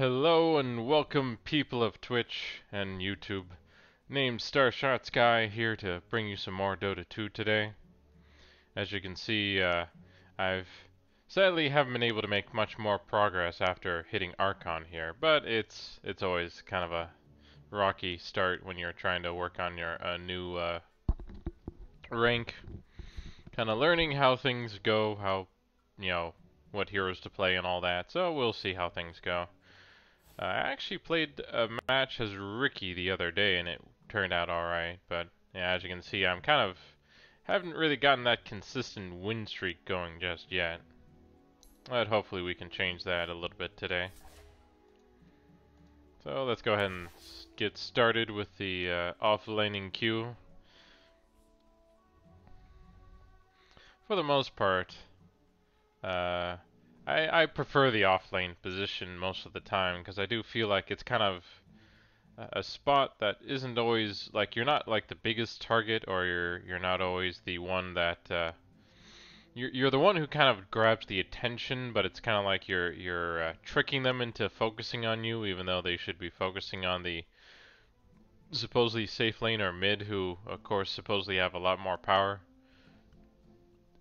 Hello and welcome, people of Twitch and YouTube. Named Starshot Sky here to bring you some more Dota 2 today. As you can see, I've sadly haven't been able to make much more progress after hitting Archon here, but it's always kind of a rocky start when you're trying to work on your new rank. Kind of learning how things go, how, what heroes to play and all that. So we'll see how things go. I actually played a match as Ricky the other day and it turned out alright, but yeah, as you can see, I'm kind of haven't really gotten that consistent win streak going just yet. But hopefully we can change that a little bit today. So let's go ahead and get started with the offlaning queue. For the most part, I prefer the offlane position most of the time because I do feel like it's kind of a spot that isn't always like you're not like the biggest target, or you're not always the one that you're the one who kind of grabs the attention, but it's kind of like you're tricking them into focusing on you, even though they should be focusing on the supposedly safe lane or mid, who of course supposedly have a lot more power.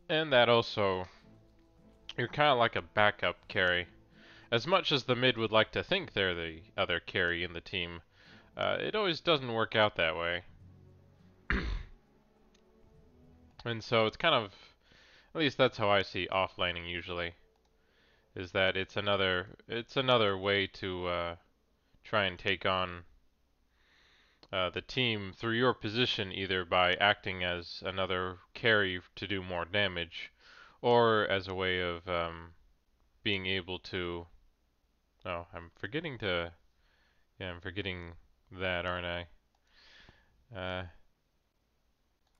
And that also, you're kind of like a backup carry. As much as the mid would like to think they're the other carry in the team, it always doesn't work out that way. And so it's kind of, at least that's how I see offlaning usually, is that it's another way to try and take on the team through your position, either by acting as another carry to do more damage, or as a way of being able to. Oh, I'm forgetting that, aren't I?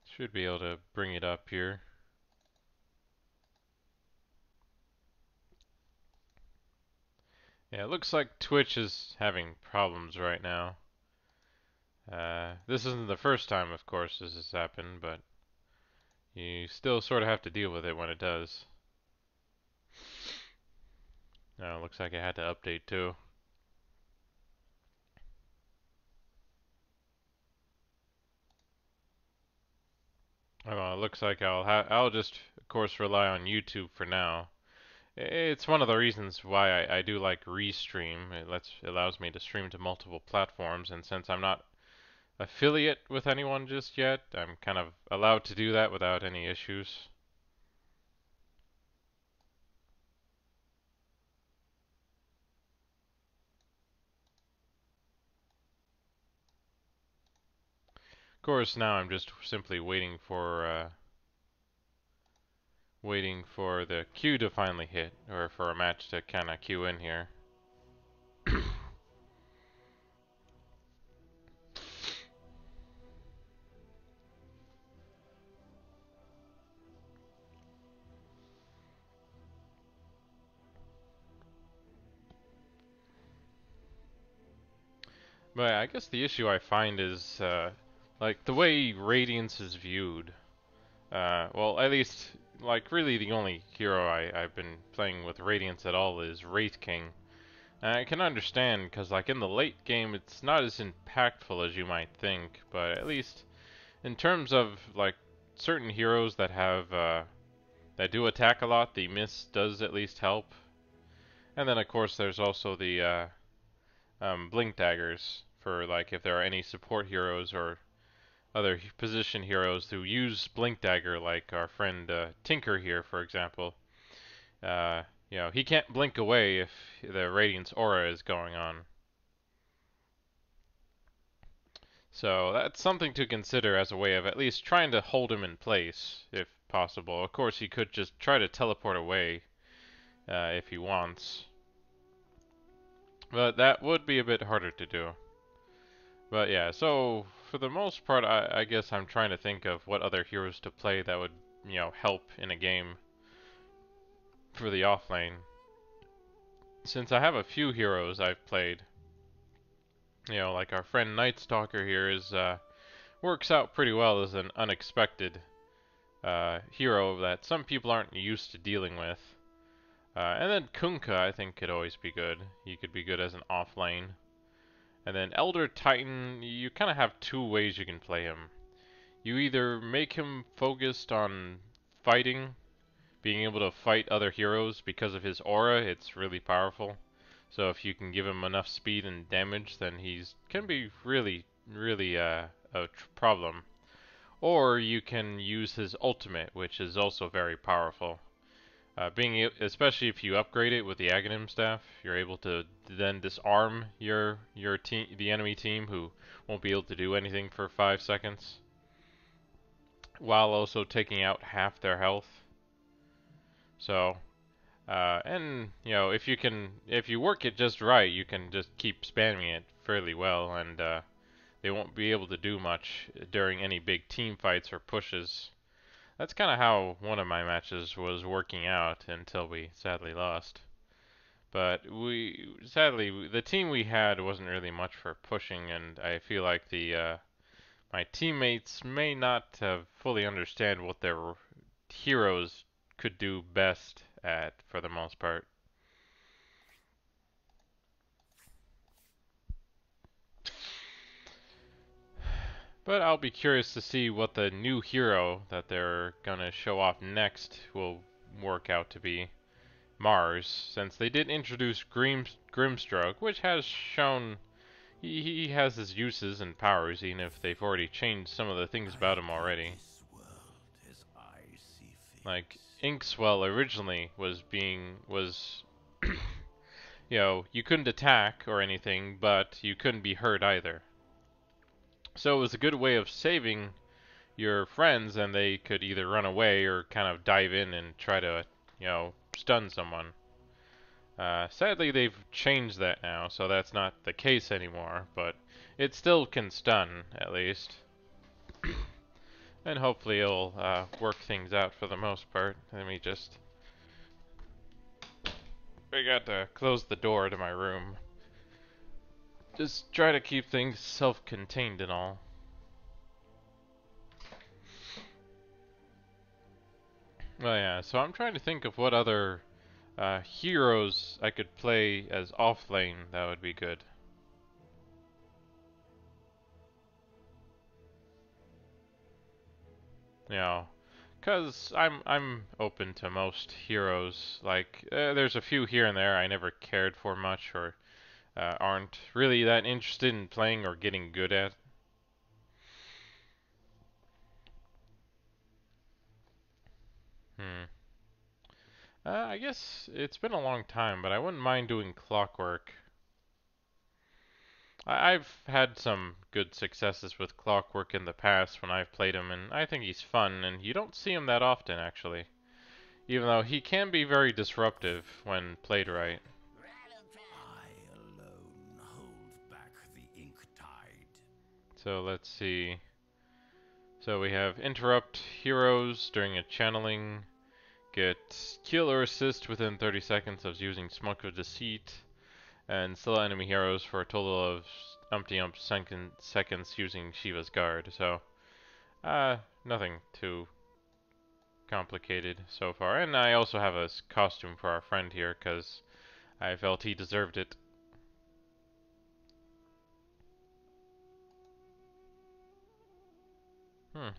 Should be able to bring it up here. Yeah, it looks like Twitch is having problems right now. This isn't the first time, of course, this has happened, but you still sort of have to deal with it when it does. Oh, it looks like I had to update too. Well, it looks like I'll just, of course, rely on YouTube for now. It's one of the reasons why I do like Restream. Allows me to stream to multiple platforms, and since I'm not affiliate with anyone just yet, I'm kind of allowed to do that without any issues. Of course, now I'm just simply waiting for the queue to finally hit, or for a match to kind of queue in here. But I guess the issue I find is like the way Radiance is viewed. Well, at least like really the only hero I've been playing with Radiance at all is Wraith King. And I can understand because like in the late game it's not as impactful as you might think, but at least in terms of like certain heroes that have that do attack a lot, the miss does at least help. And then of course there's also the blink daggers for like if there are any support heroes or other position heroes who use blink dagger, like our friend Tinker here, for example. Uh, he can't blink away if the Radiance aura is going on. So that's something to consider as a way of at least trying to hold him in place, if possible. Of course, he could just try to teleport away if he wants. But that would be a bit harder to do. But yeah, so for the most part, I guess I'm trying to think of what other heroes to play that would, help in a game for the offlane. Since I have a few heroes I've played, like our friend Night Stalker here is works out pretty well as an unexpected hero that some people aren't used to dealing with. And then Kunkka, I think, could always be good. He could be good as an off lane. And then Elder Titan, you kind of have two ways you can play him. You either make him focused on fighting, being able to fight other heroes because of his aura, it's really powerful. So if you can give him enough speed and damage, then he's can be really a problem. Or you can use his ultimate, which is also very powerful. Especially if you upgrade it with the Aghanim staff, you're able to then disarm your team, the enemy team, who won't be able to do anything for 5 seconds, while also taking out half their health. So, and you know, if you work it just right, you can just keep spamming it fairly well, and they won't be able to do much during any big team fights or pushes. That's kind of how one of my matches was working out until we sadly lost. But sadly, the team we had wasn't really much for pushing, and I feel like my teammates may not have fully understand what their heroes could do best at for the most part. But I'll be curious to see what the new hero that they're gonna show off next will work out to be. Mars, since they did introduce Grimstroke, which has shown he has his uses and powers, even if they've already changed some of the things about him already. Like Inkswell originally was you know, you couldn't attack or anything, but you couldn't be hurt either. So it was a good way of saving your friends, and they could either run away or kind of dive in and try to, you know, stun someone. Sadly, they've changed that now, so that's not the case anymore, but it still can stun, at least. And hopefully it'll work things out for the most part. Let me just... I got to close the door to my room. Just try to keep things self-contained and all. Well, yeah, so I'm trying to think of what other heroes I could play as offlane that would be good. You know, cause I'm open to most heroes. Like there's a few here and there I never cared for much, or aren't really that interested in playing or getting good at. Hmm. I guess it's been a long time, but I wouldn't mind doing Clockwork. I've had some good successes with Clockwork in the past when I've played him, and I think he's fun, and you don't see him that often, actually. Even though he can be very disruptive when played right. I alone hold back the ink tide. So let's see. So we have interrupt heroes during a channeling, get kill or assist within 30 seconds of using Smoke of Deceit, and still enemy heroes for a total of umpty seconds using Shiva's Guard. So, nothing too complicated so far. And I also have a costume for our friend here because I felt he deserved it.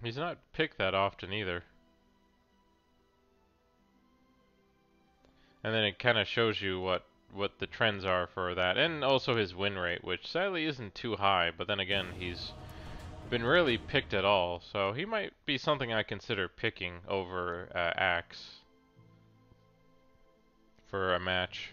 He's not picked that often either. And then it kind of shows you what the trends are for that, and also his win rate, which sadly isn't too high, but then again, he's been rarely picked at all, so he might be something I consider picking over Axe for a match.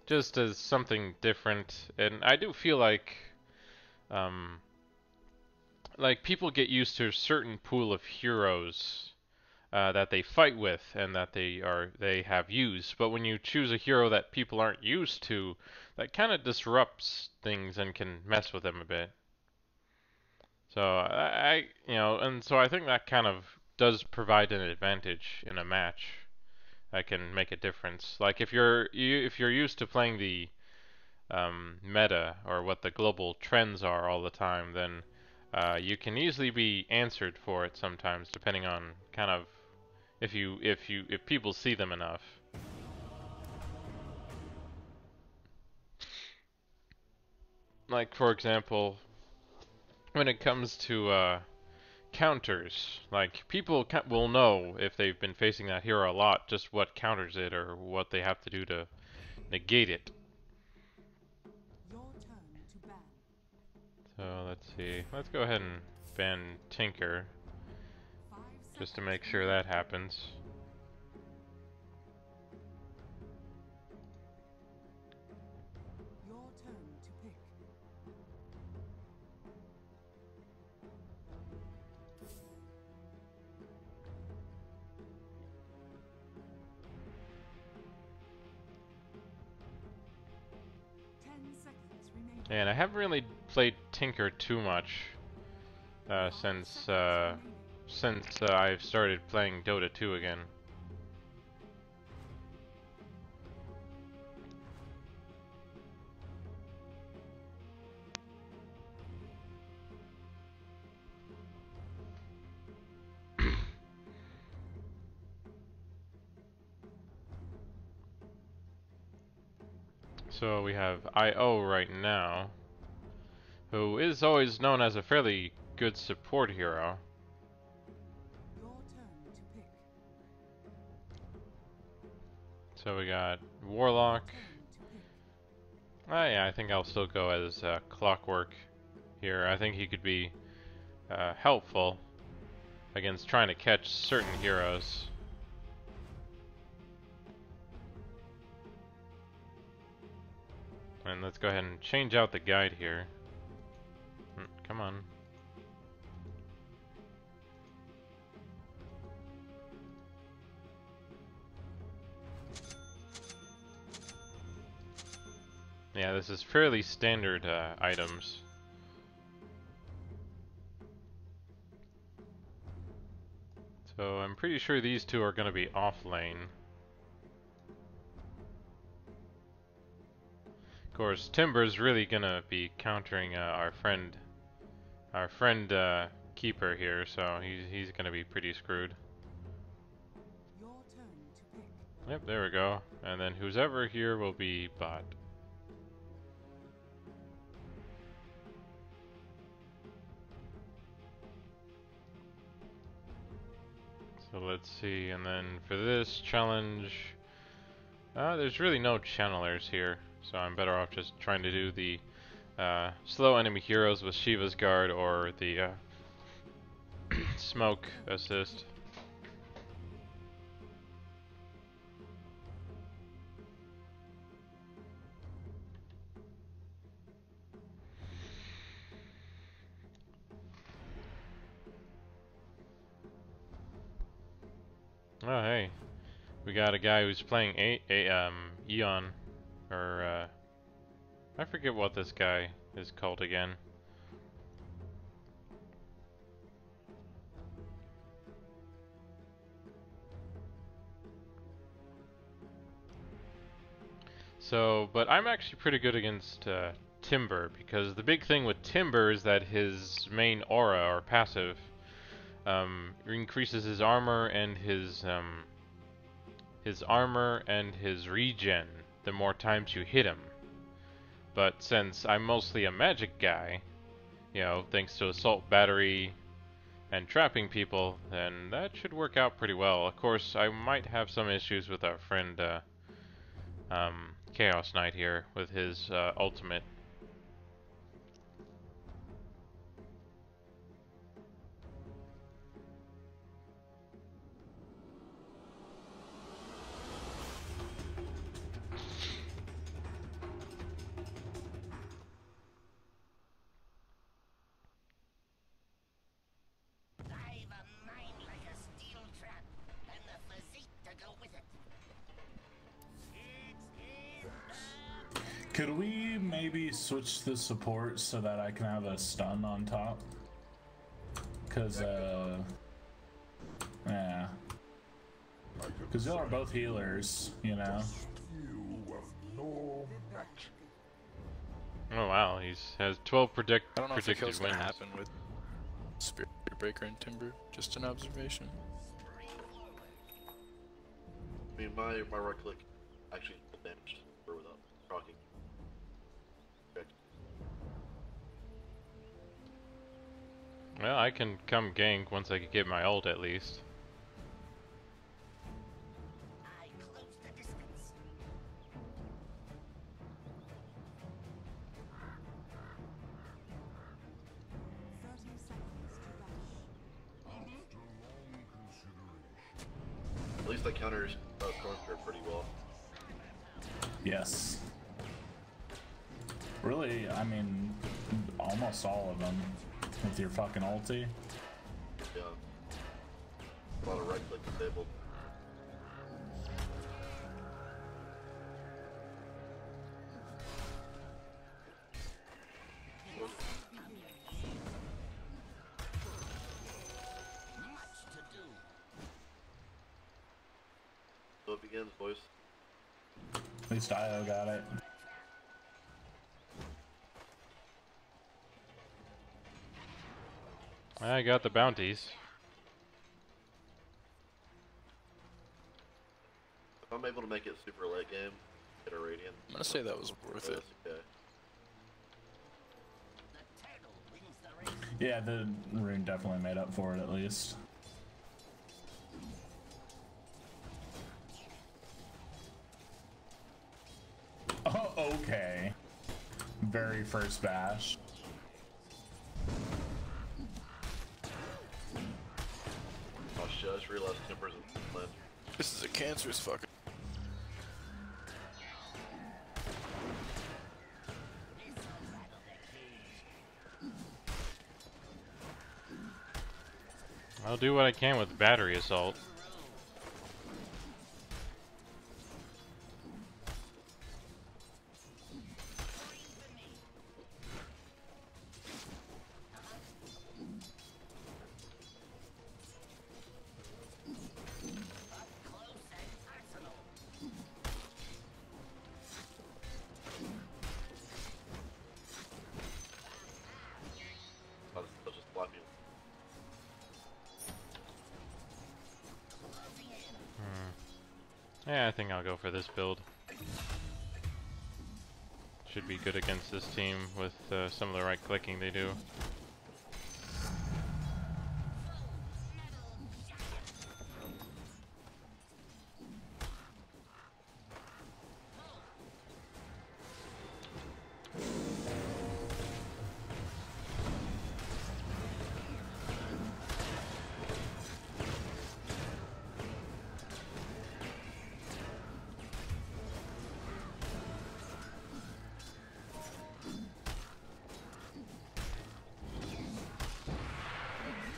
Just as something different, and I do feel um, like people get used to a certain pool of heroes that they fight with and that they have used. But when you choose a hero that people aren't used to, that kind of disrupts things and can mess with them a bit. So you know, and so I think that kind of does provide an advantage in a match. That can make a difference. Like if you're used to playing meta or what the global trends are all the time, then you can easily be answered for it sometimes, depending on kind of if people see them enough. Like for example, when it comes to counters, like people will know if they've been facing that hero a lot, just what counters it or what they have to do to negate it. Your turn to ban. So let's see. Let's go ahead and ban Tinker, 5 just to seconds make sure remaining. that happens. Your turn to pick. And I haven't really played Tinker too much since I've started playing Dota 2 again. So we have IO right now, who is always known as a fairly good support hero. Your turn to pick. So we got Warlock. Turn to pick. Yeah, I think I'll still go as Clockwork here. I think he could be helpful against trying to catch certain heroes. And let's go ahead and change out the guide here. Come on. Yeah, this is fairly standard items. So I'm pretty sure these two are going to be off lane. Of course, Timber's really going to be countering our friend Keeper here, so he's going to be pretty screwed. Your turn to pick. Yep, there we go. And then who's ever here will be bot. So let's see, and then for this challenge, there's really no channelers here, so I'm better off just trying to do the slow enemy heroes with Shiva's Guard or the smoke assist. Oh hey, we got a guy who's playing Eon, or I forget what this guy is called again. So, but I'm actually pretty good against Timber, because the big thing with Timber is that his main aura or passive increases his armor and his regen the more times you hit him. But since I'm mostly a magic guy, you know, thanks to Assault Battery and trapping people, then that should work out pretty well. Of course, I might have some issues with our friend Chaos Knight here with his ultimate. I've a mind like a steel trap, and the physique to go with it. Could we maybe switch the support so that I can have a stun on top? Cause yeah. Cause y'all are both healers, you know. You have no match. Oh wow, he's has 12 I don't know if the predicted kill's gonna wins. happen with Spirit Breaker and Timber. Just an observation. I mean, my right click actually damaged her without proccing. Okay. Well, I can come gank once I get my ult at least. I close the distance. 30 seconds to dash. At least I counters Stormcare pretty well. Yes. Really, I mean, almost all of them with your fucking ulti. Yeah. A lot of right click disabled. Much to do. So it begins, boys. At least Io got it. I got the bounties. If I'm able to make it super late game, get a Radiant. I'm gonna say that was worth it. That's okay. The turtle wins the race. Yeah, the rune definitely made up for it at least. Oh, okay. Very first bash. Oh shit, I just realized Timber's in land. This is a cancerous fucking. I'll do what I can with battery assault. Close and personal. I'll just slap you. Yeah, I think I'll go for this build. Should be good against this team with some of the right clicking they do.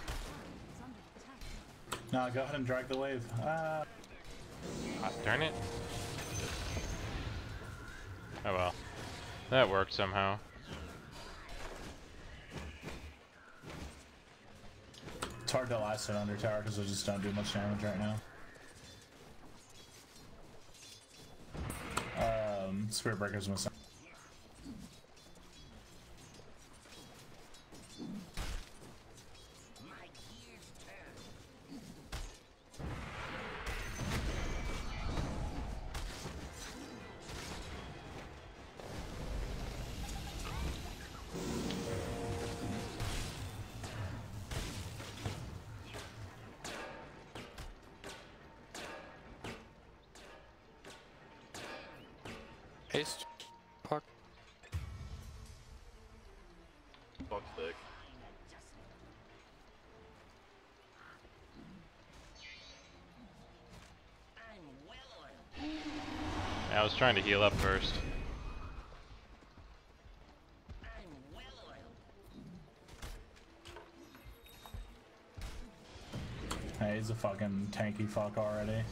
It's under attack. No, go ahead and drag the wave. Ah, darn it. Oh well. That worked somehow. It's hard to last it under tower because I just don't do much damage right now. Spirit Breaker's missing. My gears turn. Haste. Puck. Fuck stick. I'm well oiled. I was trying to heal up first. I'm well oiled. Hey, he's a fucking tanky fuck already.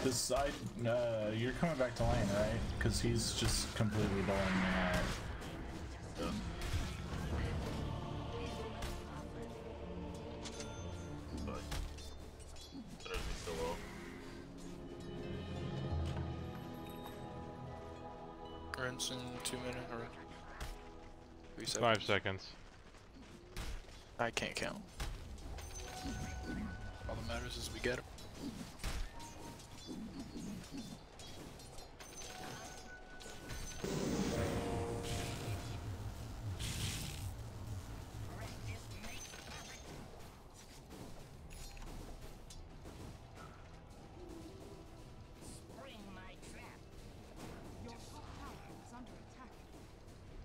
This side, you're coming back to lane, right? Because he's just completely bowling me out. Yeah. But that doesn't so well. Rinse in 2 minutes or 3 seconds. 5 seconds. I can't count. All that matters is we get him. Spring my trap. Your top tower is under attack.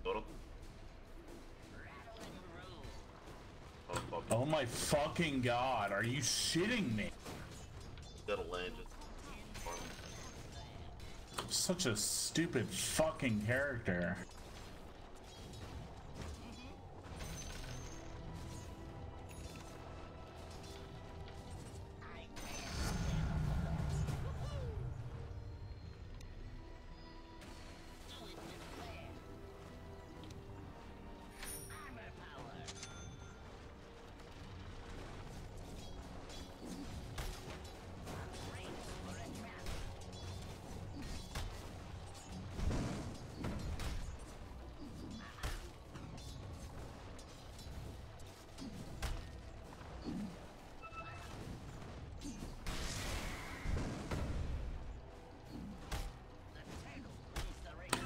Got him. Rattle and roll. Oh fuck. Oh my fucking god, are you shitting me? That'll land just farm. Such a stupid fucking character. Do it with flair. Armor power. Brace for a trap.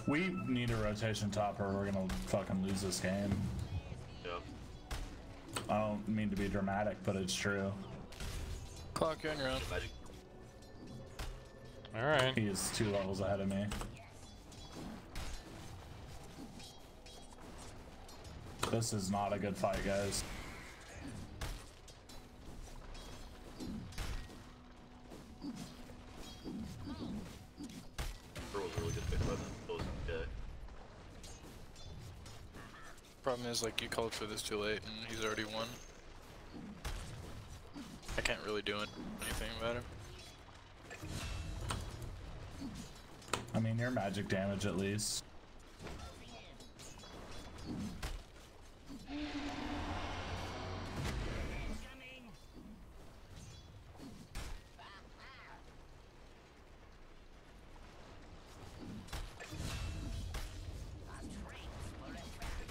We need a rotation top or we're gonna fucking lose this game. Yeah. I don't mean to be dramatic, but it's true. Clock you on your own. Magic. Alright. He is 2 levels ahead of me. This is not a good fight, guys. Her was a really good pick by them. It was okay. Problem is, like, you called for this too late and he's already won. I can't really do anything about him. I mean, your magic damage at least. Coming. A trace for a trap.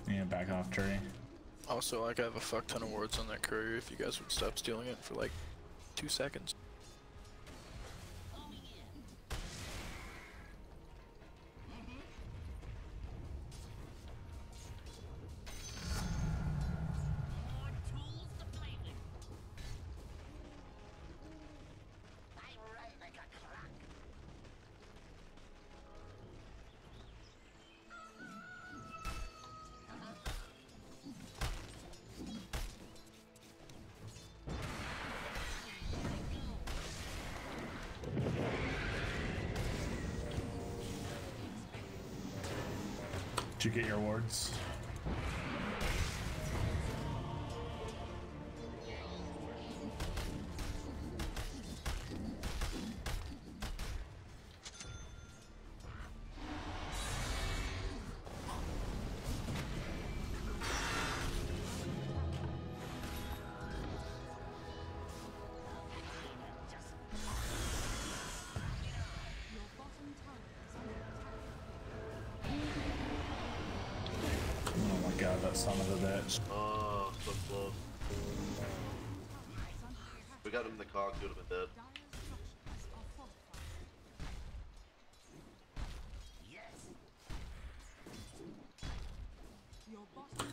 Yeah, back off tree. Also, like, I have a fuck ton of wards on that courier if you guys would stop stealing it for like 2 seconds. More tools to play with. I run like a clock. Did you get your wards? Your bottom tower is under attack. Oh my god, that son of a bitch. Oh, so close. Is under attack. We got him in the cock, he would have been dead. Dire structures are fortified. Yes. Your bottom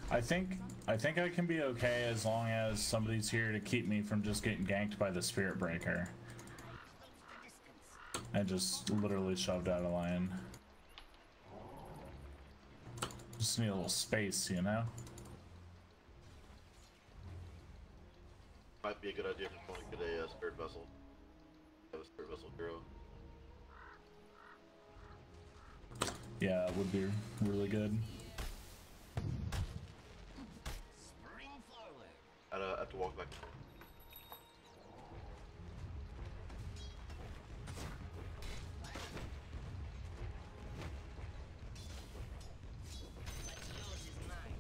I think I can be okay as long as somebody's here to keep me from just getting ganked by the Spirit Breaker. I just literally shoved out of line. Just need a little space, you know? Might be a good idea if you want to get a spirit vessel. Have a spirit vessel hero. Yeah, it would be really good. I have to walk back. What's yours is mine.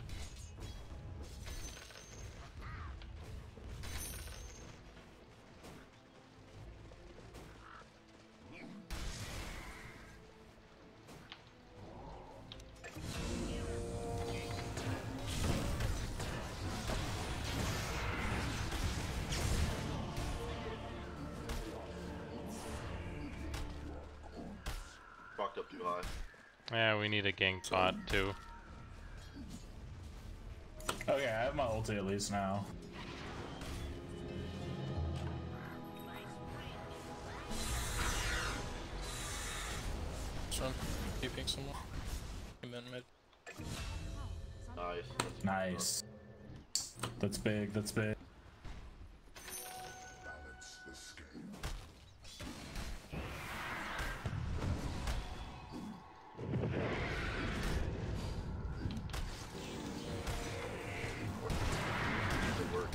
Rocked up too high. Yeah, we need a gank bot too. Okay, I have my ulti at least now. So I'm keeping someone. Mid mid. Nice. That's Nice. That's big, that's big. good work.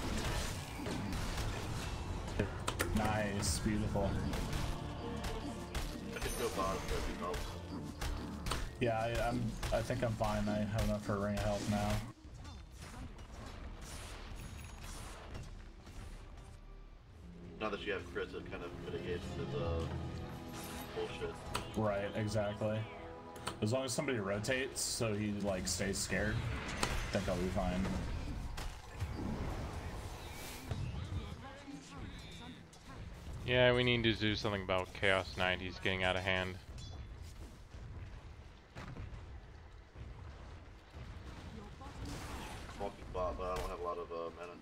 Nice, beautiful. I can go bottom if everything helps. Yeah, I think I'm fine. I have enough for a ring of health now. Now that you have crits, it kind of mitigates the bullshit. Right, exactly. As long as somebody rotates so he like stays scared, I think I'll be fine. Yeah, we need to do something about Chaos Knight. He's getting out of hand. Walking bot, but I don't have a lot of mana.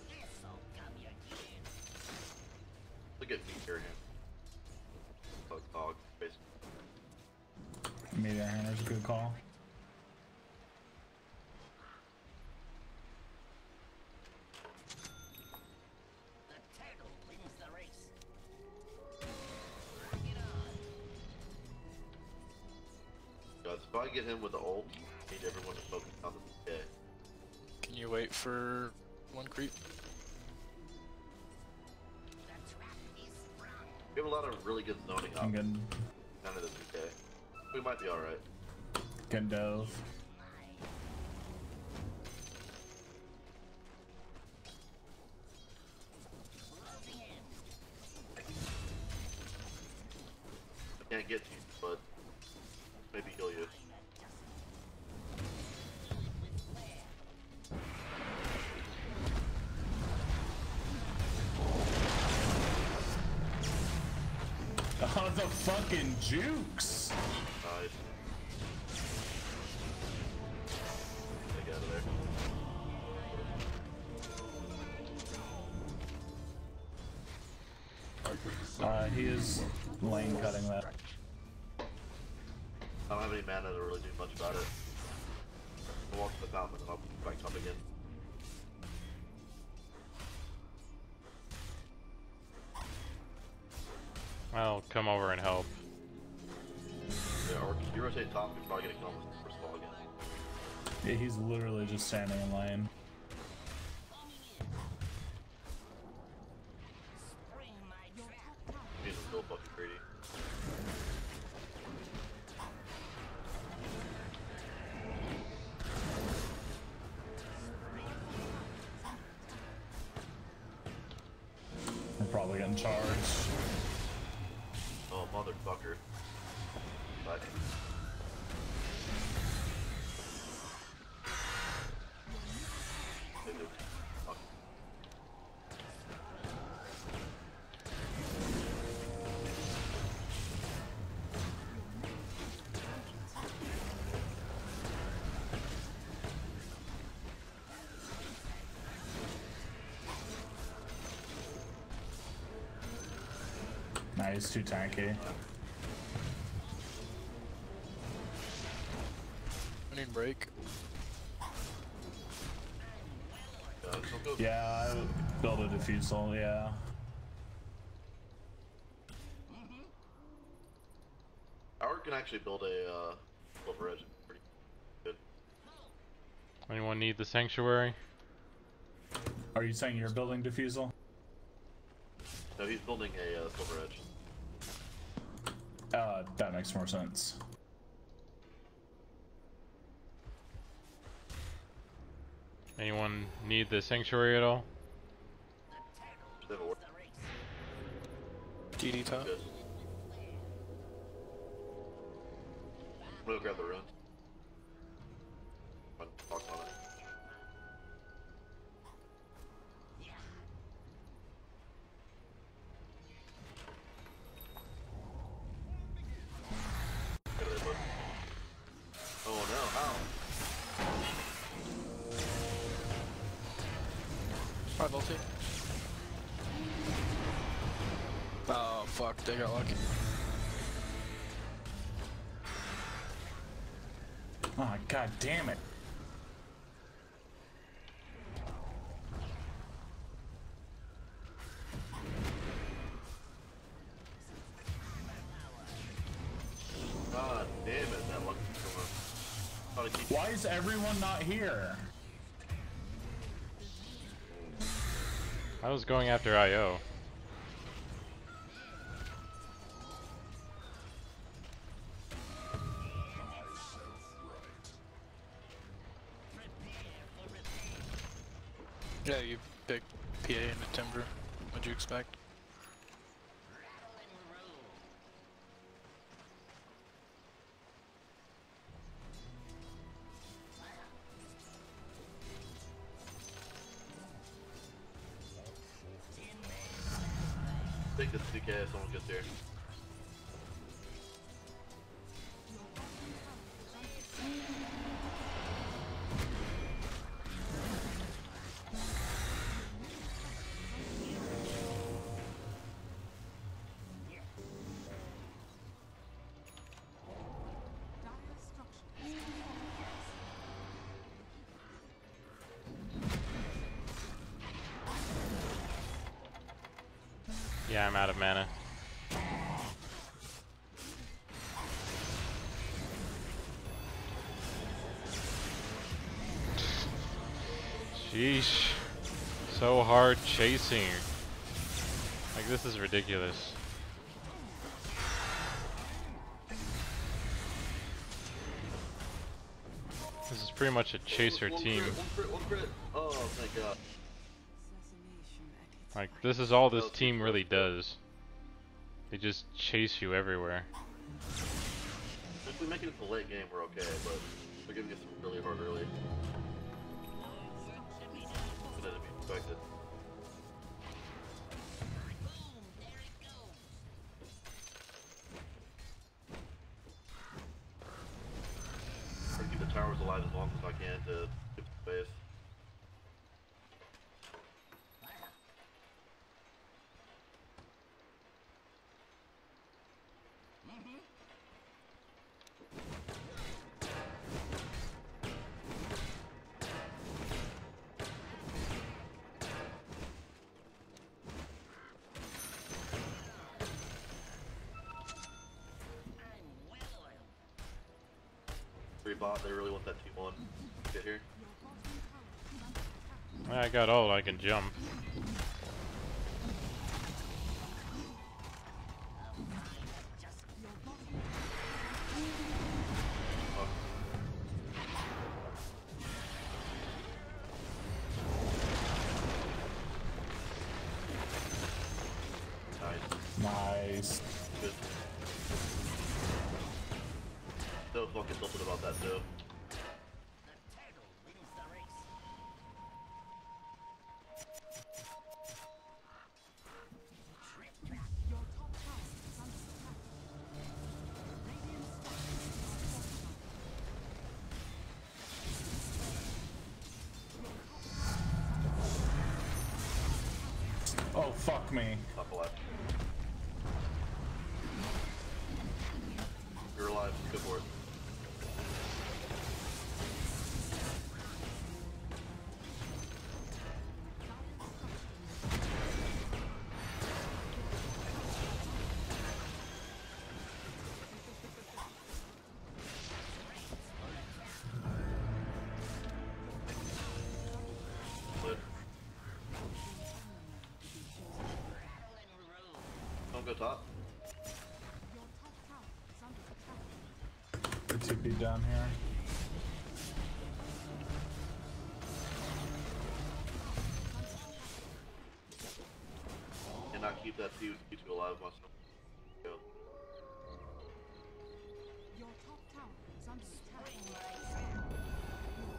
This'll come your kid. Look at me here, him. Dog, basically. Meteor Hammer's a good call. The turtle wins the race. Bring it on. Guys, if I get him with the ult, I need everyone to focus on the DK. Can you wait for one creep? The trap is sprung. We have a lot of really good zoning I'm up. getting, None of the DK. We might be alright. getting dove. Closing in. I can't get to you, but maybe heal you. Oh, the fucking jukes! Nice. Get out of there. He is lane cutting that. I don't have any mana to really do much about it. I'll walk to the fountain and I'll back up again. I'll come over and help. Yeah, or if you rotate top, you're probably gonna kill him with the first ball again. Yeah, he's literally just standing in lane. Spring my trap. He's so fucking greedy. We're probably getting charged. Oh, motherfucker. But they do. Fuck. Nah, he's too tanky. I need break. So go. Yeah, I built a diffusal, yeah. Our can actually build a silver edge. Pretty good. Anyone need the sanctuary? Are you saying you're building defusal? No, he's building a silver edge. That makes more sense. Anyone need the sanctuary at all? Should have a work. DD top. Good. I'm gonna grab the runes. Talk on it. Get it, bud. Oh no, how? Alright, multi. Oh fuck, they got lucky. Oh, god damn it. God damn it, that lucky from Thought I keep Why is everyone not here? I was going after IO. Yeah, you pick PA into Timber. What'd you expect? take this PK if someone gets here. Yeah, I'm out of mana. Sheesh. So hard chasing. Like, this is ridiculous. This is pretty much a chaser team. One crit. Oh, thank God. Like, this is all this team really does. They just chase you everywhere. If we make it to the late game, we're okay, but they're giving us some really hard early. Better than we expected. I'm gonna keep the towers alive as long as I can to keep the space. Bot, they really want that T1 to get here. I got ult, I can jump. Nice. Good. So fucking tilted about that too. Oh, fuck me. Top left. You're alive. Go for it. go top. Your top tower is under attack. The TP down here. Cannot keep that P2 alive, must go. Your top tower is under attack. Your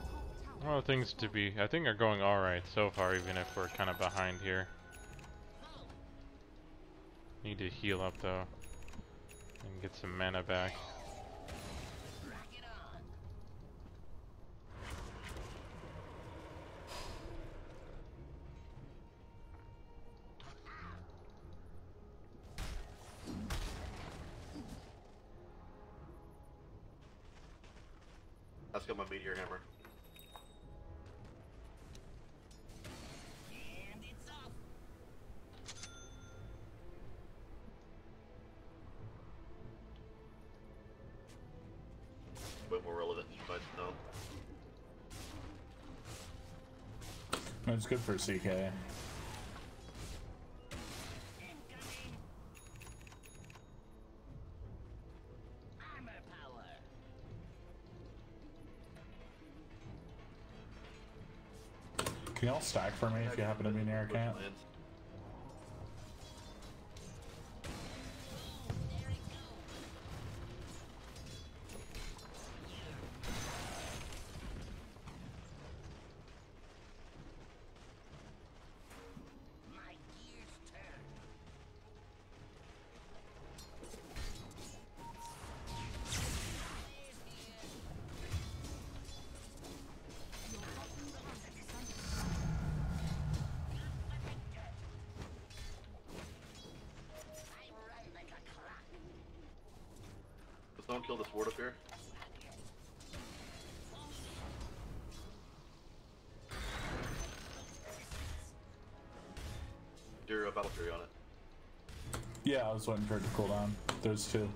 top tower Well, things to be, I think, are going alright so far, even if we're kind of behind here. Need to heal up though, and get some mana back. Let's get my meteor hammer. Way more relevant fights now. It's good for CK. Can y'all stack for me if you happen to be near a camp? Someone kill this ward up here. Your battle fury on it. Yeah, I was waiting for it to cool down. There's two.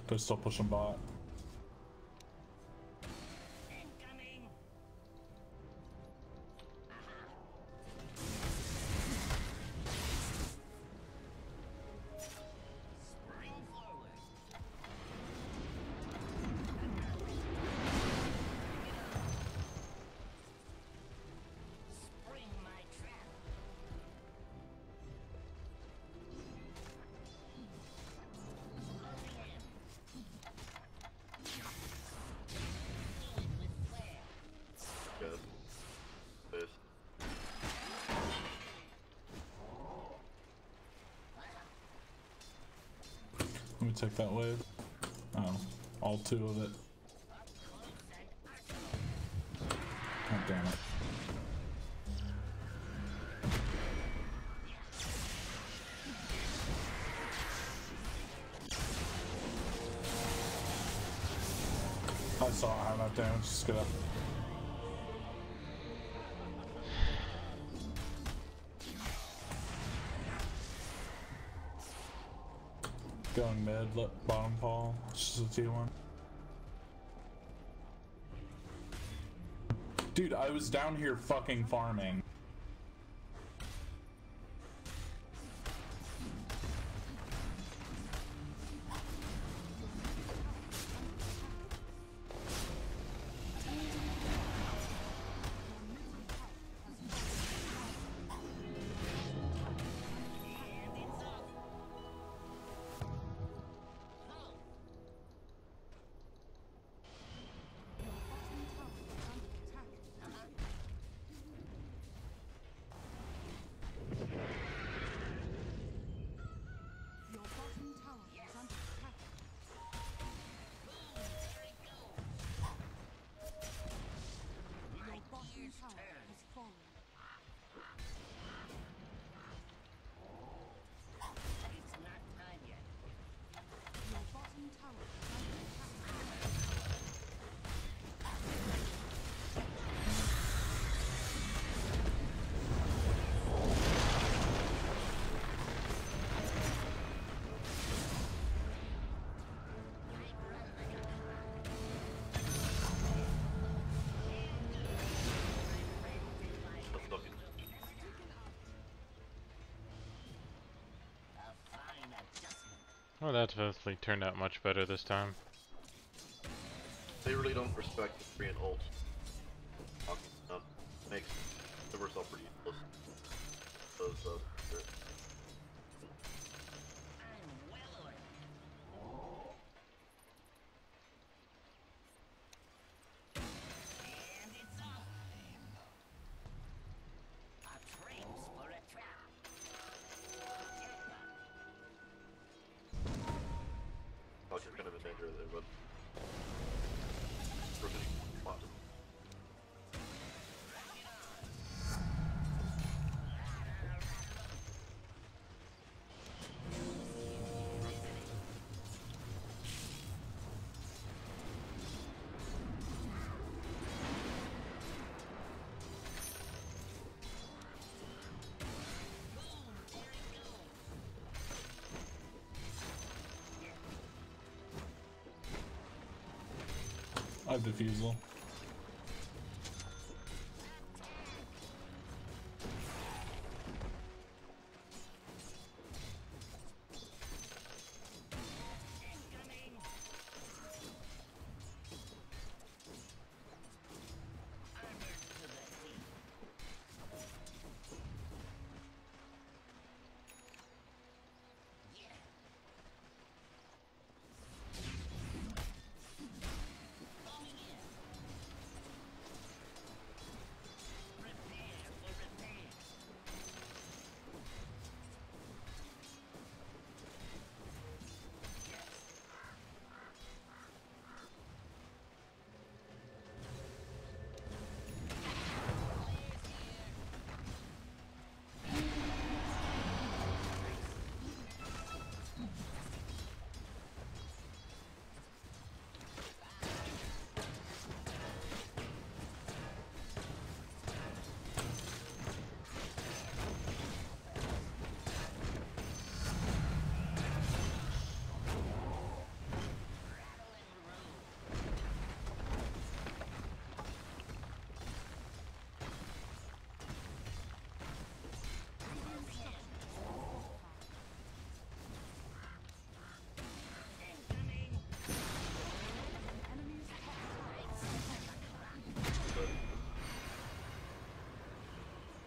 They're still pushing bot. Good. Please. Let me take that wave. Oh, all two of it. God damn it. I saw how that damage. Just get up. Going mid, let bottom fall. It's just a T1. Dude, I was down here fucking farming. Oh, that definitely turned out much better this time. They really don't respect the free and ult. Makes the reversal pretty useless. Those, I'm well aware. And it's off. A trace for a trap. like you're kind of in danger there, but proceeding spot. I have defusal.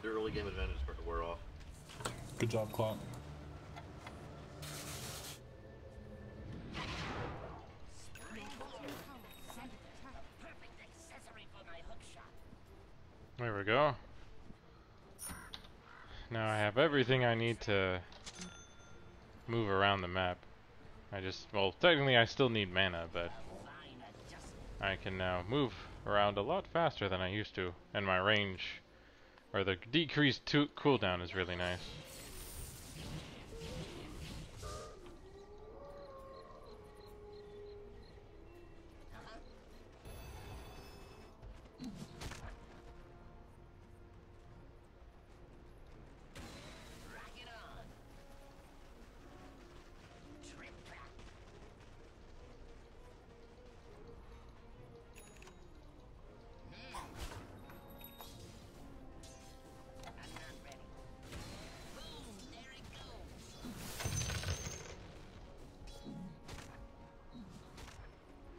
The early game advantage is starting to wear off. Good job, Clock. Perfect accessory for my hook shot. There we go. Now I have everything I need to move around the map. Well, technically I still need mana, but Fine adjustment. I can now move around a lot faster than I used to, and my range, or the decreased cooldown is really nice. Rock it on. Trip trap. I'm not ready. Boom, there it goes.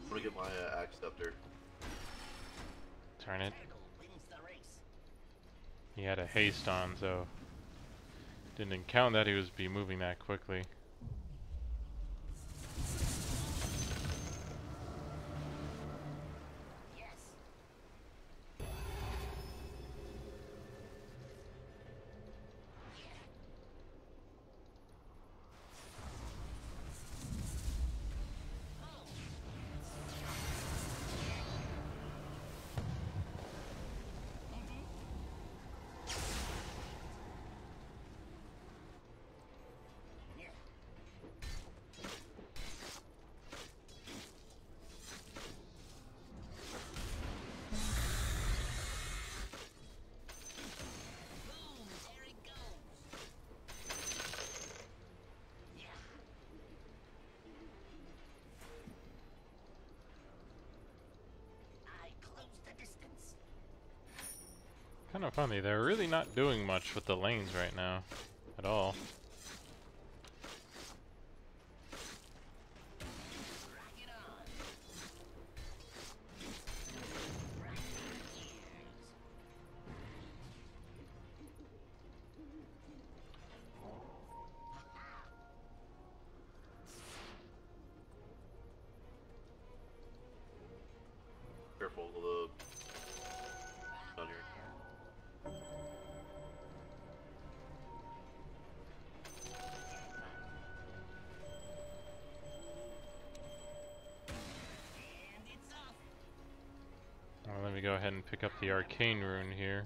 I'm gonna get my axe scepter. Turn it. Turtle wins the race. He had a haste on, so didn't count that he was be moving that quickly. Yes. Boom, there it goes. Yeah. I close the distance. Kind of funny, they're really not doing much with the lanes right now, at all. go ahead and pick up the arcane rune here.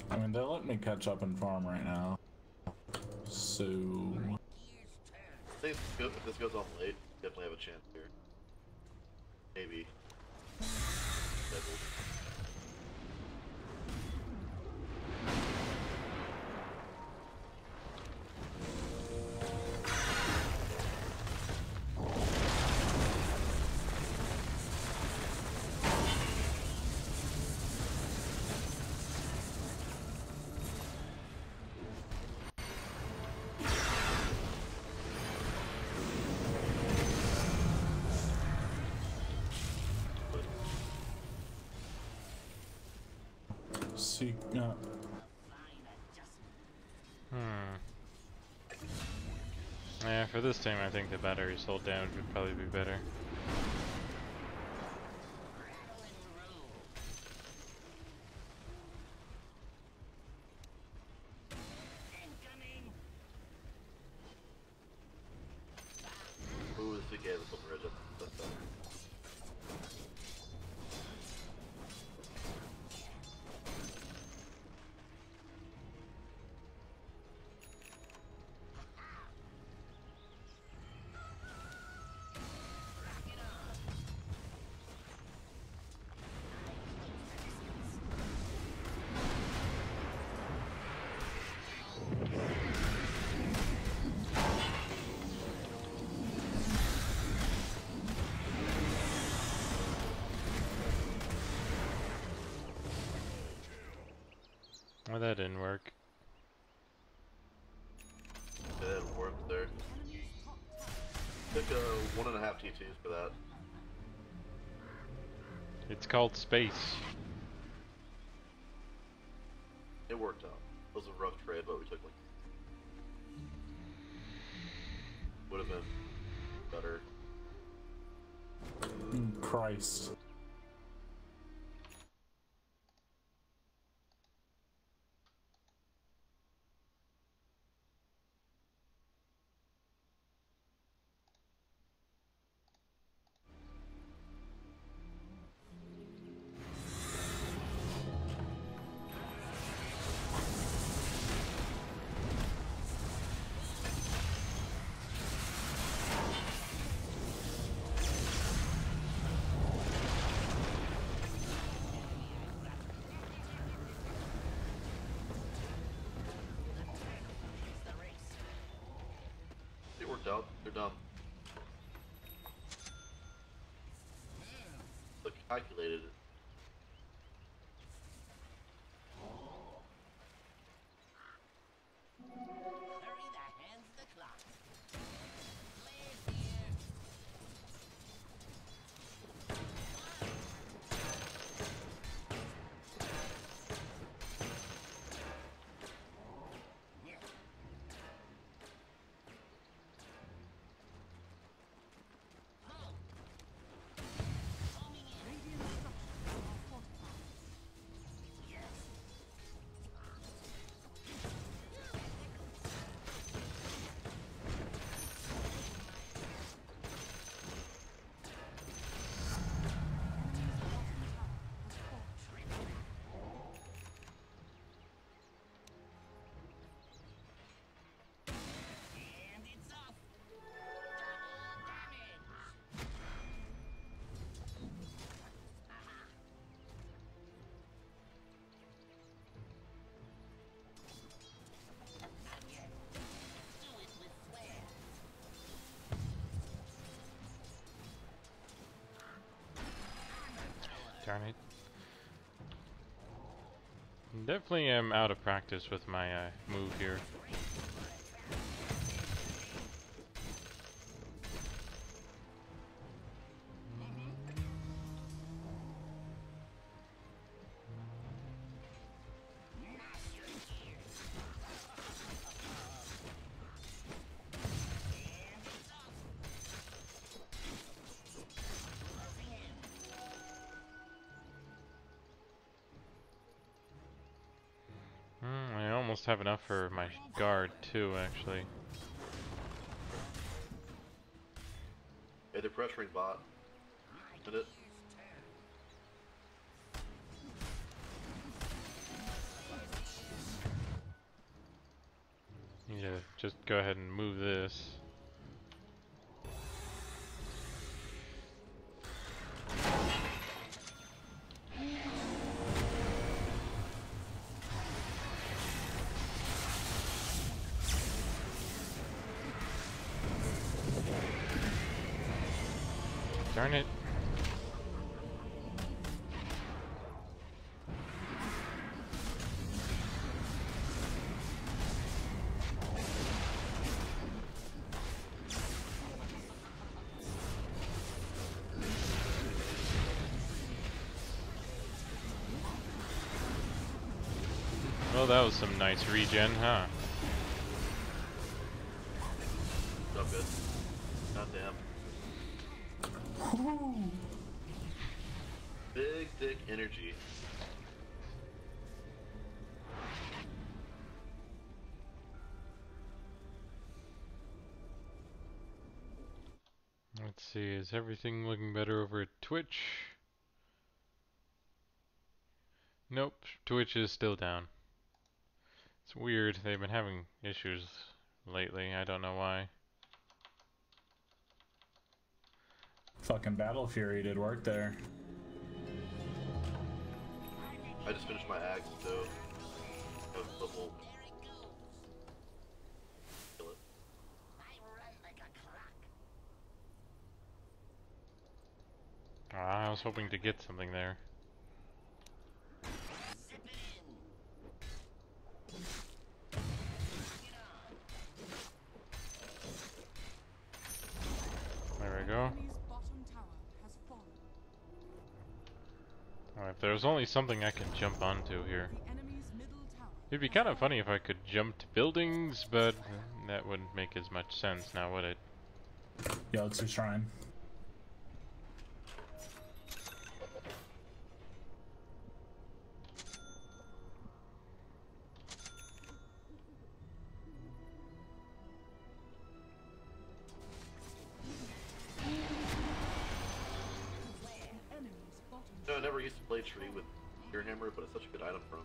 I mean, they'll let me catch up and farm right now. So... I think if this goes on late, definitely have a chance here. Maybe. See, Yeah, for this time I think the battery's hold damage would probably be better. Who is the guy that's on the ridge? That's better. Well, that didn't work. It didn't work there. Took 1.5 T2s for that. It's called space. It worked out. It was a rough trade, but we took like... Would have been better. Christ. It worked out. They're done. Look, calculated it. Hurry the hands the clock. Blaze here. And it's off. Double damage. Not yet. Do it with flair. Darn it. Definitely am out of practice with my move here. have enough for my guard too, actually. Hey, they're pressuring bot. Did it? Need to just go ahead and move this. Darn it. Well, that was some nice regen, huh? Not good. God damn. Big dick energy. Let's see, is everything looking better over at Twitch? Nope, Twitch is still down. It's weird, they've been having issues lately, I don't know why. Fucking Battle Fury did work there. I just finished my axe, so I have level. Kill it. I run like a clock. Ah, I was hoping to get something there. Zip it in. There we go. Enemy's bottom tower has fallen. Alright, if there was only something I could jump onto here. The enemy's middle tower. It'd be has kind of fallen. funny if I could jump to buildings, but that wouldn't make as much sense now, would it? Yelix's Shrine. Enemy's bottom No, I never used to play tree with your hammer, but it's such a good item for him.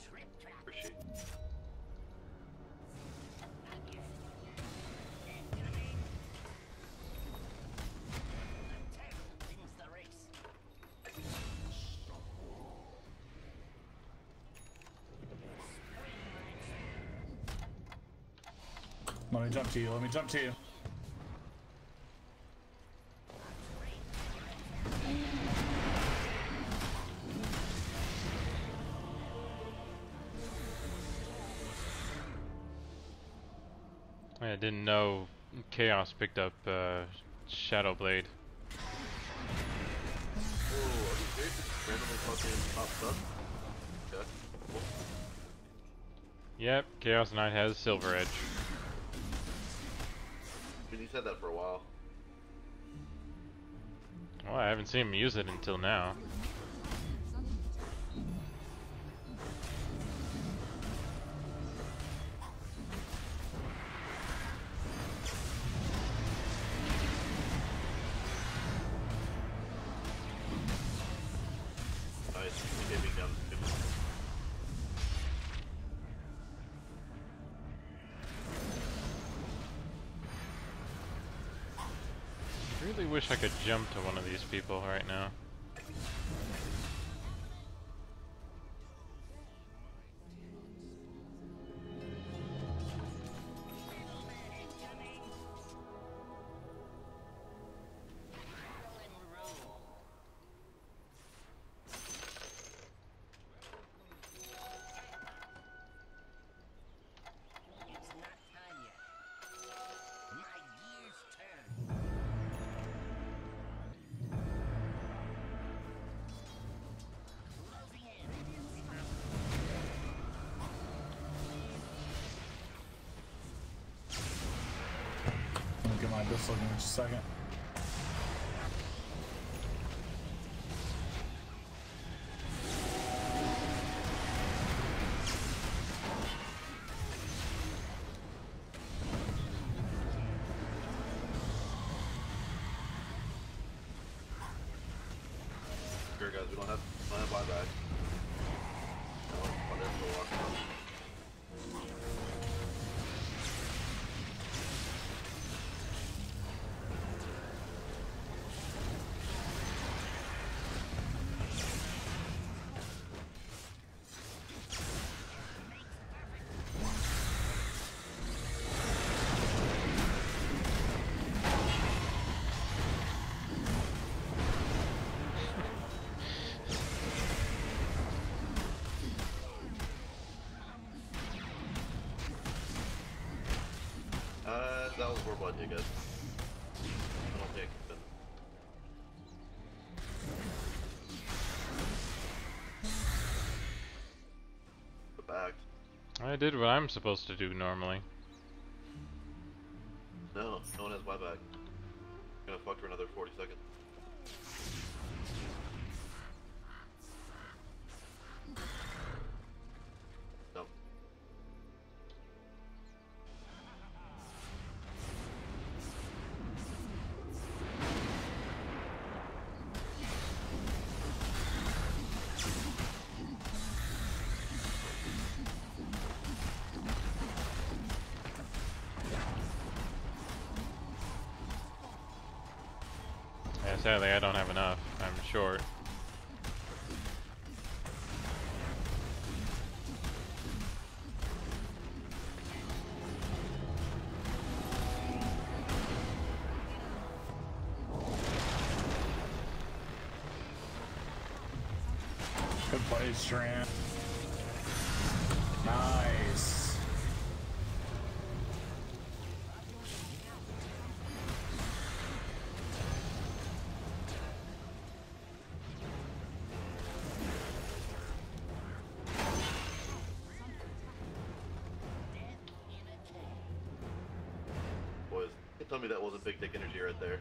Trip trap. Appreciate it. Not yet. Incoming. Turtle wins the race. Let me jump to you, let me jump to you. I didn't know Chaos picked up Shadow Blade. Oh, are you serious? Just randomly fucking pops up? Okay. Cool. Yep, Chaos Knight has Silver Edge. I mean, he's had that for a while. Well, I haven't seen him use it until now. Nice. He gave me down to 50. I really wish I could jump to one of these people right now. It's not time yet. My gears turn. Closing in. Let me get my pistol in just a second. guys. We don't have buyback. No, but that's the lock up. That was more blood, I guess. I don't think I can. But back. I did what I'm supposed to do normally. No, no one has buyback. I'm gonna fuck for another 40 seconds. No. Yeah, sadly I don't have enough. I'm short. Good play, Stram. Nice. Boys, you tell me that wasn't big dick energy right there.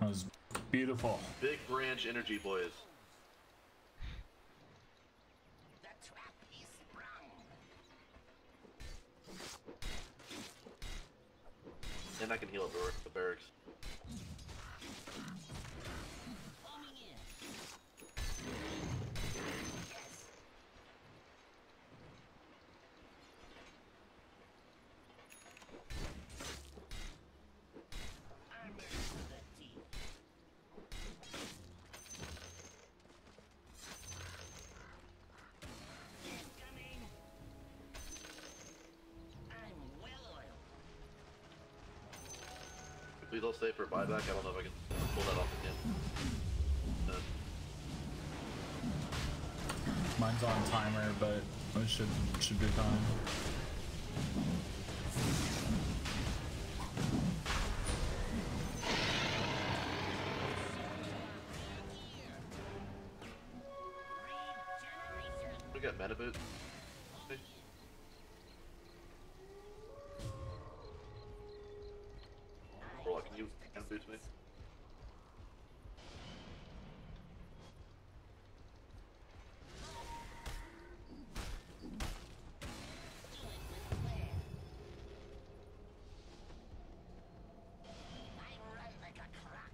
That was beautiful. Big branch energy, boys. The trap is sprung. And I can heal up the barracks. Homing in. Yes. Armor to the teeth. Incoming. I'm well oiled. Please don't stay for buyback. I don't know if I can pull that off again. Mine's on timer, but it should be fine. We got mana boots. Or can you mana boots me? I run like a clock.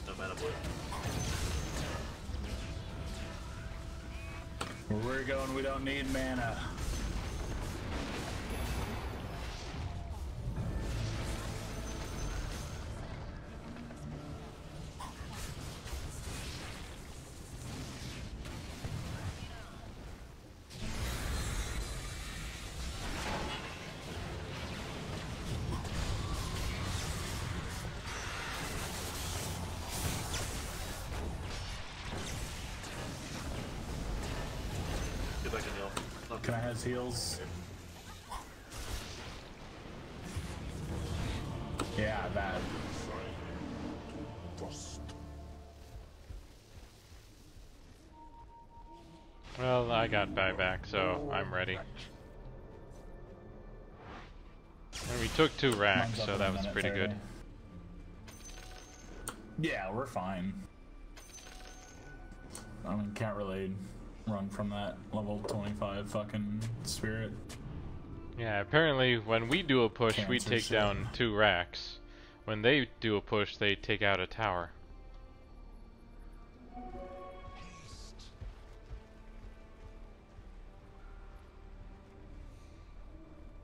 No mana, boys. Where we're going, we don't need mana. Get back in heal. Can I have heals? Yeah, that. Well, I got buyback, so I'm ready. And we took 2 racks, Mine's up so in that a was minute, pretty good. 30. Yeah, we're fine. I mean, can't really run from that level 25 fucking spirit. Yeah, apparently when we do a push, we Cancer take shit. down 2 racks. When they do a push, they take out a tower.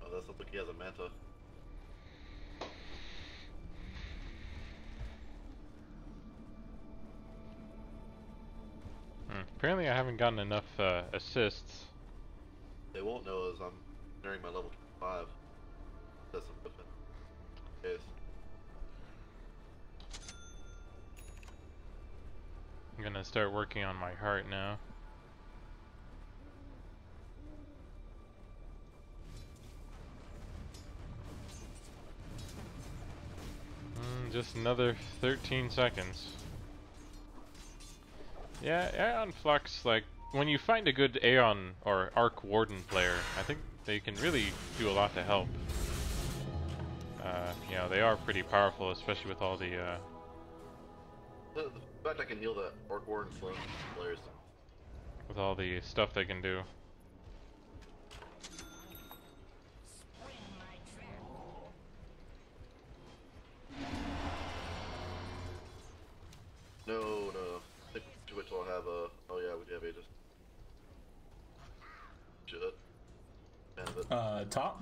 Oh, that's looks like he has a manta. Apparently I haven't gotten enough assists. They won't know as I'm nearing my level 5. That's some different case. I'm gonna start working on my heart now. Just another 13 seconds. Yeah, Aeon Flux, like, when you find a good Aeon or Arc Warden player, I think they can really do a lot to help. You know, they are pretty powerful, especially with all the, The fact I can heal that Orc Warden slow players. with all the stuff they can do. Spring my trap. No, no. I think to which I'll have a. Oh yeah, we do have Aegis. Shit. Man, but Top?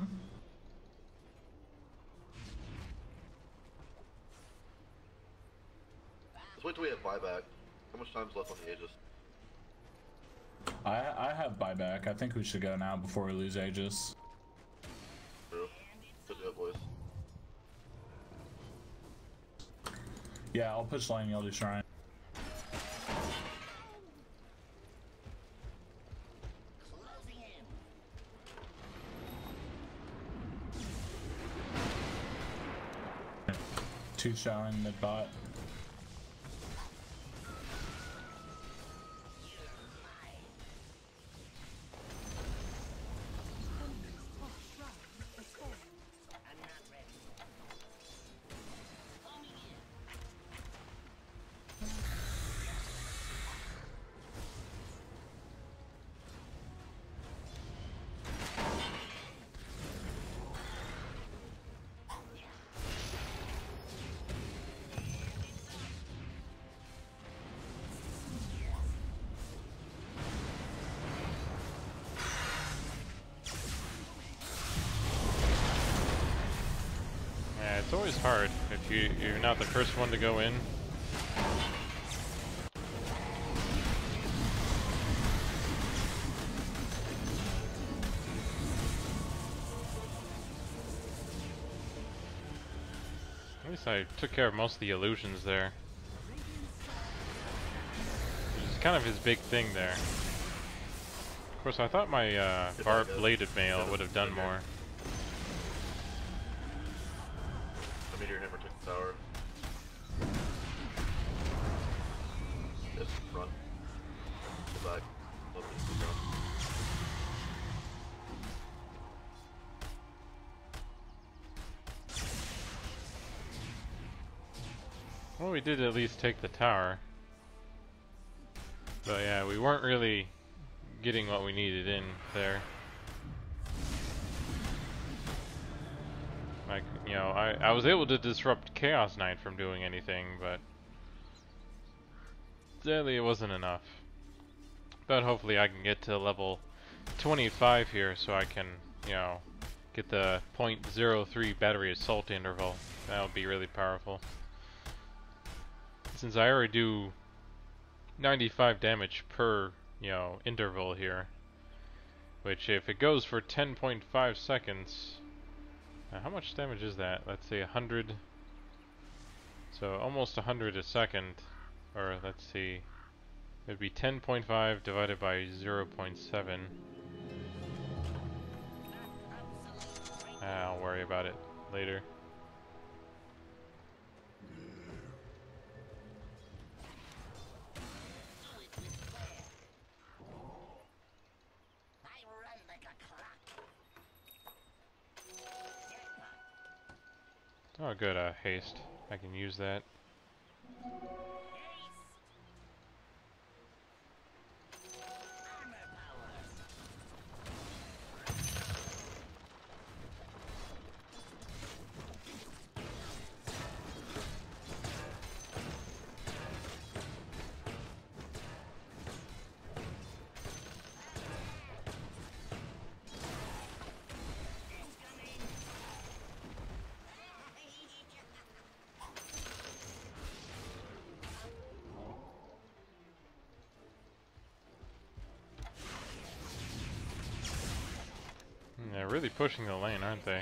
let's wait till we have buyback. How much time's left on the Aegis? I have buyback. I think we should go now before we lose Aegis. True. Good job, boys. Yeah, I'll push lane, you'll do shrine. Closing in. 2 showing mid bot. I'm not ready. Coming in. Yeah, it's always hard if you're not the first one to go in. At least I took care of most of the illusions there. Which is kind of his big thing there. Of course, I thought my bladed mail would have done more. The meteor never took the tower. Just run. Go back. Love this run. Well, we did at least take the tower. But yeah, we weren't really getting what we needed in there. Like, you know, I was able to disrupt Chaos Knight from doing anything, but sadly it wasn't enough. But hopefully I can get to level 25 here so I can, you know, get the .03 battery assault interval. That would be really powerful. Since I already do 95 damage per, you know, interval here, which if it goes for 10.5 seconds, how much damage is that? Let's say 100, so almost 100 a second, or let's see, it'd be 10.5 divided by 0.7. I'll worry about it later. Do it with flair. I run like a clock. Jackpot. Oh, good. Haste. I can use that. They're really pushing the lane, aren't they?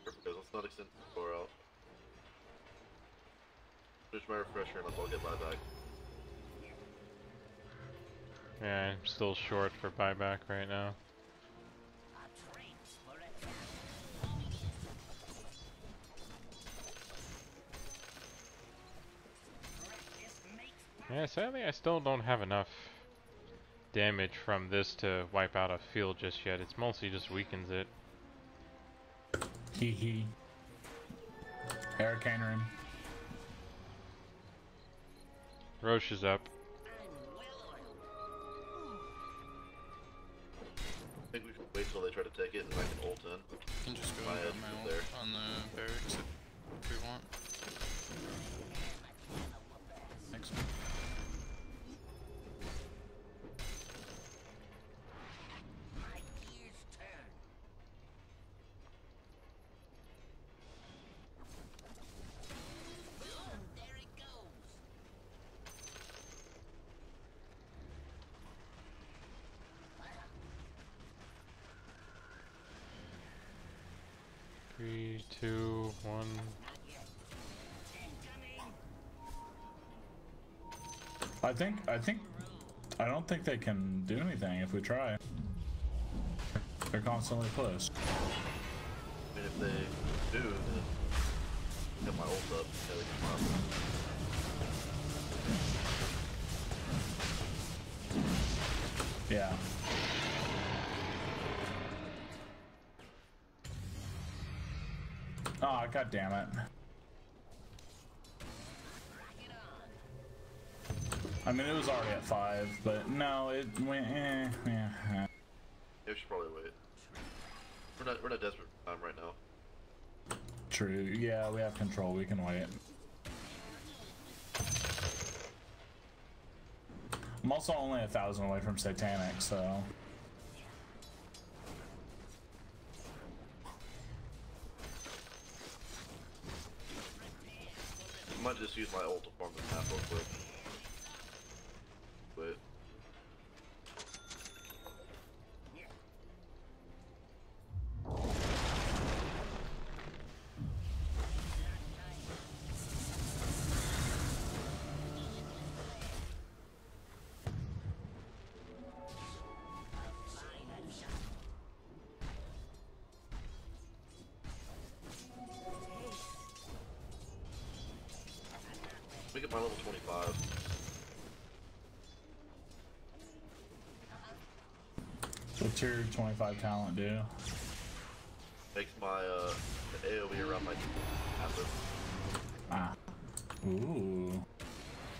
Because let's not extend the score out. Finish my refresher and I'll get buyback. Yeah, I'm still short for buyback right now. Yeah, sadly I still don't have enough damage from this to wipe out a field just yet. It's mostly just weakens it. Hee hee. Hurricane room. Roche is up. I think we can wait till they try to take it and I can ult in. You can just go My and head grab my is ult there. on the barracks if we want. Thanks. My gears turn. Boom, there it goes. Three, two, one. I don't think they can do anything if we try. They're constantly close. I mean, if they do, then get my ult up. Yeah, they can come up. Yeah. Oh, god damn it. I mean, it was already at 5, but no, it went, yeah. Yeah, we should probably wait. We're not desperate for time right now. True, yeah, we have control, we can wait. I'm also only 1,000 away from Satanic, so... I might just use my ult to farm the map real quick. Wait. Let me get my level 25. What's your 25 talent do? Makes my the AoE around my passive. Ah. Ooh.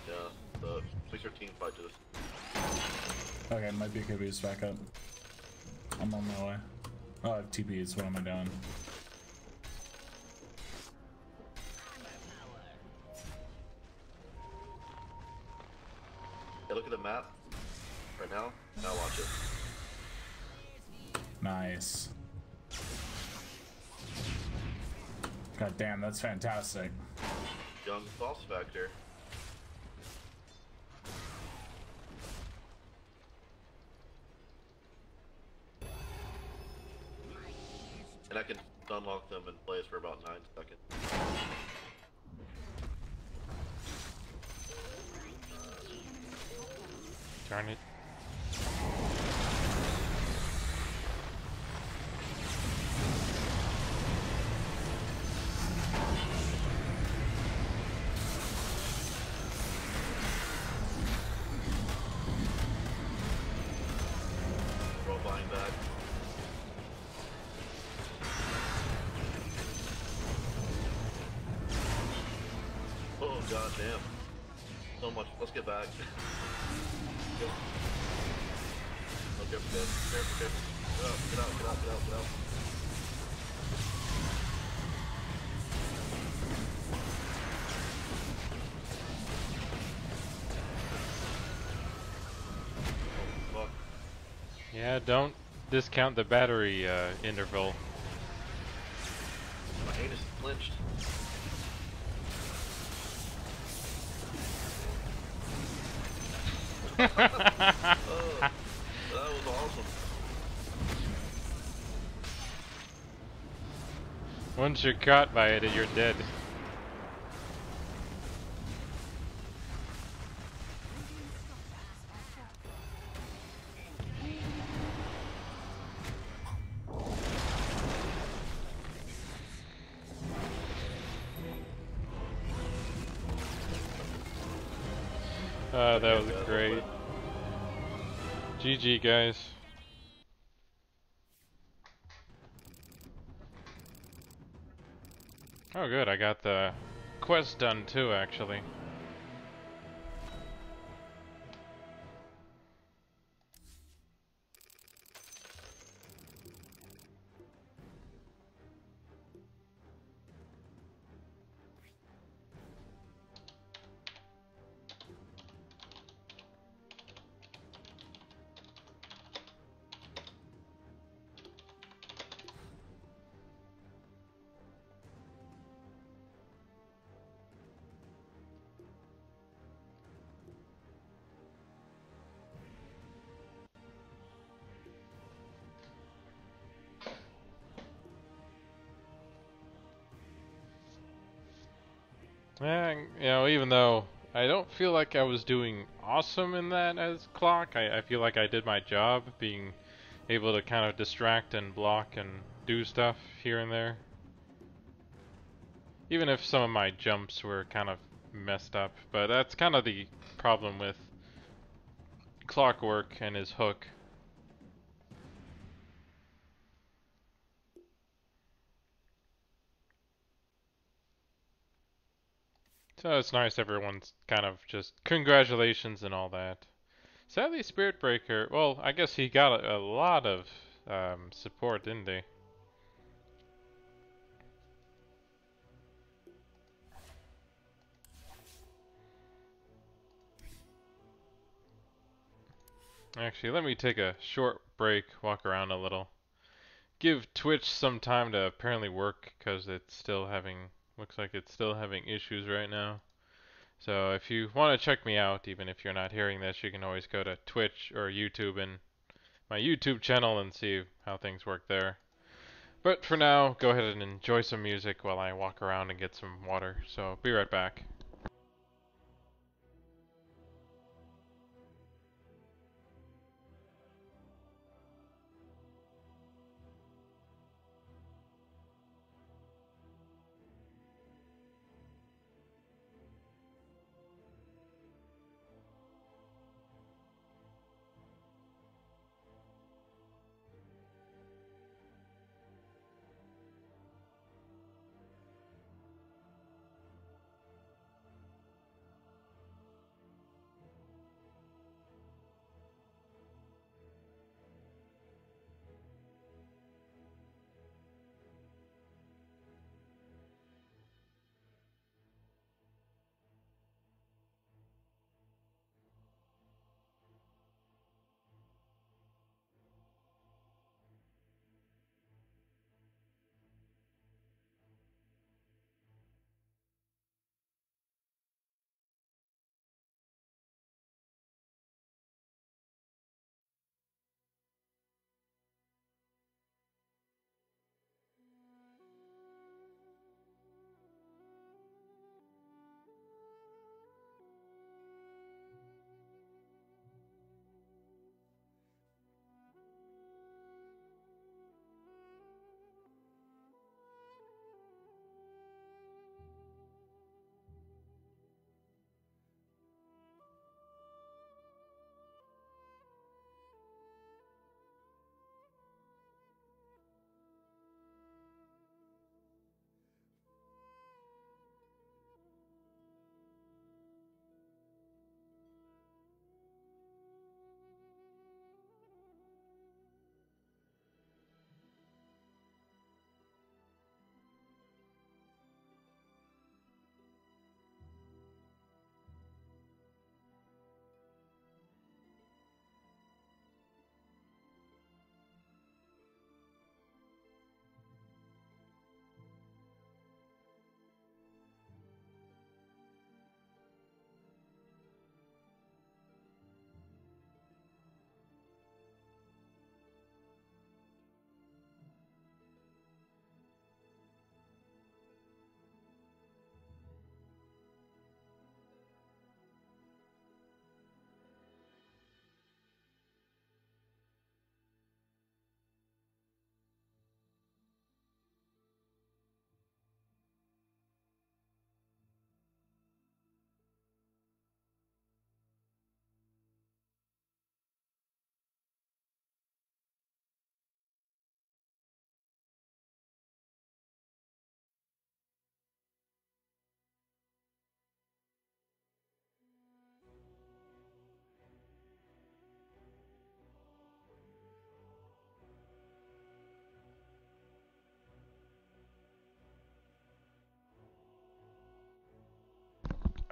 Yeah, the makes your team fight just. Okay, might be a good boost back up. I'm on my way. Oh, I have TPs, what am I doing? Yeah, look at the map right now. Now watch it. Nice. God damn, that's fantastic. Young sauce factor. And I can unlock them in place for about 9 seconds. Darn it. Roll buying back. God damn. So much. Let's get back. Go. Oh, careful, guys. Careful, careful. Get out, get out, get out, get out, get out. Oh, fuck. Yeah, don't discount the battery interval. My anus is clenched. Oh, that was awesome. Once you're caught by it, you're dead. That was great. GG, guys. Oh, good. I got the quest done too, actually. And, you know, even though I don't feel like I was doing awesome in that as clock, I feel like I did my job, being able to kind of distract and block and do stuff here and there. Even if some of my jumps were kind of messed up, but that's kind of the problem with Clockwork and his hook. So it's nice everyone's kind of just congratulations and all that. Sadly, Spirit Breaker, well, I guess he got a lot of support, didn't he? Actually, let me take a short break, walk around a little. Give Twitch some time to apparently work, because it's still having, looks like it's still having issues right now. So if you want to check me out, even if you're not hearing this, you can always go to Twitch or YouTube and my YouTube channel and see how things work there. But for now, go ahead and enjoy some music while I walk around and get some water. So be right back.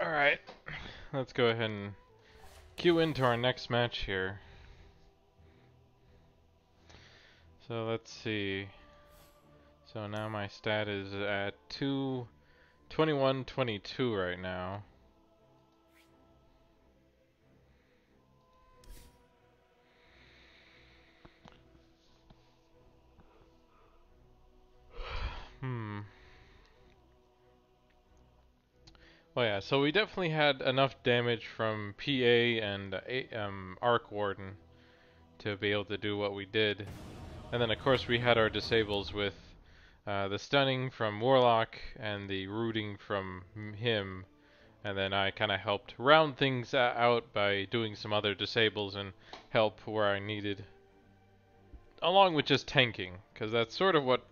Alright, let's go ahead and cue into our next match here. So let's see. So now my stat is at 21-22 right now. Well, yeah, so we definitely had enough damage from PA and Arc Warden to be able to do what we did. And then, of course, we had our disables with the stunning from Warlock and the rooting from him. And then I kind of helped round things out by doing some other disables and help where I needed. Along with just tanking, because that's sort of what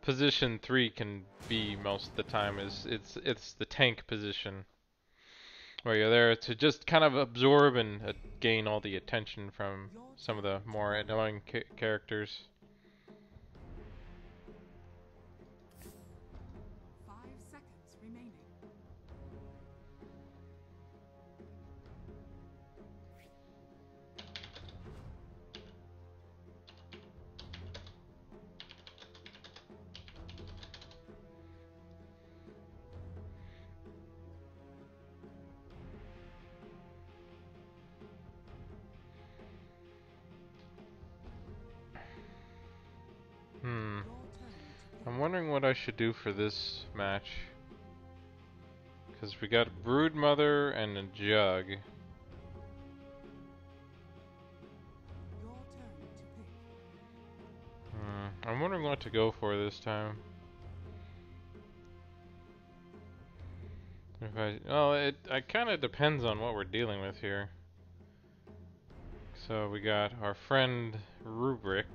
position 3 can be most of the time, is it's the tank position. Where you're there to just kind of absorb and gain all the attention from some of the more annoying characters. 5 seconds remaining. I'm wondering what I should do for this match. Because we got Broodmother and a Jug. Your turn to pick. I'm wondering what to go for this time. It kind of depends on what we're dealing with here. So we got our friend Rubik.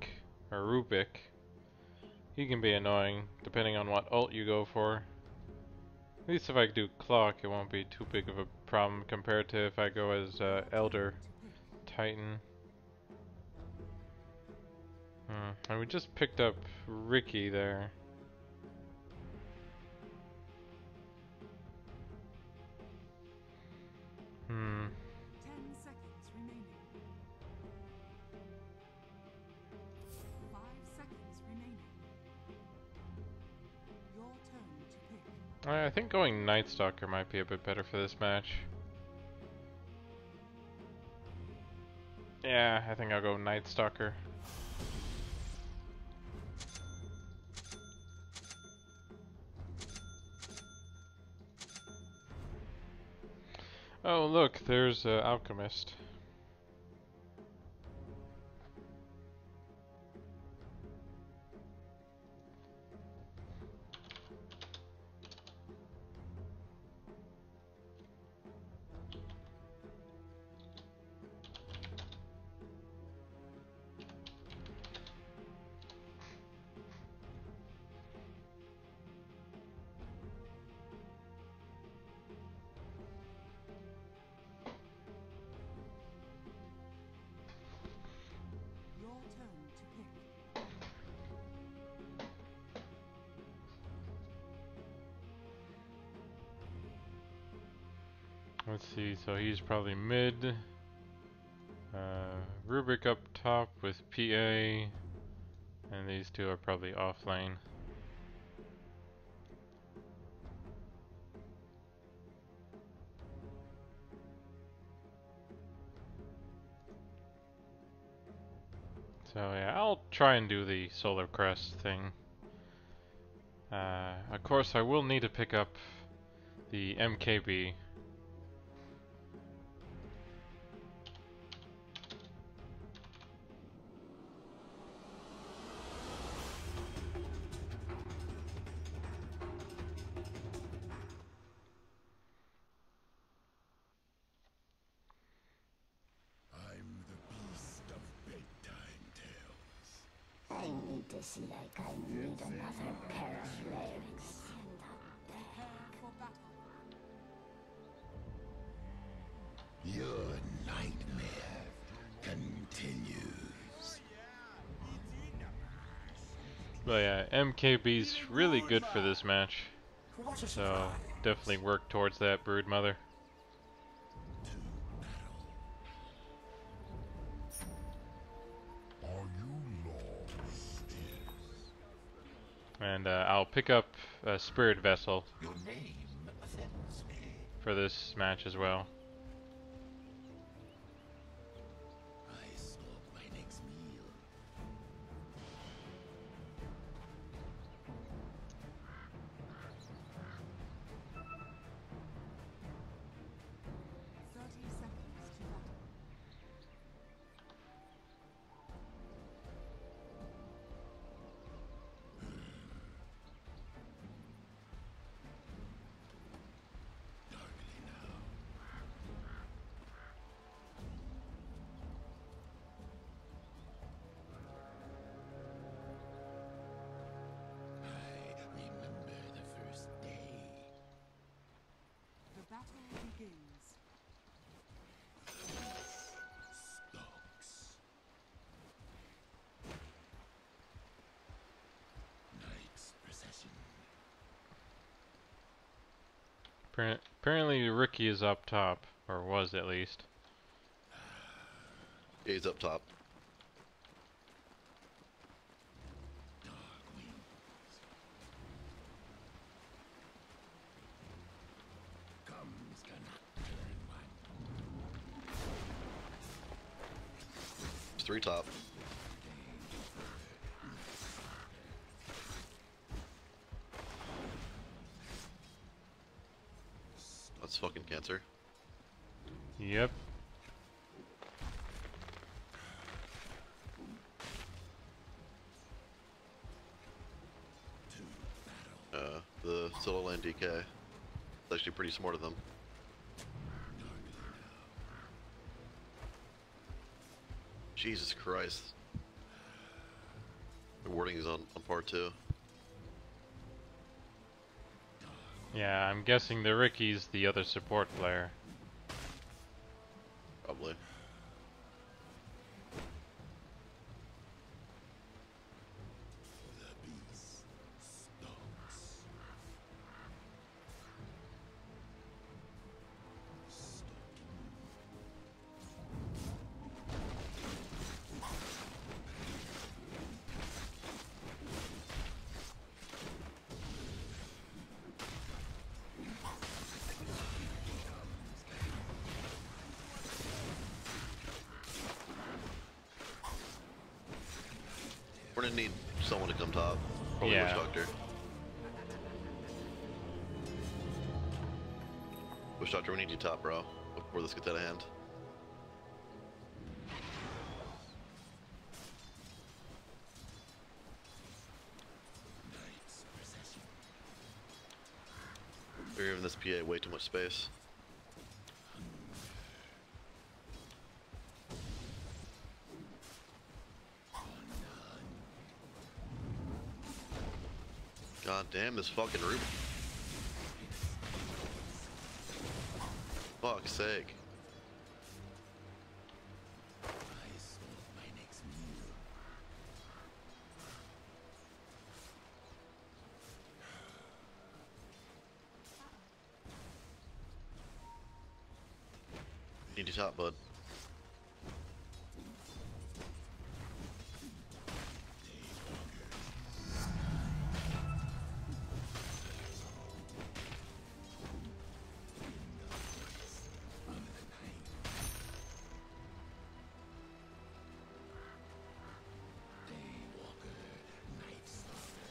He can be annoying depending on what ult you go for. At least if I do Clock, it won't be too big of a problem compared to if I go as Elder Titan. And we just picked up Ricky there. 10 seconds remaining. 5 seconds remaining. Your turn to pick. I think going Night Stalker might be a bit better for this match. Yeah, I think I'll go Night Stalker. Oh look, there's Alchemist. Your turn to pick. Let's see, so he's probably mid. Rubik up top with PA. And these two are probably off lane. So yeah, I'll try and do the Solar Crest thing. Of course, I will need to pick up the MKB. I'm the beast of bedtime tales. I need to see like I need another pair of legs. Prepare for battle. Your nightmare continues. But yeah, MKB's really good for this match. What a So surprise. definitely work towards that, brood mother. Are you lost? And I'll pick up a spirit vessel Your name offends me. for this match as well. I stalk my next meal. Remember the first day. The battle begins. Stalks. Knight's procession. Apparently Ricky is up top, or was at least. Yeah, he's up top. Dark wings. Comes cannot turn one. It's 3 top. That's fucking cancer. Yep. The solo lane DK. It's actually pretty smart of them. Jesus Christ. The wording is on part 2. Yeah, I'm guessing the Ricky's the other support player. Probably. The beast stalks. We're gonna need someone to come top. Probably Yeah. Witch Doctor. Witch Doctor, we need you top, bro. Before this gets out of hand. Knight's procession. They're giving this PA way too much space. God damn this fucking Ruby. Fuck's sake. I stalk my next meal. Need you top, bud. Daywalker, Night Stalker.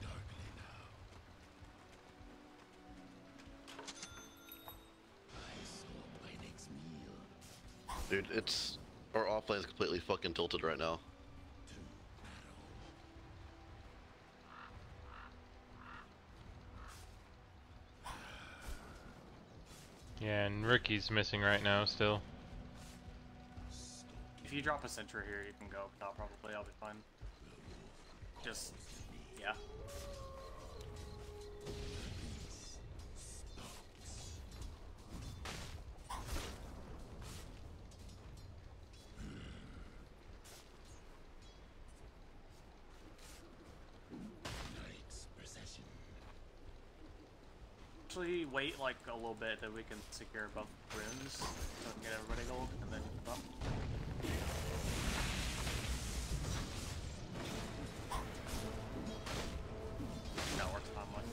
Darkly now. I stalk my next meal. Dude, it's... Our offlane's completely fucking tilted right now. Yeah, and Ricky's missing right now still. If you drop a sentry here, you can go top probably. I'll be fine. Just, yeah. Actually, wait like a little bit that we can secure both runes so we can get everybody gold, and then up. No, we're time left.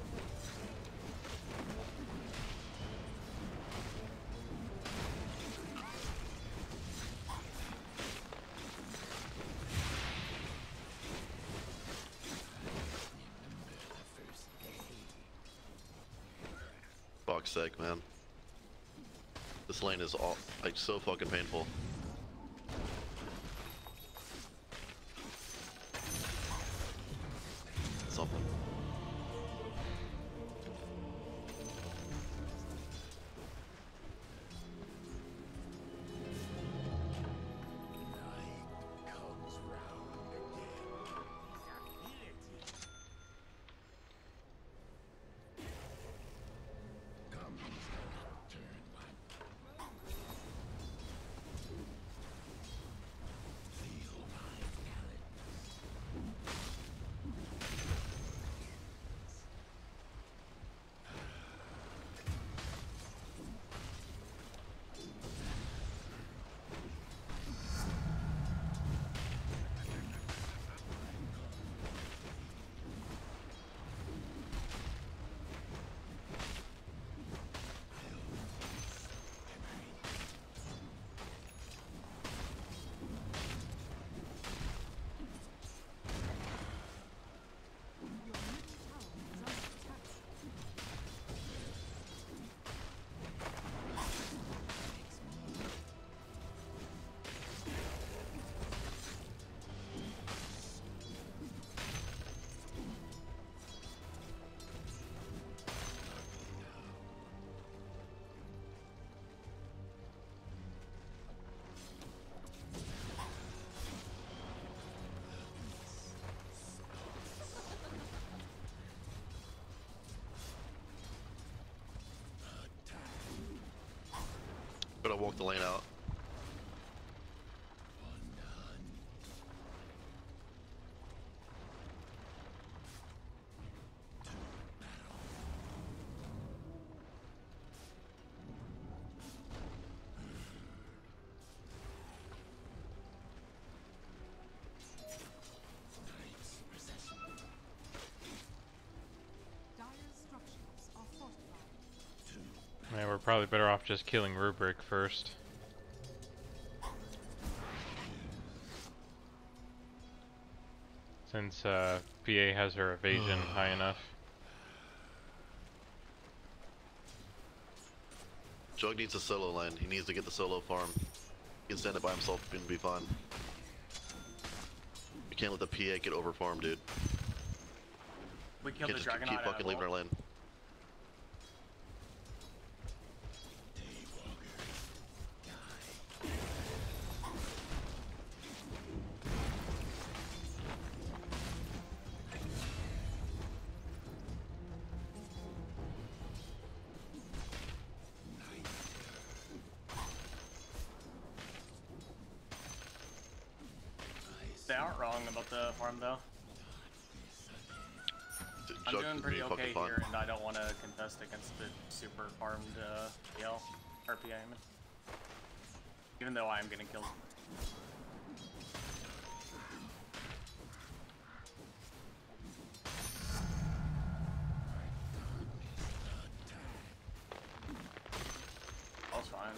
Fuck's sake, man. This lane is all like so fucking painful. Something. Gotta walk the lane out. Dire structures are fortified. Yeah, we're probably better off just killing Rubric first. Since PA has her evasion high enough. Jug needs a solo lane. He needs to get the solo farm. He can stand it by himself and be fine. We can't let the PA get over farm, dude. We We killed can't the just Dragonite. keep fucking leaving our lane. They aren't wrong about the farm though. I'm Jug doing is pretty being okay fucking fine. here, and I don't want to contest against the super farmed PL or PA. I mean. Even though I am getting killed. That's fine.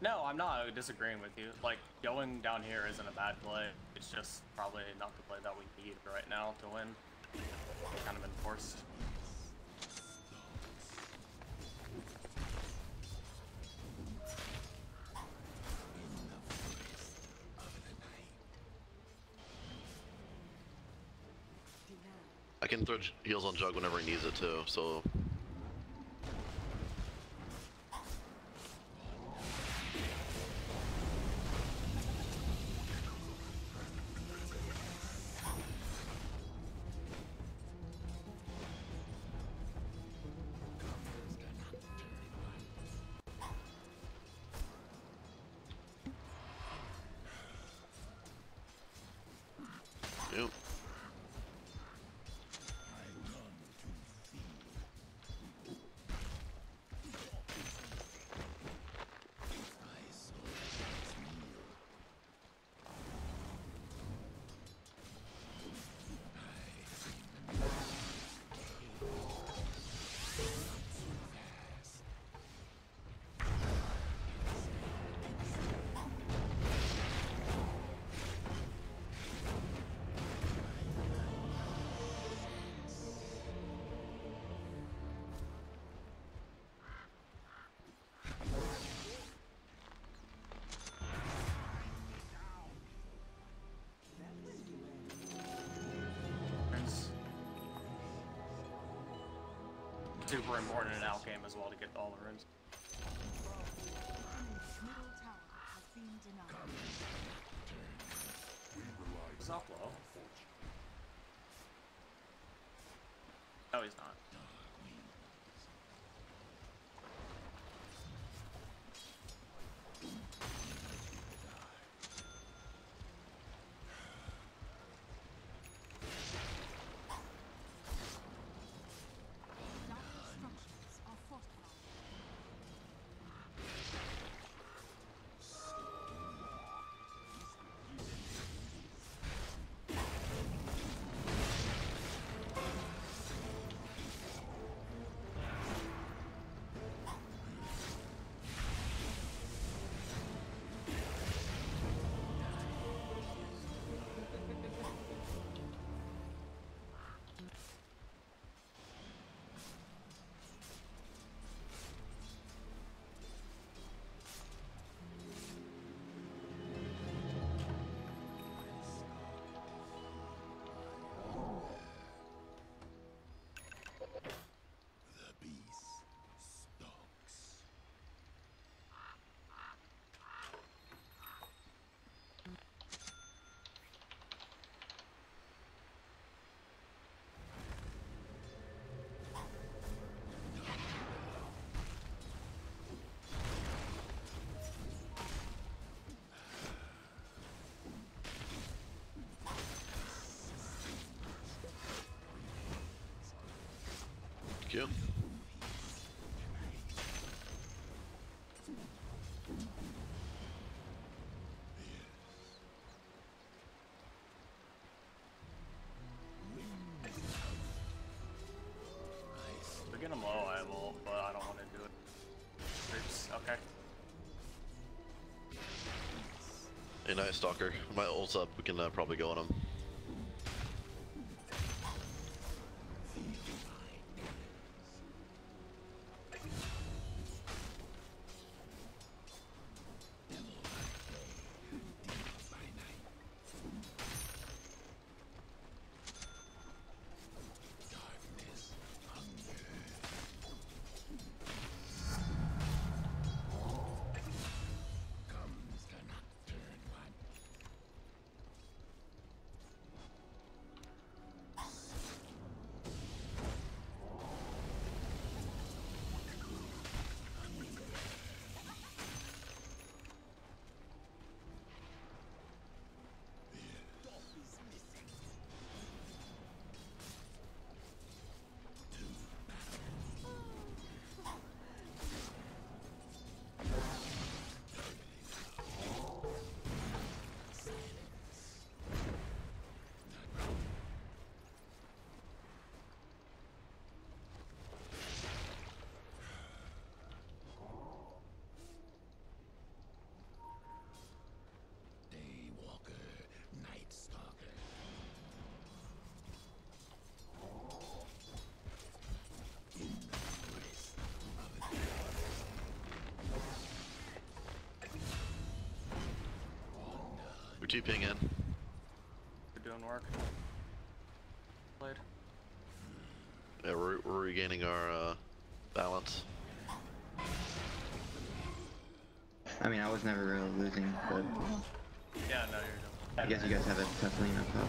No, I'm not disagreeing with you. Like, going down here isn't a bad play. It's just probably not the play that we need right now to win. We're kind of been forced. I can throw heals on Jug whenever he needs it too, so Yep. It's super important in an out game as well to get all the runes. Middle tower has been denied. He's off low. No, he's not. Dire structures are fortified. Thank you. To get him low, I will, but I don't want to do it. Oops, okay. Hey, nice Stalker. My ult's up. We can probably go on him. We're TPing in. We're doing work. Played. Yeah, we're regaining our balance. I mean, I was never really losing, but Yeah, no, you're doing. I guess you guys have a tough lane up top.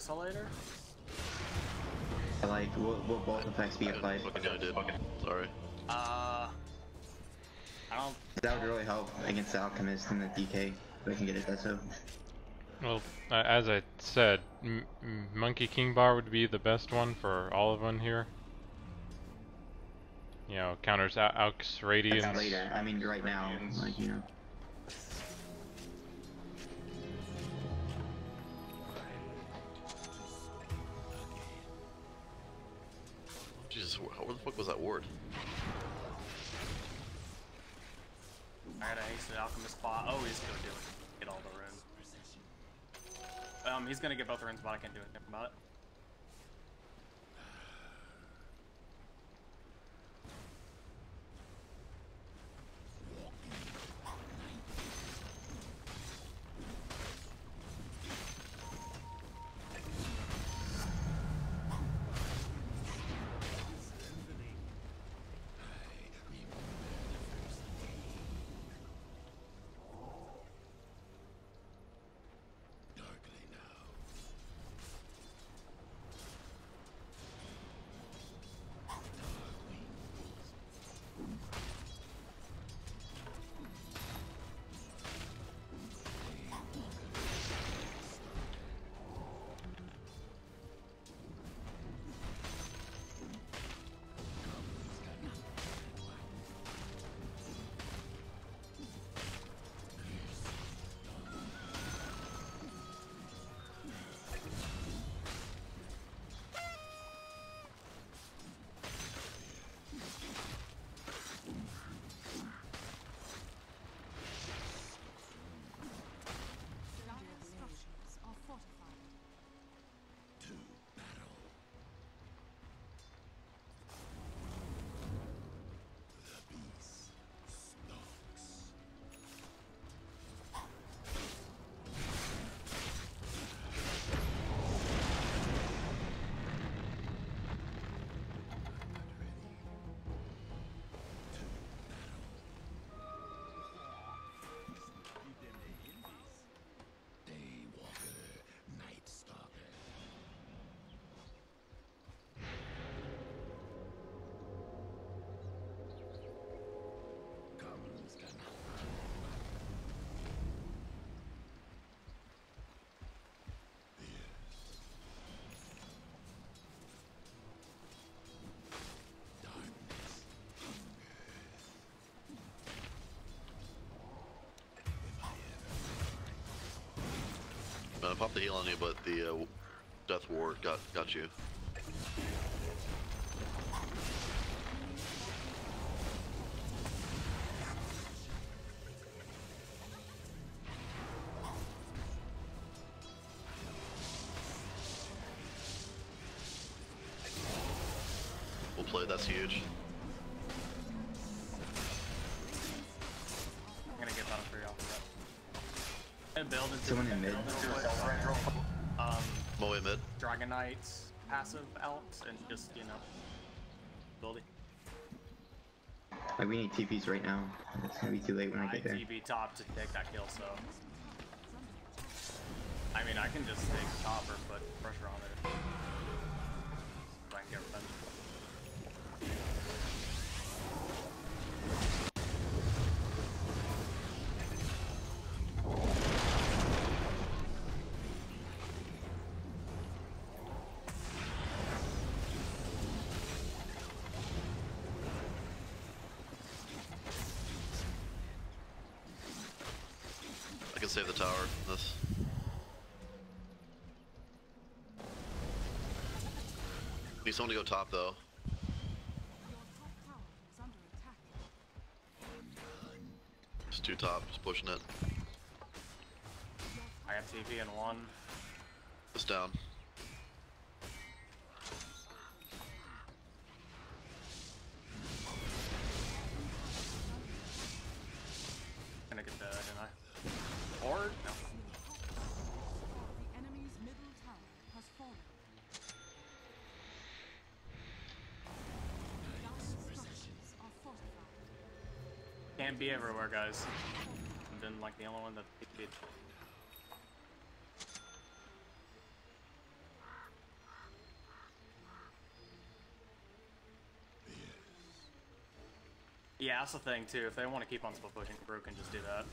Isolator? Like, will both effects be applied? Fucking yeah, I did. Sorry. I don't. That would really help against the Alchemist and the DK. If I can get it, so. Well, as I said, Monkey King Bar would be the best one for all of them here. You know, counters Alk's Radiance. That's later. I mean, right now, like, you know. Jesus, where the fuck was that ward? I gotta haste the Alchemist spot. Oh, he's gonna do it. Get all the runes. He's gonna get both the runes, but I can't do anything about it. I popped the heal on you, but the death ward got you. We'll play. That's huge. I'm gonna get Battle Fury off of that. And build into Someone in mid. Moe mid. Dragon Knight's passive out and just, you know, build it. Like, we need TPs right now. It's gonna be too late when I get there. TB top to take that kill, so. I mean, I can just take top or put pressure on it. So I can get revenge. I can save the tower. This. Need someone to go top though. Just two top, just pushing it. I have TP in one. Just down. Gonna get the, didn't I? Or, no. The enemy's middle tower has fallen. Dire's structures are fortified. Can't be everywhere, guys. I've been like the only one that did. Yeah, that's the thing too. If they want to keep on split pushing, Brew can just do that.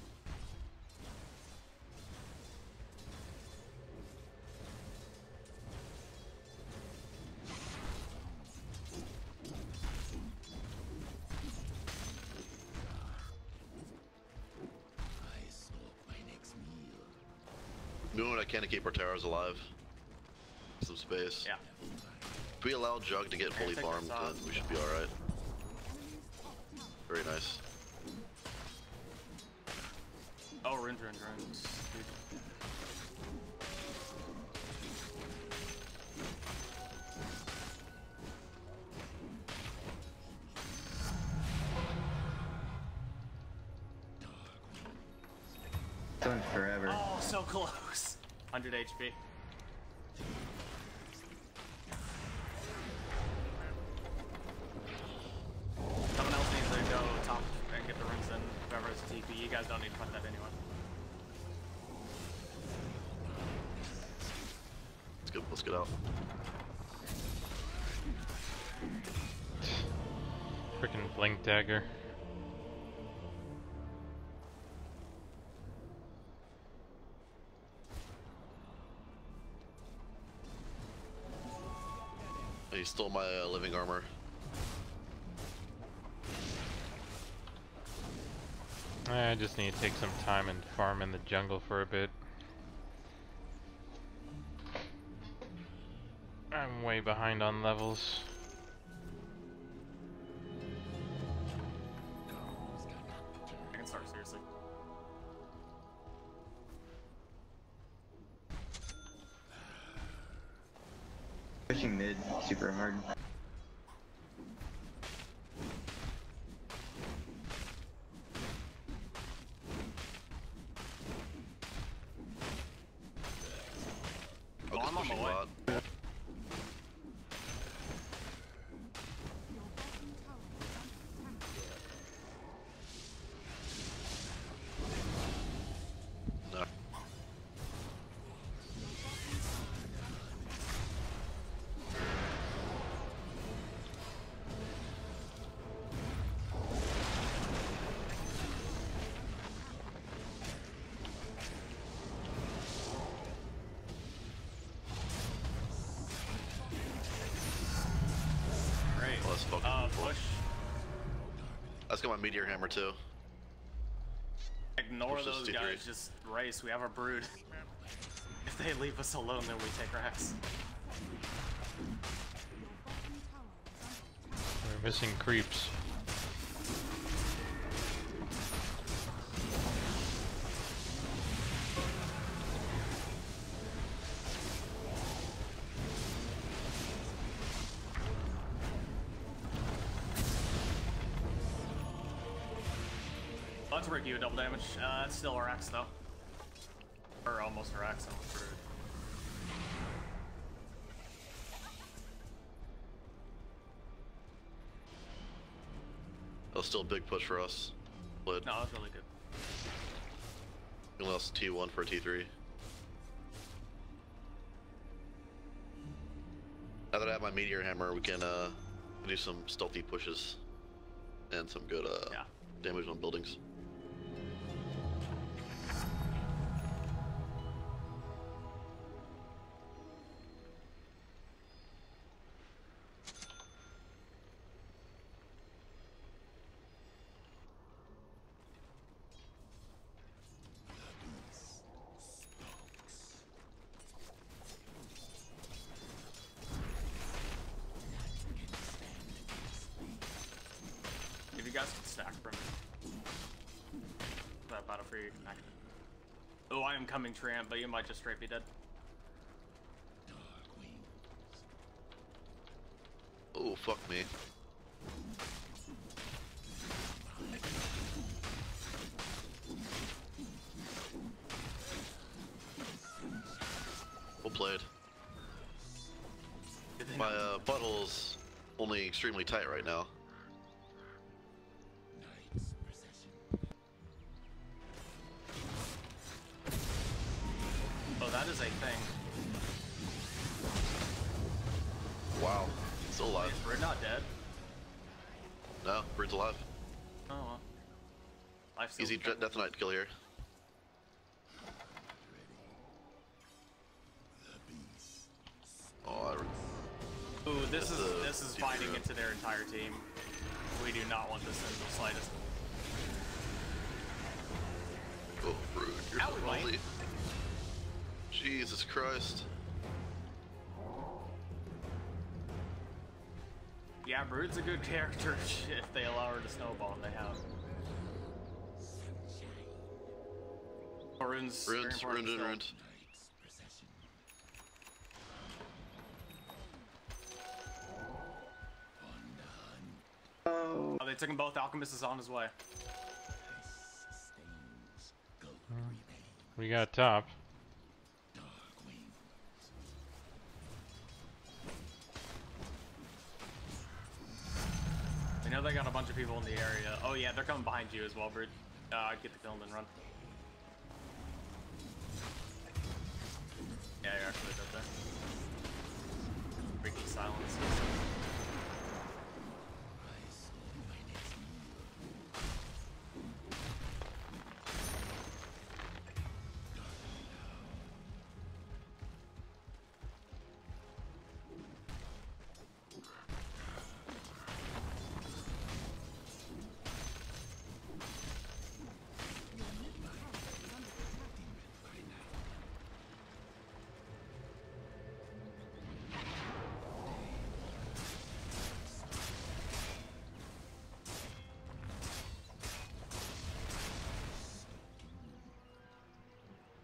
Doing what I can to keep our towers alive. Some space. Yeah. If we allow Jug to get fully take farmed, this off. then we should be alright. Very nice. Oh, runes. Dude. It's going forever. Oh, so close. 100 HP. Someone else needs to go top and get the runes in. Whoever has TP, you guys don't need to fight that anyway. Let's get out. Freaking blink dagger. He stole my living armor. I just need to take some time and farm in the jungle for a bit. I'm way behind on levels. I can start seriously. Pushing mid super hard. I'll just I'm on pushing my way. bot. No. Great. Well, that's fucking cool. Push. Let's get my meteor hammer too. Ignore Push this those T3. guys, just race. We have our brood. If they leave us alone, then we take Rex. We're missing creeps. Let's rig you a double damage. It's still our Rex though. Or almost our Rex and we're brood. That was still a big push for us. But No, that's really good. we lost T1 for a T3. Now that I have my meteor hammer, we can do some stealthy pushes and some good Yeah. damage on buildings. If you guys can stack for me. That battle for you can act. Oh, I am coming Tramp, but you might just straight be dead. Oh, fuck me. Well played. My butthole's only extremely tight right now. Oh, that is a thing. Wow. Still alive. We're not dead. No, Brood's alive. well. Life's Easy Death Knight kill here. Oh, Ooh, this That's is the fighting GP into their entire team. We do not want this in the slightest. oh, Brood, you're Ow, so we might. lonely. Jesus Christ. Yeah, Brood's a good character if they allow her to snowball, and they have. Oh, Rune's very Runes, important runes, still. runes. Oh. Oh, they took them both. Alchemist is on his way. We got top. We know they got a bunch of people in the area. Oh yeah, they're coming behind you as well, Brood. I'd get the kill and then run. Yeah, you're actually dead there. Freaky silence.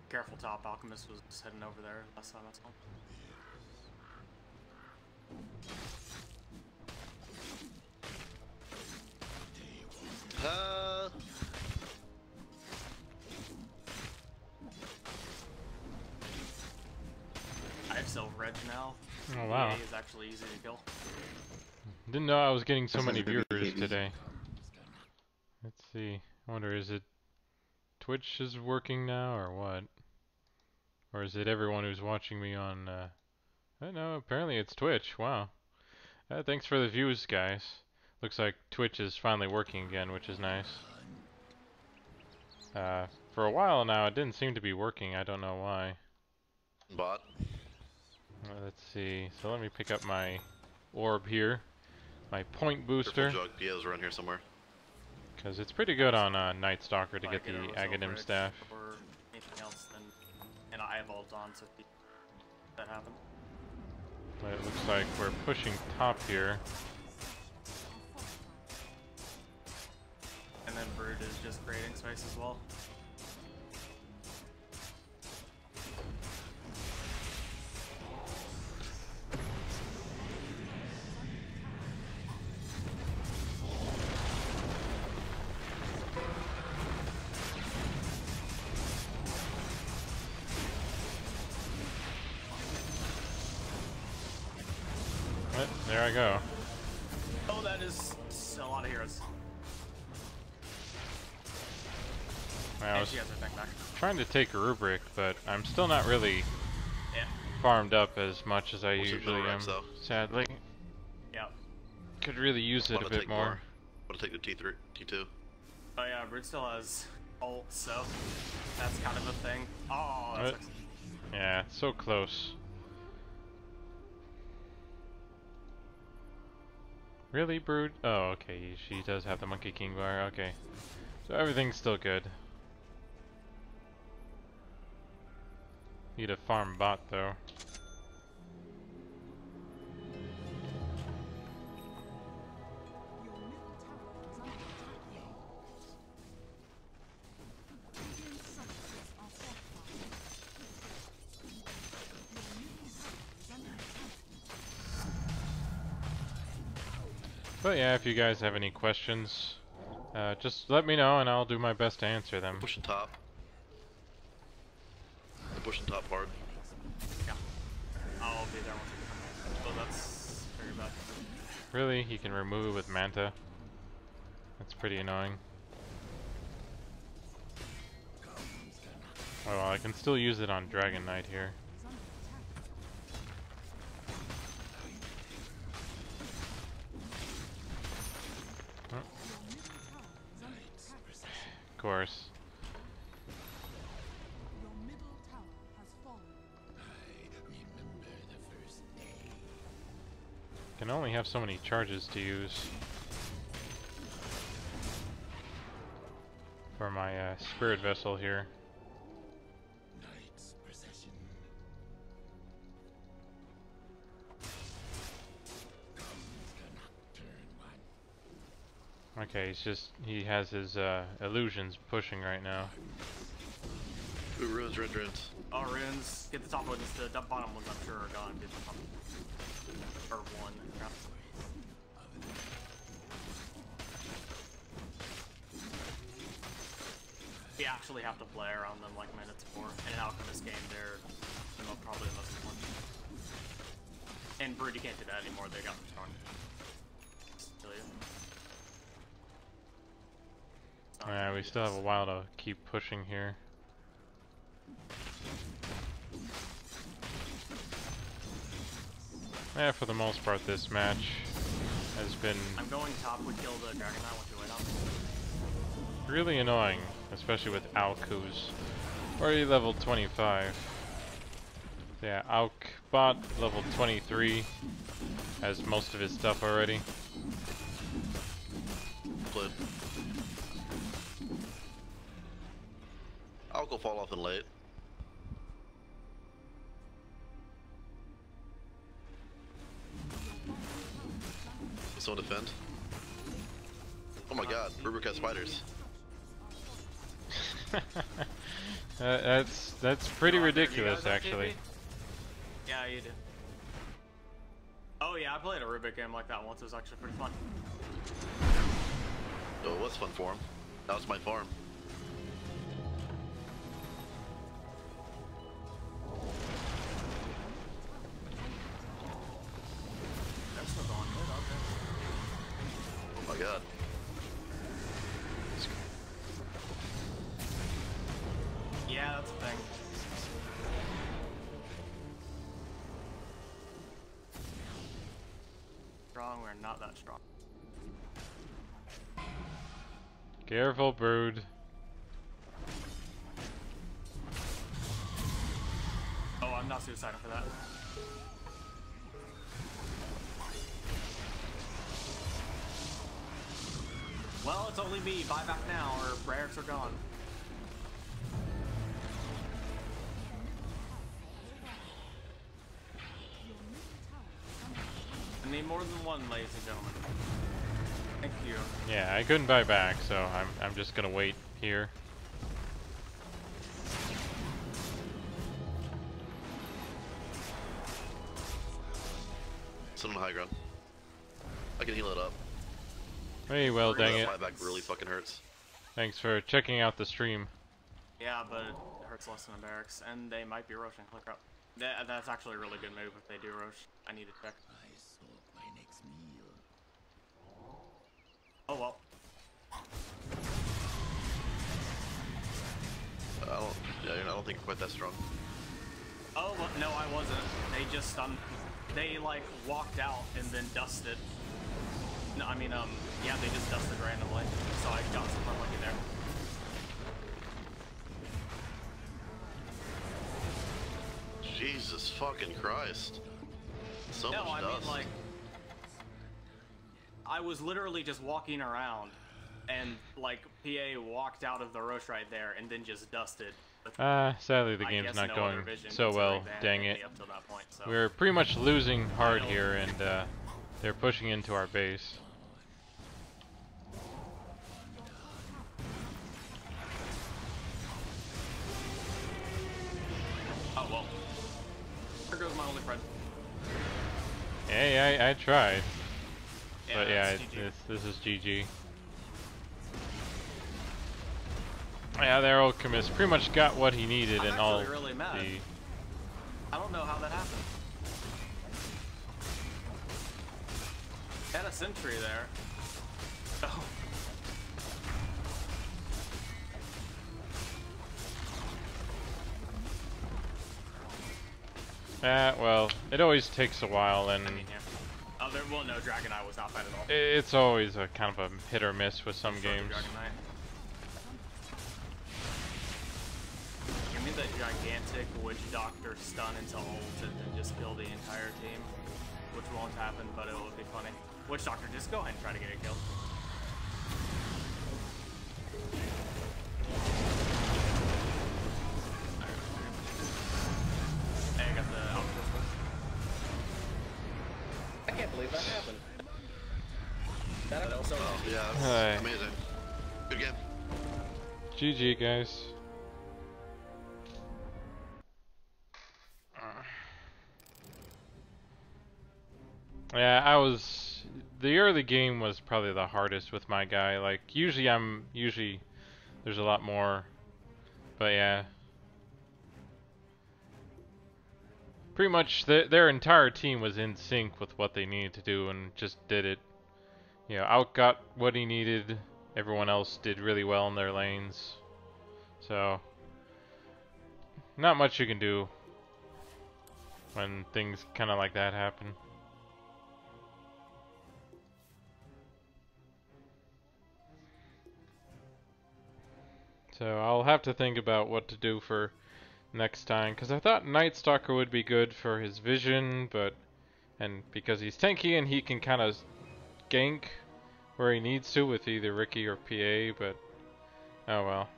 Careful top, Alchemist was heading over there last time I saw him. I have Silver Edge now. Oh wow. EA is actually easy to kill. Didn't know I was getting so That's many like the viewers BKB. today. Let's see. I wonder, is it Twitch is working now or what? Or is it everyone who's watching me on I don't know, apparently it's Twitch. Wow. Thanks for the views, guys. Looks like Twitch is finally working again, which is nice. For a while now it didn't seem to be working. I don't know why. Bot. Let's see. So let me pick up my orb here. My point booster. Jug Diaz around here somewhere. Because it's pretty good on Night Stalker to If I get the a Silver Aghanim Edge staff. or anything else, then and I evolved on, so if that happened. But it looks like we're pushing top here. And then Brood is just creating space as well. There I go. Oh, that is a lot of heroes. I And was she has her thing back. trying to take a rubric, but I'm still not really Yeah. farmed up as much as I What's your usually am. Mineral Rex, though? Sadly, Yeah. could really use it Wanna a bit take more. Wanna take the T3, T2? Oh yeah, Brood still has ult, so that's kind of a thing. Oh, that What? sucks. Yeah, it's so close. Really, Brood? Oh, okay. She does have the Monkey King bar. Okay, so everything's still good. Need a farm bot though. But yeah, if you guys have any questions, just let me know and I'll do my best to answer them. Pushing top. They're pushing top hard. Yeah. I'll be there once we come. Oh, that's very bad. Really? You can remove it with Manta? That's pretty annoying. Oh well, I can still use it on Dragon Knight here. course. Your middle tower has fallen. Can only have so many charges to use for my spirit vessel here. Okay, he has his illusions pushing right now. Ooh, runes. Oh, runes. Get the top ones. The bottom ones, I'm sure, are gone. Get the top. Or one. Crap. We actually have to play around them like minutes 4. In an Alchemist game, they're probably the most important. And Brood, you can't do that anymore. They got them strong. Kill you. Yeah, we still have a while to keep pushing here. Yeah, for the most part, this match has been I'm going top. We kill the Dragon Knight. Want you wait on? really annoying, especially with Alk, who's already level 25. Yeah, Alk bot level 23 has most of his stuff already. Split. I'll go fall off in late. Someone defend. Oh my god, Rubik has spiders. That's pretty ridiculous, actually. Yeah, you do. Oh yeah, I played a Rubik game like that once. It was actually pretty fun. Oh, it was fun for him. That was my farm. They're still going good, okay. Oh my god. Yeah, that's the thing. Strong, we're not that strong. Careful, Brood. Oh, I'm not suicidal for that. Well, it's only me. Buy back now, or Braics are gone. I need more than one, ladies and gentlemen. Thank you. Yeah, I couldn't buy back, so I'm just gonna wait here. Sit on high ground. I can heal it up. Hey, well, dang it. My back really fucking hurts. Thanks for checking out the stream. Yeah, but it hurts less than a barracks, and they might be roaching. Click up. That's actually a really good move if they do roach. I need to check. Oh well. I don't think you're quite that strong. Oh well, no, I wasn't. They just they like walked out and then dusted. No, I mean yeah, they just dusted randomly, so I got some lucky there. Jesus fucking Christ. So No, much I dust. mean like I was literally just walking around and like PA walked out of the roach right there and then just dusted. Sadly the I game's guess not no going other vision so well, considering they had dang hit it. me up till that point, so. We're pretty much losing hard here, and they're pushing into our base. Oh well. There goes my only friend. Hey, I tried. But yeah, that's GG. this is GG. Yeah, their alchemist pretty much got what he needed, I'm and all actually really mad. I don't know how that happened. Had a sentry there. Oh. Well, it always takes a while, and I mean, yeah. Oh, there. Well, no, Dragon Eye was not bad at all. it's always a kind of a hit or miss with some So the games. Dragon Knight. the gigantic witch doctor stun into ult and then just kill the entire team, which won't happen, but it would be funny. Witch doctor, just go ahead and try to get a kill. Hey, I got the alchemist. I can't believe that happened. That was so Oh, yeah, that's Hi. amazing. Good game. GG, guys. Yeah, the early game was probably the hardest with my guy. Like, usually there's a lot more, but yeah. Pretty much their entire team was in sync with what they needed to do and just did it. You know, outgot what he needed. Everyone else did really well in their lanes. So, not much you can do when things kind of like that happen. So I'll have to think about what to do for next time, because I thought Night Stalker would be good for his vision, and because he's tanky and he can kind of gank where he needs to with either Ricky or PA, but oh well.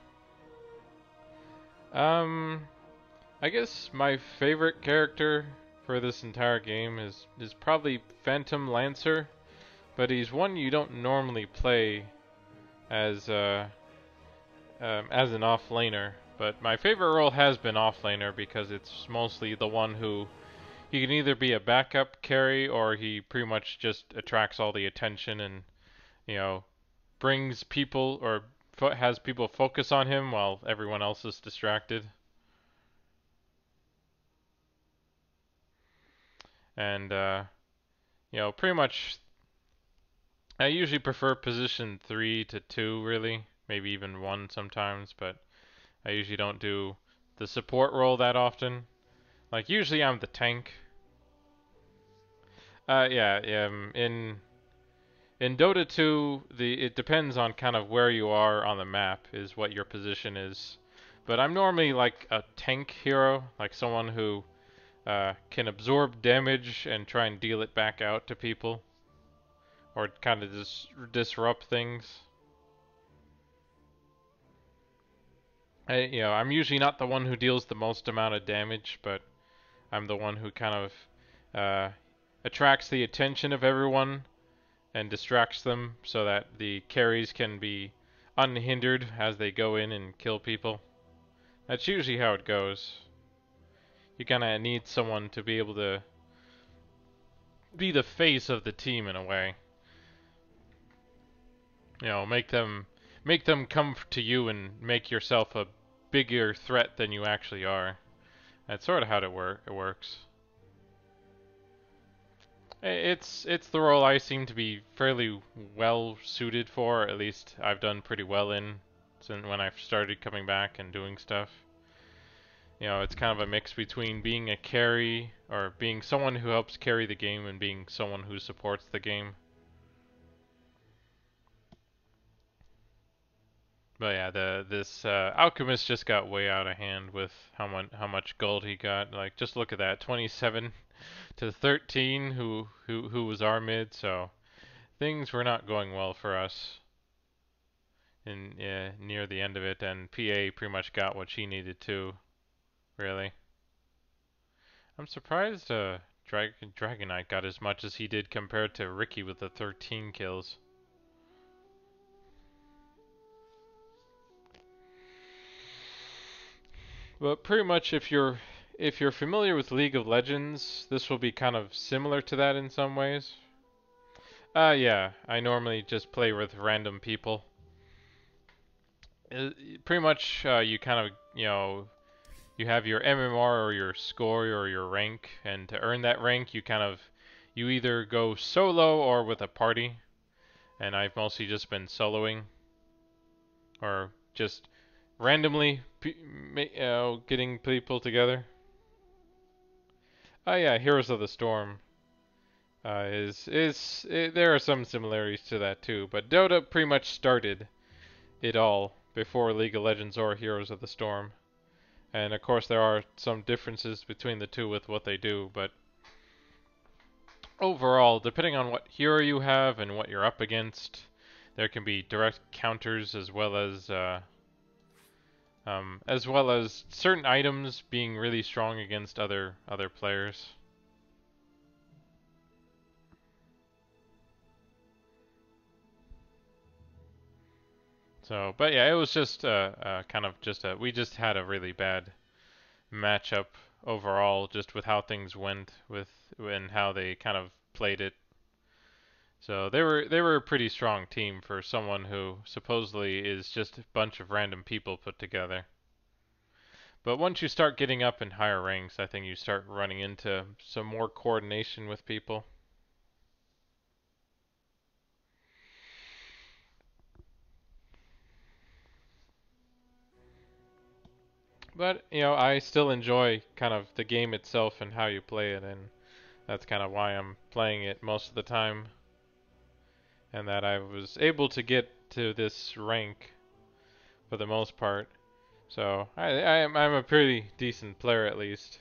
I guess my favorite character for this entire game is probably Phantom Lancer, but he's one you don't normally play as an offlaner. But my favorite role has been offlaner because it's mostly the one who he can either be a backup carry or he pretty much just attracts all the attention and, you know, brings people or has people focus on him while everyone else is distracted. And you know, pretty much I usually prefer position 3 to 2 really, maybe even 1 sometimes, but I usually don't do the support role that often. Like usually I'm the tank. Yeah, in Dota 2, it depends on kind of where you are on the map is what your position is. But I'm normally like a tank hero, like someone who can absorb damage and try and deal it back out to people, or kind of disrupt things. I'm usually not the one who deals the most amount of damage, but I'm the one who kind of attracts the attention of everyone and distracts them so that the carries can be unhindered as they go in and kill people. That's usually how it goes. You kind of need someone to be able to be the face of the team in a way. You know, make them come to you and make yourself a bigger threat than you actually are. That's sort of how it works. It's the role I seem to be fairly well suited for, or at least I've done pretty well in since when I started coming back and doing stuff. You know, it's kind of a mix between being a carry or being someone who helps carry the game and being someone who supports the game. But yeah, this alchemist just got way out of hand with how much gold he got. Like, just look at that, 27 to 13. Who was our mid? So things were not going well for us in near the end of it, and PA pretty much got what she needed to. Really, I'm surprised Dragon Knight got as much as he did compared to Ricky with the 13 kills. But pretty much if you're familiar with League of Legends, this will be kind of similar to that in some ways. Yeah, I normally just play with random people. Pretty much you kind of, you have your MMR or your score or your rank, and to earn that rank you either go solo or with a party, and I've mostly just been soloing or just randomly getting people together. Oh yeah, Heroes of the Storm there are some similarities to that too, but Dota pretty much started it all before League of Legends or Heroes of the Storm. And of course there are some differences between the two with what they do, but overall, depending on what hero you have and what you're up against, there can be direct counters as well as certain items being really strong against other players. So, but yeah, it was just kind of just we just had a really bad matchup overall, just with how things went with and how they kind of played it. So they were a pretty strong team for someone who supposedly is just a bunch of random people put together. But once you start getting up in higher ranks, I think you start running into some more coordination with people. But, you know, I still enjoy kind of the game itself and how you play it, and that's kind of why I'm playing it most of the time. And that I was able to get to this rank for the most part. So, I'm a pretty decent player at least.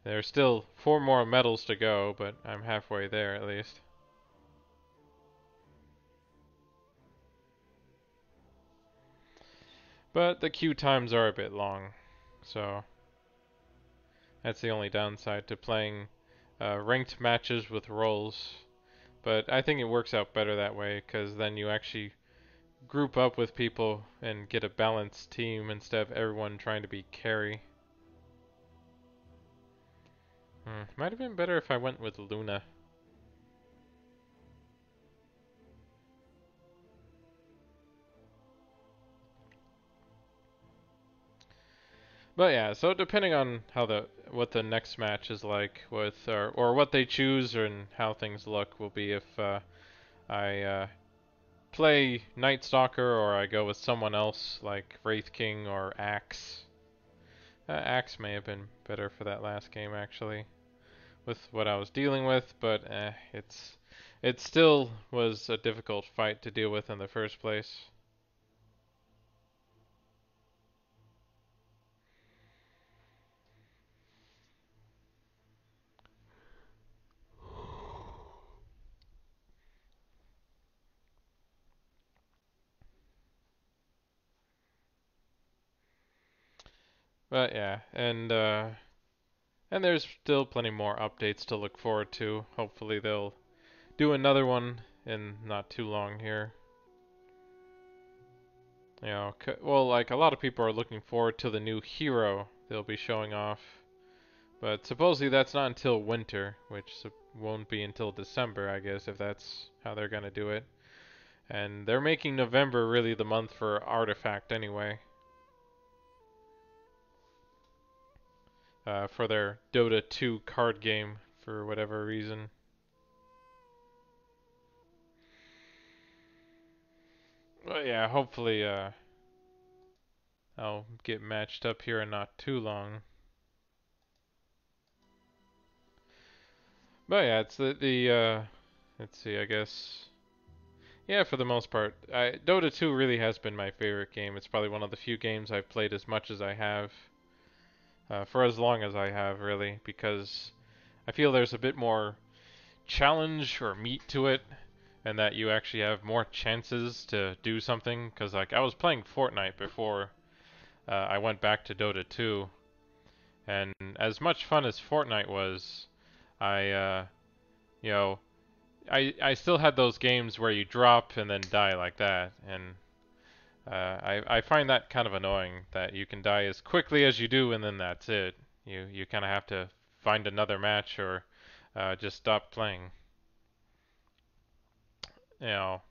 There's still 4 more medals to go, but I'm halfway there at least. But the queue times are a bit long, so that's the only downside to playing ranked matches with roles. But I think it works out better that way, because then you actually group up with people and get a balanced team instead of everyone trying to be carry. Might have been better if I went with Luna. But yeah, so depending on how what the next match is like with or what they choose and how things look will be if I play Night Stalker or I go with someone else like Wraith King or Axe. Axe may have been better for that last game actually, with what I was dealing with, but it still was a difficult fight to deal with in the first place. But yeah, and there's still plenty more updates to look forward to. Hopefully they'll do another one in not too long here. You know, well, like a lot of people are looking forward to the new hero they'll be showing off. But supposedly that's not until winter, which won't be until December, I guess, if that's how they're gonna do it. And they're making November really the month for Artifact anyway. For their Dota 2 card game, for whatever reason. But yeah, hopefully I'll get matched up here in not too long. But yeah, it's let's see, I guess. Yeah, for the most part, Dota 2 really has been my favorite game. It's probably one of the few games I've played as much as I have, for as long as I have, really, because I feel there's a bit more challenge or meat to it, and that you actually have more chances to do something. Because like I was playing Fortnite before I went back to Dota 2, and as much fun as Fortnite was, I you know I still had those games where you drop and then die like that, and I find that kind of annoying that you can die as quickly as you do and then that's it. You kind of have to find another match or just stop playing. You know,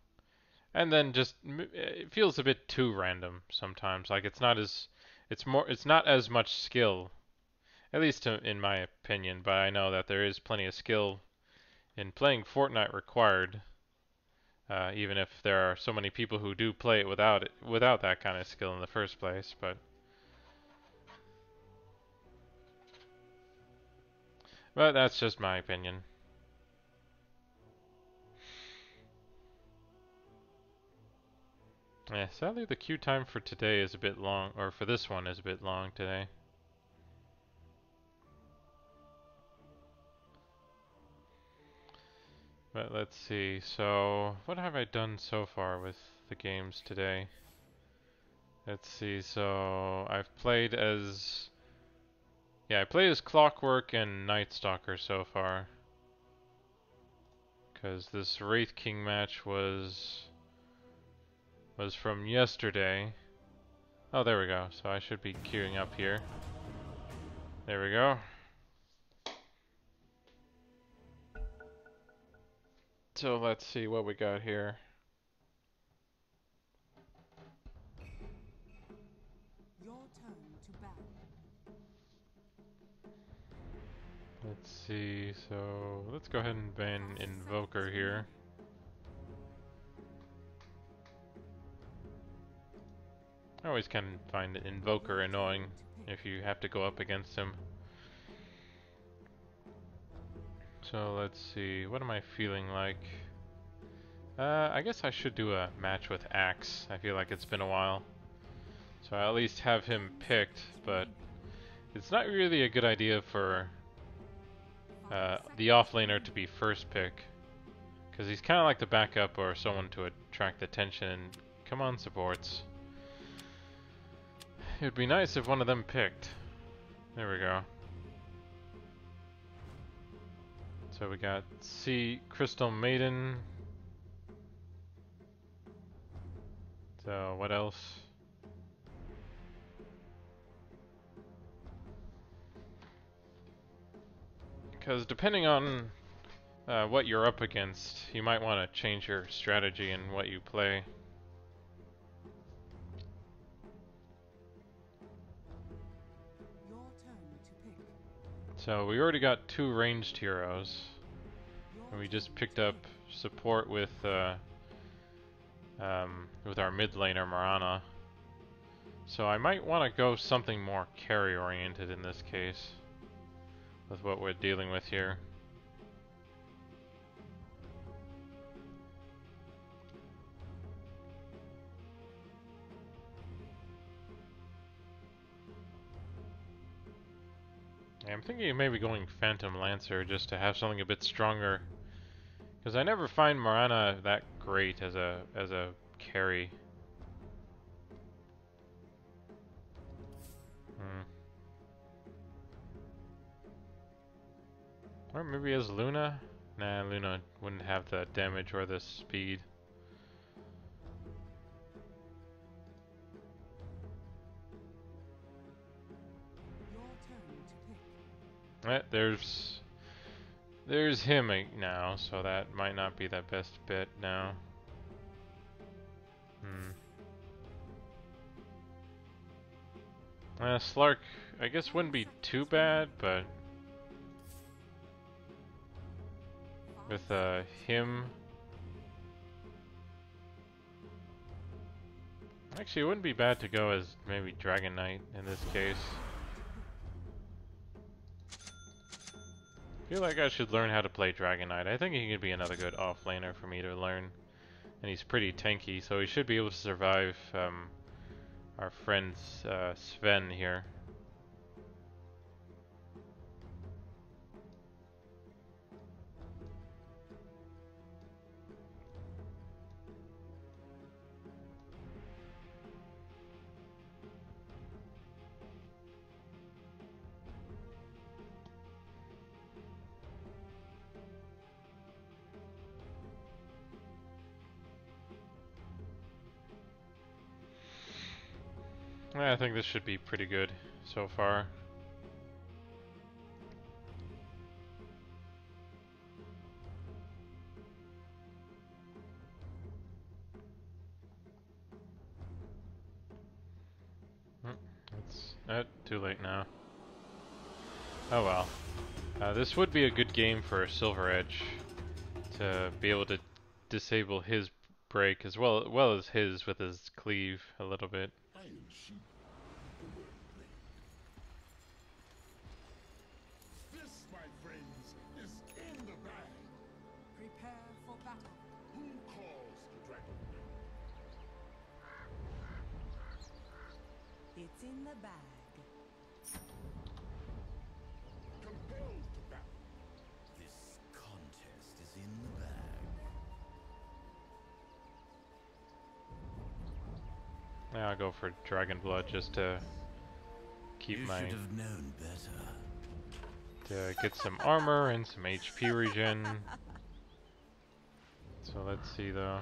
and then just it feels a bit too random sometimes. Like it's not as much skill, at least in my opinion. But I know that there is plenty of skill in playing Fortnite required. Even if there are so many people who do play it without that kind of skill in the first place, but that's just my opinion. Yeah, sadly the queue time for today is a bit long, or for this one is a bit long today. But let's see, so what have I done so far with the games today? Let's see, so I've played as... Yeah, I played as Clockwork and Night Stalker so far. Because this Wraith King match was from yesterday. Oh, there we go, so I should be queuing up here. There we go. So let's see what we got here. Your turn to bat. Let's see, so let's go ahead and ban Invoker here. I always kind of find Invoker annoying if you have to go up against him. So let's see, what am I feeling like? I guess I should do a match with Axe. I feel like it's been a while. So I at least have him picked, but it's not really a good idea for the offlaner to be first pick. Because he's kind of like the backup or someone to attract attention. Come on, supports. It would be nice if one of them picked. There we go. So we got Sea Crystal Maiden. So what else? Because depending on what you're up against, you might want to change your strategy and what you play. Your turn to pick. So we already got 2 ranged heroes. And we just picked up support with our mid laner Marana. So I might want to go something more carry oriented in this case with what we're dealing with here. I'm thinking of maybe going Phantom Lancer just to have something a bit stronger, because I never find Marana that great as a carry. Or maybe as Luna? Nah, Luna wouldn't have the damage or the speed. Your turn to pick. There's him now, so that might not be the best bet now. Slark, I guess wouldn't be too bad, but with him, actually it wouldn't be bad to go as maybe Dragon Knight in this case. I feel like I should learn how to play Dragon Knight. I think he could be another good offlaner for me to learn. And he's pretty tanky, so he should be able to survive our friend Sven here. I think this should be pretty good so far. It's too late now. Oh well. This would be a good game for Silver Edge to be able to disable his break as well as his with his cleave a little bit. This, my friends, is in the bag. Prepare for battle. Who calls the dragon? bag. This contest is in the bag. Yeah, I'll go for Dragon Blood just to keep You my should have known better. to get some armor and some HP regen. So let's see though.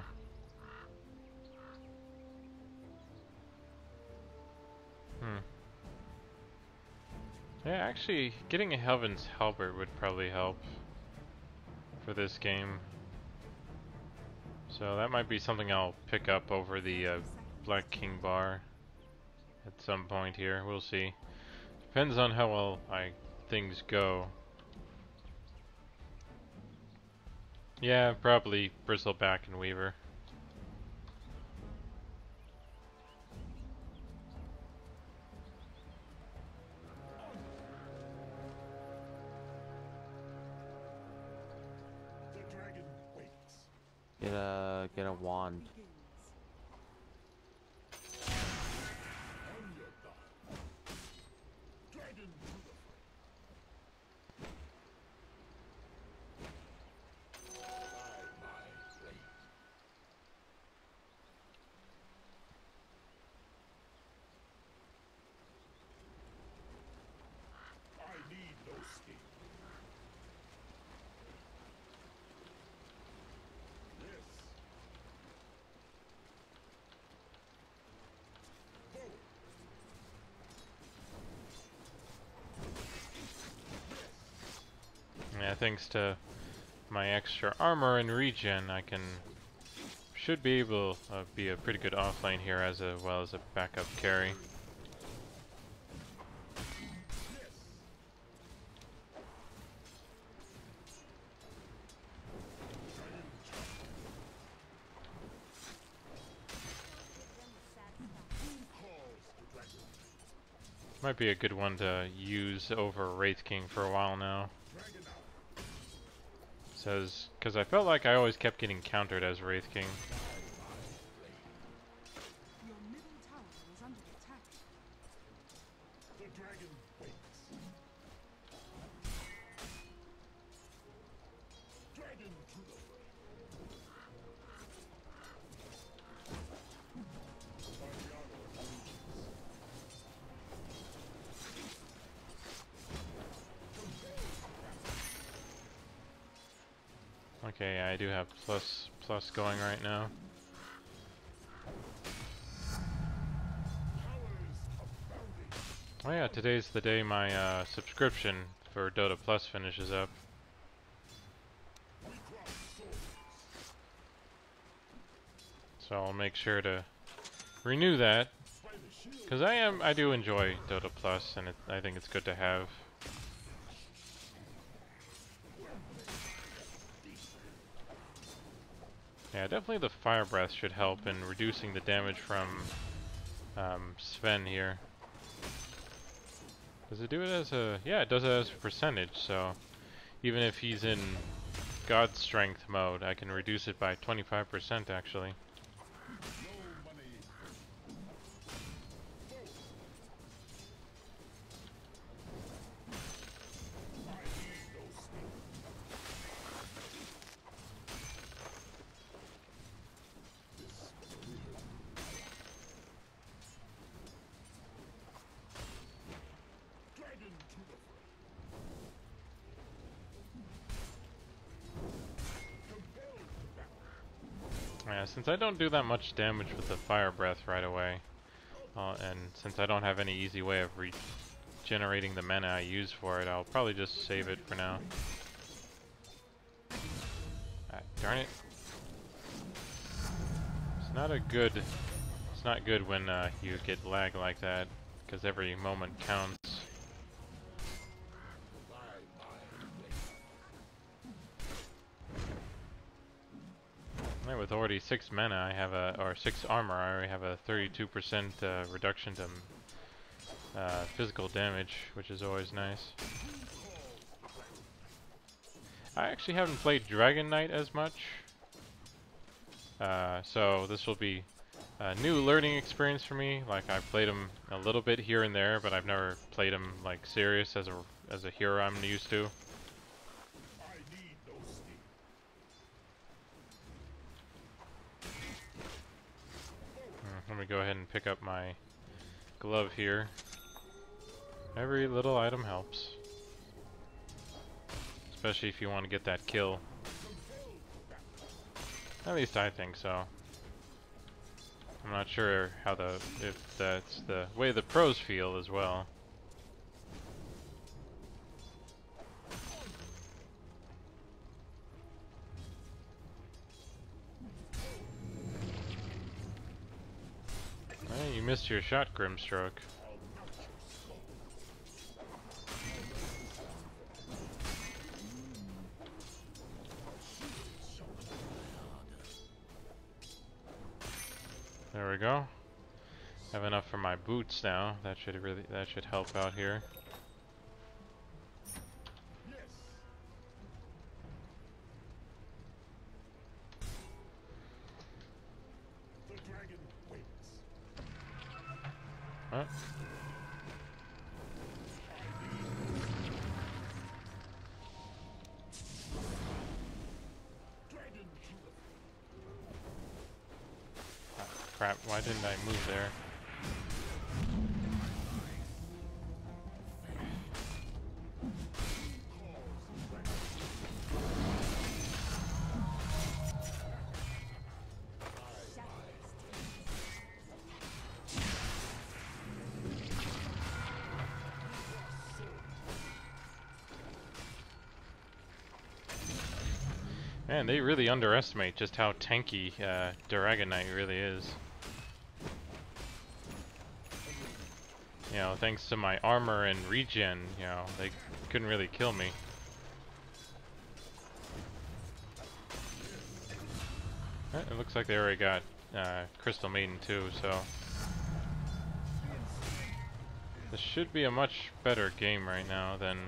Yeah, actually, getting a Heaven's Halberd would probably help for this game. So that might be something I'll pick up over the Black King bar at some point here. We'll see. Depends on how well things go. Yeah, probably Bristleback and Weaver. Get a wand. Yeah, thanks to my extra armor and regen, should be able to be a pretty good offlane here as well as a backup carry. Might be a good one to use over Wraith King for a while now. Says, because I felt like I always kept getting countered as Wraith King. Your middle tower is under attack. The dragon waits. Dragon to the Okay, I do have plus going right now. Oh yeah, today's the day my subscription for Dota Plus finishes up. So I'll make sure to renew that, because I do enjoy Dota Plus, and I think it's good to have. Yeah, definitely the Fire Breath should help in reducing the damage from Sven here. Does it do it as a... yeah, it does it as a percentage, so even if he's in God Strength mode, I can reduce it by 25% actually. Yeah, since I don't do that much damage with the Fire Breath right away, and since I don't have any easy way of regenerating the mana I use for it, I'll probably just save it for now. Darn it. It's not good when you get lag like that, because every moment counts. With already 6 mana, I have or 6 armor, I already have a 32% reduction to physical damage, which is always nice. I actually haven't played Dragon Knight as much, so this will be a new learning experience for me. Like I've played him a little bit here and there, but I've never played him like serious as a hero I'm used to. Let me go ahead and pick up my glove here. Every little item helps. Especially if you want to get that kill. At least I think so. I'm not sure if that's the way the pros feel as well. Hey, you missed your shot, Grimstroke. There we go. Have enough for my boots now. That should help out here. Huh? Ah, crap, why didn't I move there? Man, they really underestimate just how tanky Dragon Knight really is. You know, thanks to my armor and regen, you know, they couldn't really kill me. It looks like they already got Crystal Maiden too, so this should be a much better game right now than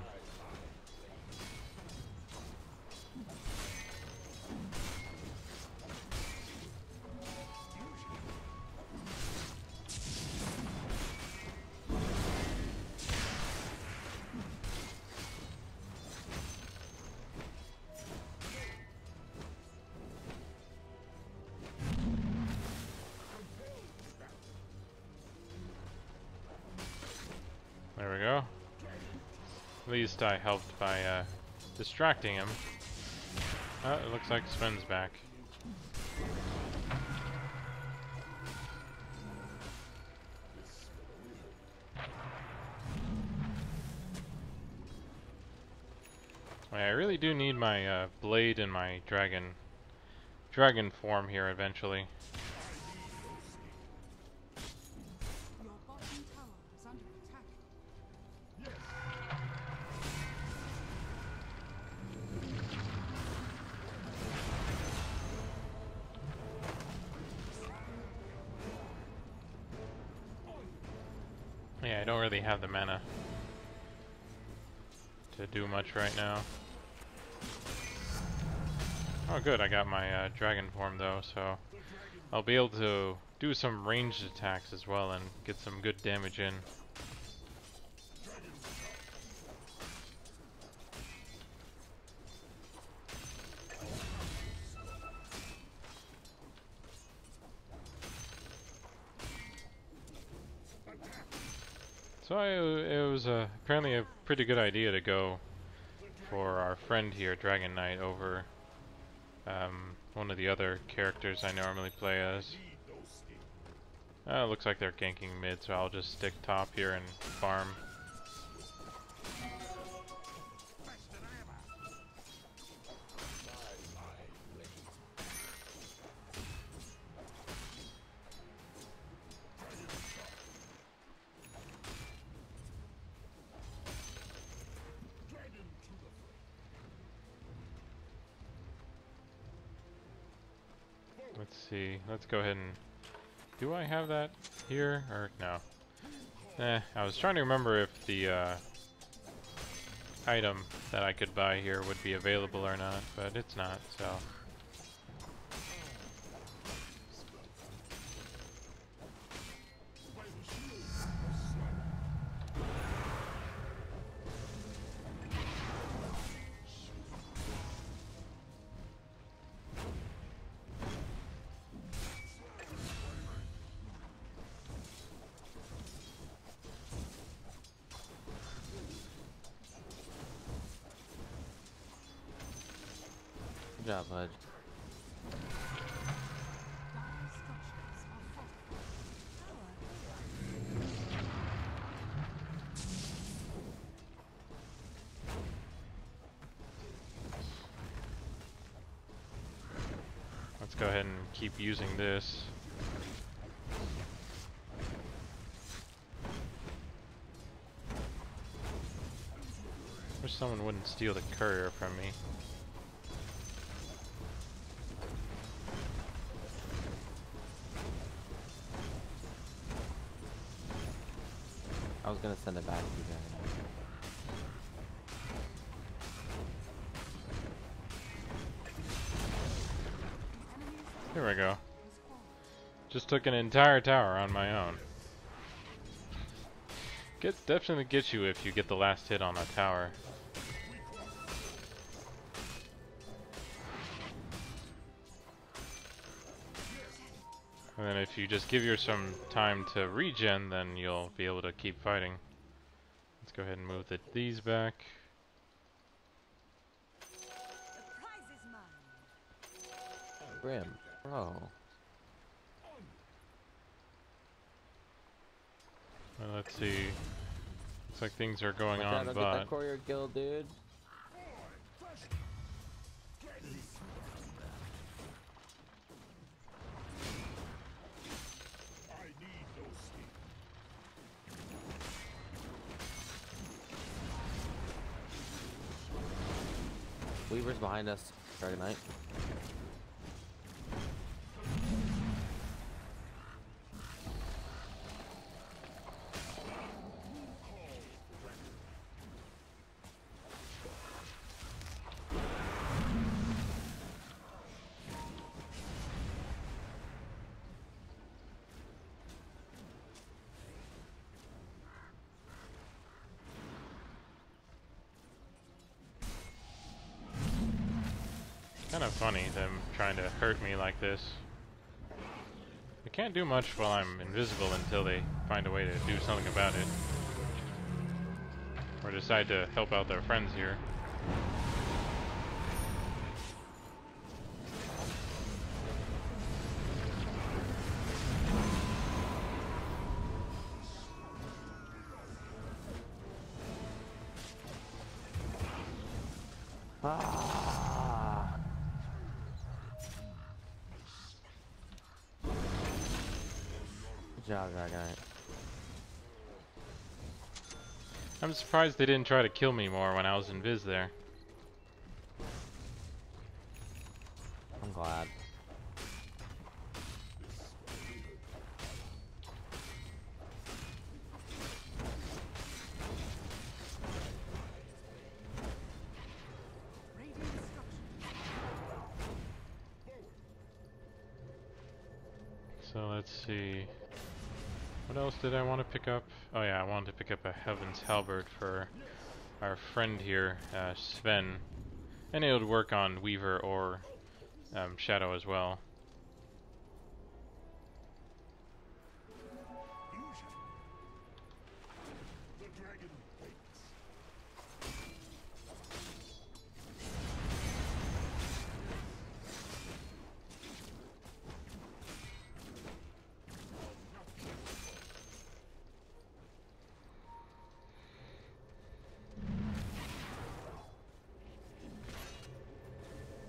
there we go. At least I helped by distracting him. Oh, it looks like Sven's back. I really do need my blade and my dragon form here eventually. Your bottom tower is under attack. Yeah, I don't really have the mana to do much right now. Oh good, I got my dragon form though, so I'll be able to do some ranged attacks as well and get some good damage in. So it was apparently a pretty good idea to go for our friend here, Dragon Knight, over one of the other characters I normally play as. Looks like they're ganking mid, so I'll just stick top here and farm. Let's see, let's go ahead and... Do I have that here, or no? I was trying to remember if the item that I could buy here would be available or not, but it's not, so... Good job, bud. Let's go ahead and keep using this. Wish someone wouldn't steal the courier from me. I was gonna send it back to you guys. Here we go. Just took an entire tower on my own. Definitely gets you if you get the last hit on a tower. And then if you just give yourself some time to regen, then you'll be able to keep fighting. Let's go ahead and move these back. Grim, bro. Well, let's see. Looks like things are going Watch on, out, don't get but that courier kill, dude. Weaver's behind us. Dragon Knight. kind of funny them trying to hurt me like this. I can't do much while I'm invisible until they find a way to do something about it. Or decide to help out their friends here. Ah. Good job, Dragon Knight. I'm surprised they didn't try to kill me more when I was invis there. I'm glad. So let's see. What else did I want to pick up? Oh yeah, I wanted to pick up a Heaven's Halberd for our friend here, Sven. And it would work on Weaver or Shadow as well.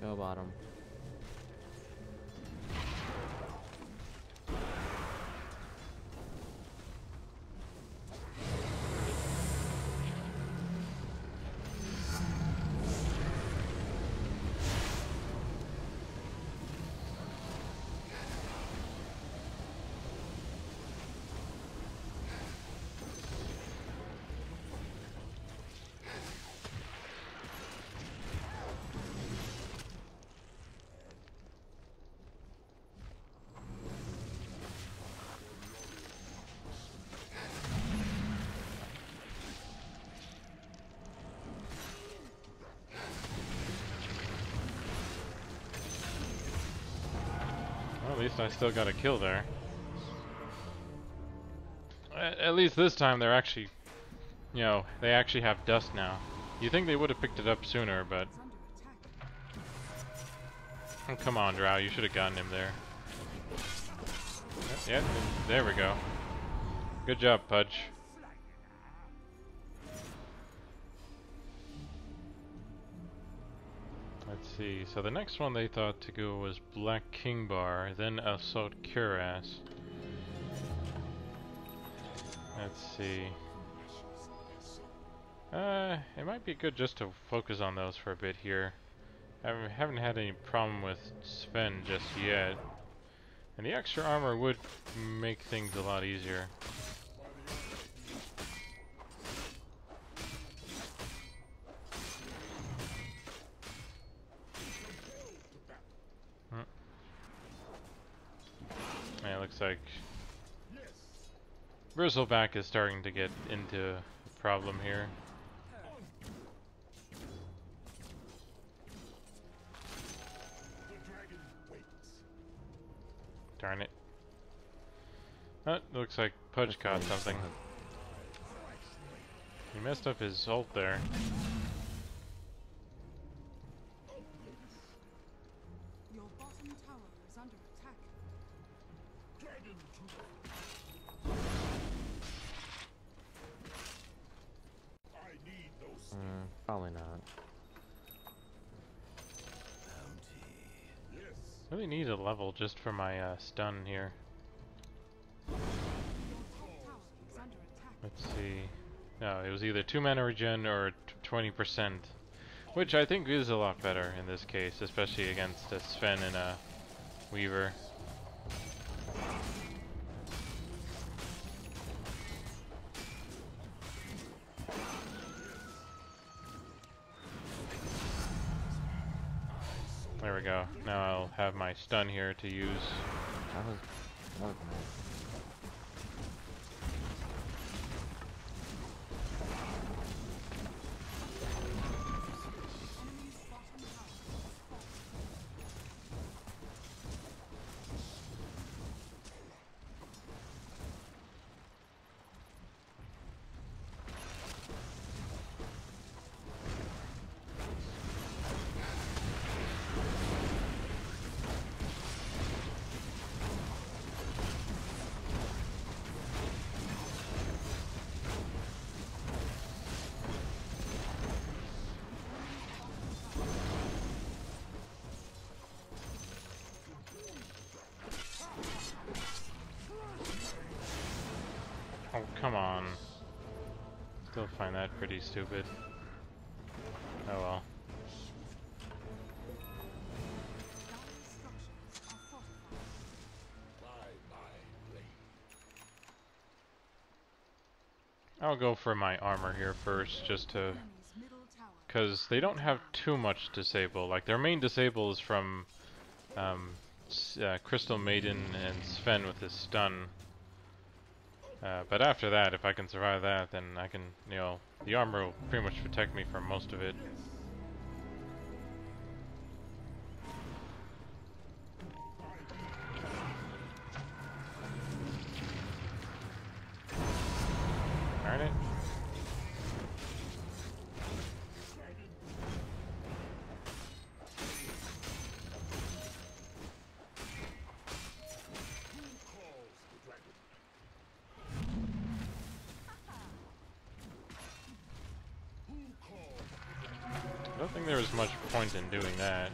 Go bottom. Well, at least I still got a kill there. At least this time they're actually, you know, they actually have dust now. You think they would have picked it up sooner, but Oh, come on, Drow. You should have gotten him there. Yep, there we go. Good job, Pudge. Let's see. So the next one they thought to go was Black King Bar, then Assault Cuirass. Let's see. It might be good just to focus on those for a bit here. I haven't had any problem with Sven just yet. And the extra armor would make things a lot easier. Yeah, it looks like Bristleback is starting to get into a problem here. Darn it. Oh, it looks like Pudge caught something. He messed up his ult there. Your bottom tower is under attack. Probably not. Really need a level just for my stun here. Let's see. No, it was either 2 mana regen or 20%, which I think is a lot better in this case, especially against a Sven and a Weaver. There we go. Now I'll have my stun here to use. That was nice. Oh, come on. Still find that pretty stupid. Oh well. I'll go for my armor here first, just to... because they don't have too much disable. Like, their main disable is from Crystal Maiden and Sven with his stun. But after that, if I can survive that, then I can, you know, the armor will pretty much protect me from most of it. Darn it. I don't think there was much point in doing that.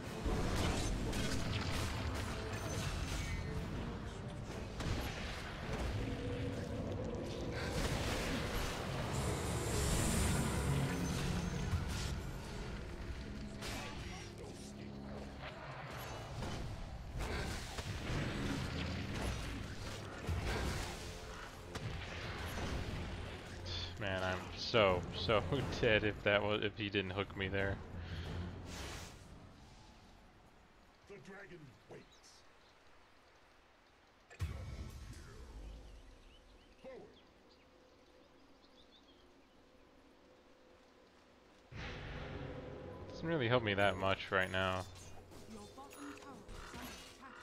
Man, I'm so dead if he didn't hook me there. The dragon waits. Forward. Doesn't really help me that much right now. Your bottom tower is under attack.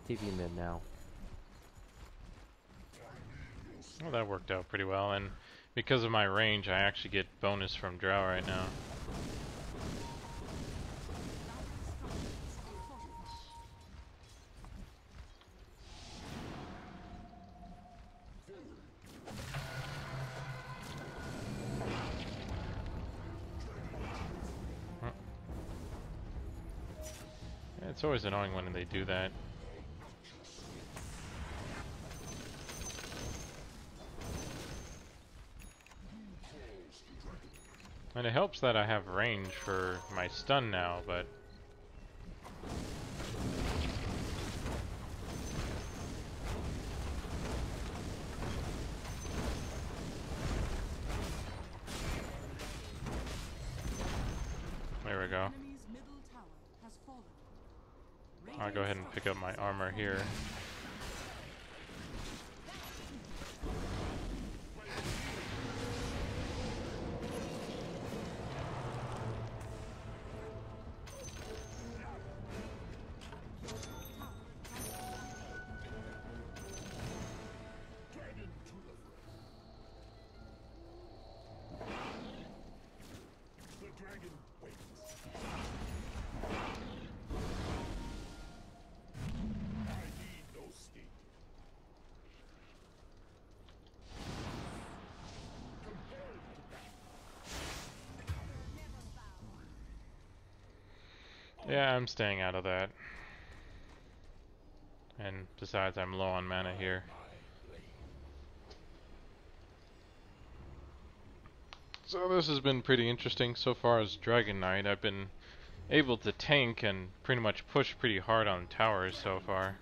TV mid now. Well, that worked out pretty well, and because of my range, I actually get bonus from Drow right now. Yeah, it's always annoying when they do that. And it helps that I have range for my stun now, but... There we go. I'll go ahead and pick up my armor here. Yeah, I'm staying out of that. And besides, I'm low on mana here. So this has been pretty interesting so far as Dragon Knight. I've been able to tank and pretty much push pretty hard on towers so far.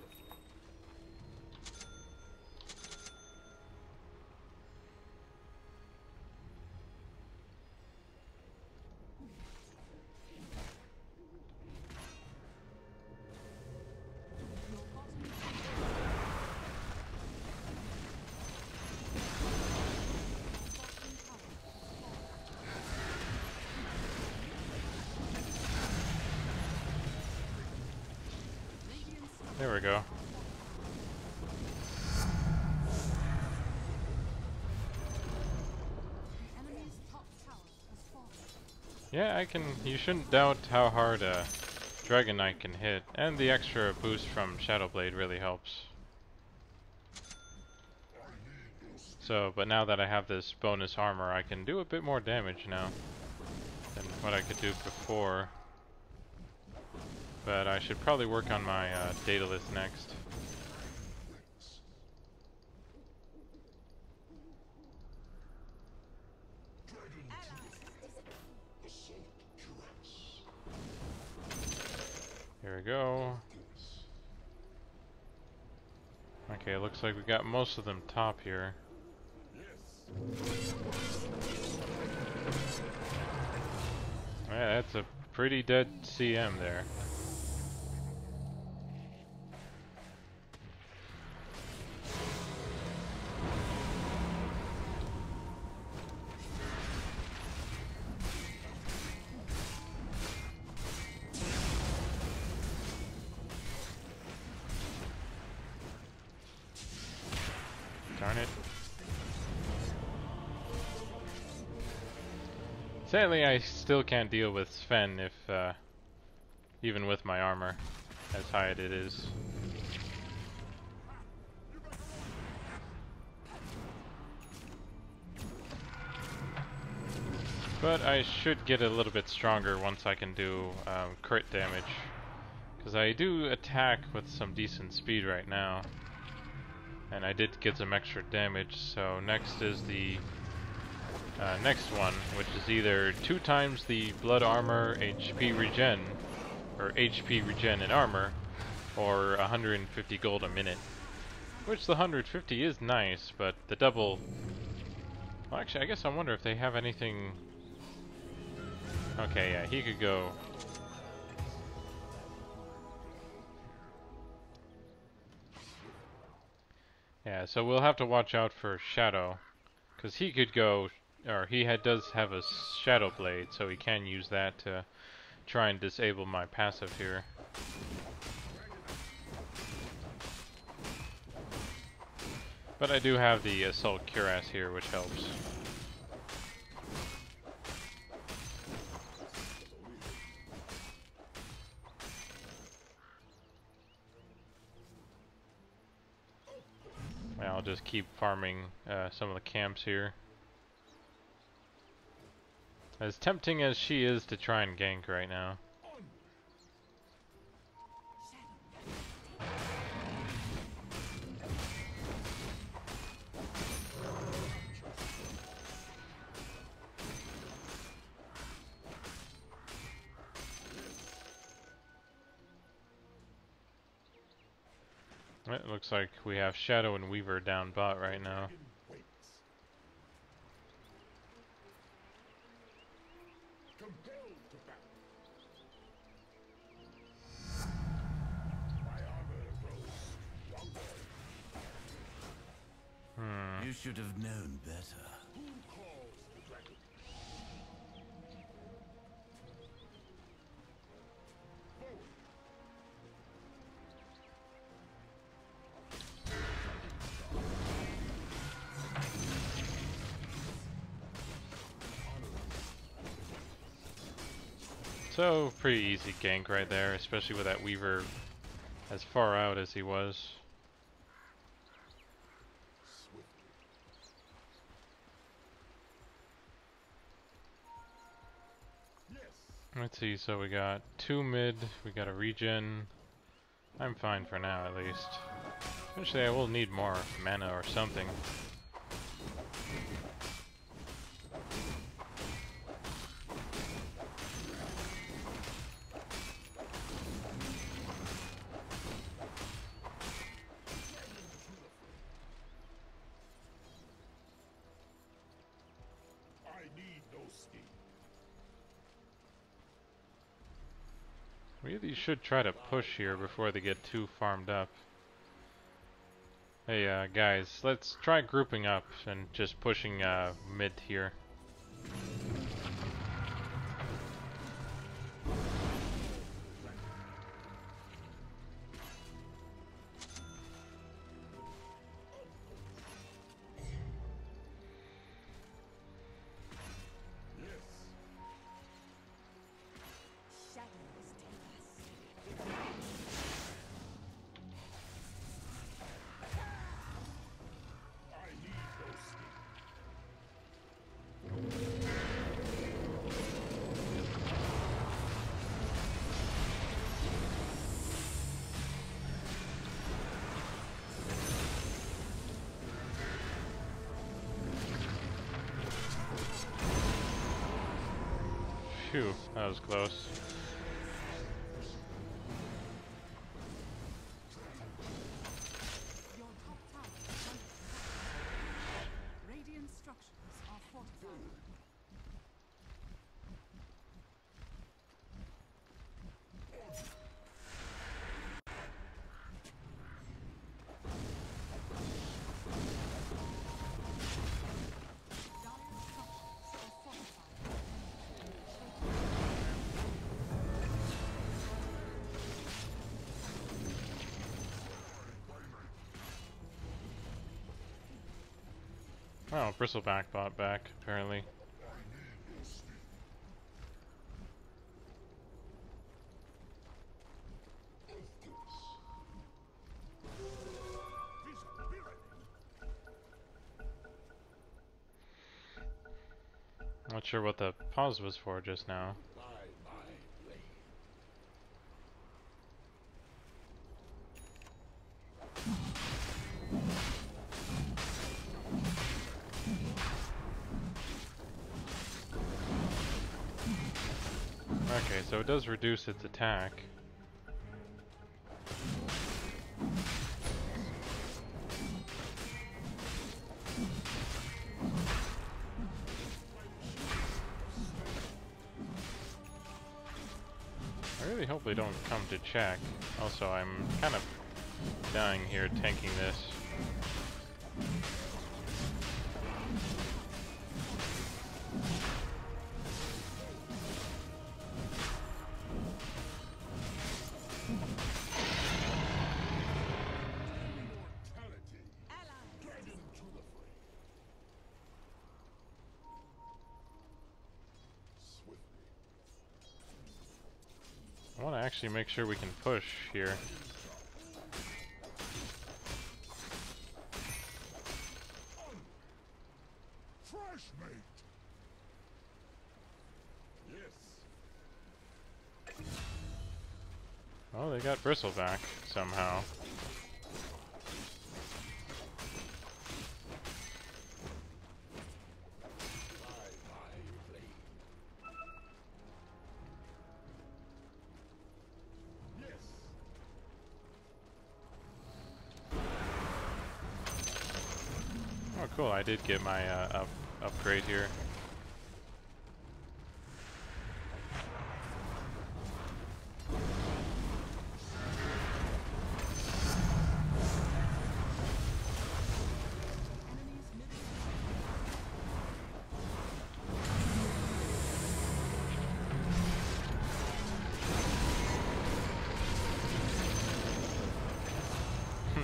There we go. Yeah, you shouldn't doubt how hard a Dragon Knight can hit, and the extra boost from Shadow Blade really helps. So, but now that I have this bonus armor, I can do a bit more damage now than what I could do before. But I should probably work on my Daedalus next. Here we go. Okay, it looks like we got most of them top here. Yeah, that's a pretty dead CM there. Darn it. Sadly, I still can't deal with Sven if, even with my armor, as high as it is. But I should get a little bit stronger once I can do crit damage. Because I do attack with some decent speed right now. And I did get some extra damage, so next is the next one, which is either 2 times the blood armor HP regen, or HP regen in armor, or 150 gold a minute. Which the 150 is nice, but the double... Well, actually, I guess I wonder if they have anything... Okay, yeah, he could go... Yeah, so we'll have to watch out for Shadow, because he could go, or does have a Shadow Blade, so he can use that to try and disable my passive here. But I do have the Assault Cuirass here, which helps. And I'll just keep farming some of the camps here. As tempting as she is to try and gank right now. It looks like we have Shadow and Weaver down bot right now. You should have known better. So, pretty easy gank right there, especially with that Weaver as far out as he was. Let's see, so we got 2 mid, we got a regen. I'm fine for now at least. Eventually I will need more mana or something. We really should try to push here before they get too farmed up. Hey guys, let's try grouping up and just pushing mid here. Phew, that was close. Your top tower is under attack. Radiant structures are fortified. Oh, Bristleback bought back, apparently. Not sure what the pause was for just now. Okay, so it does reduce its attack. I really hope they don't come to check. Also, I'm kind of dying here tanking this. actually make sure we can push here. Fresh mate. Yes. Oh, they got Bristle back somehow. Oh, cool! I did get my upgrade here.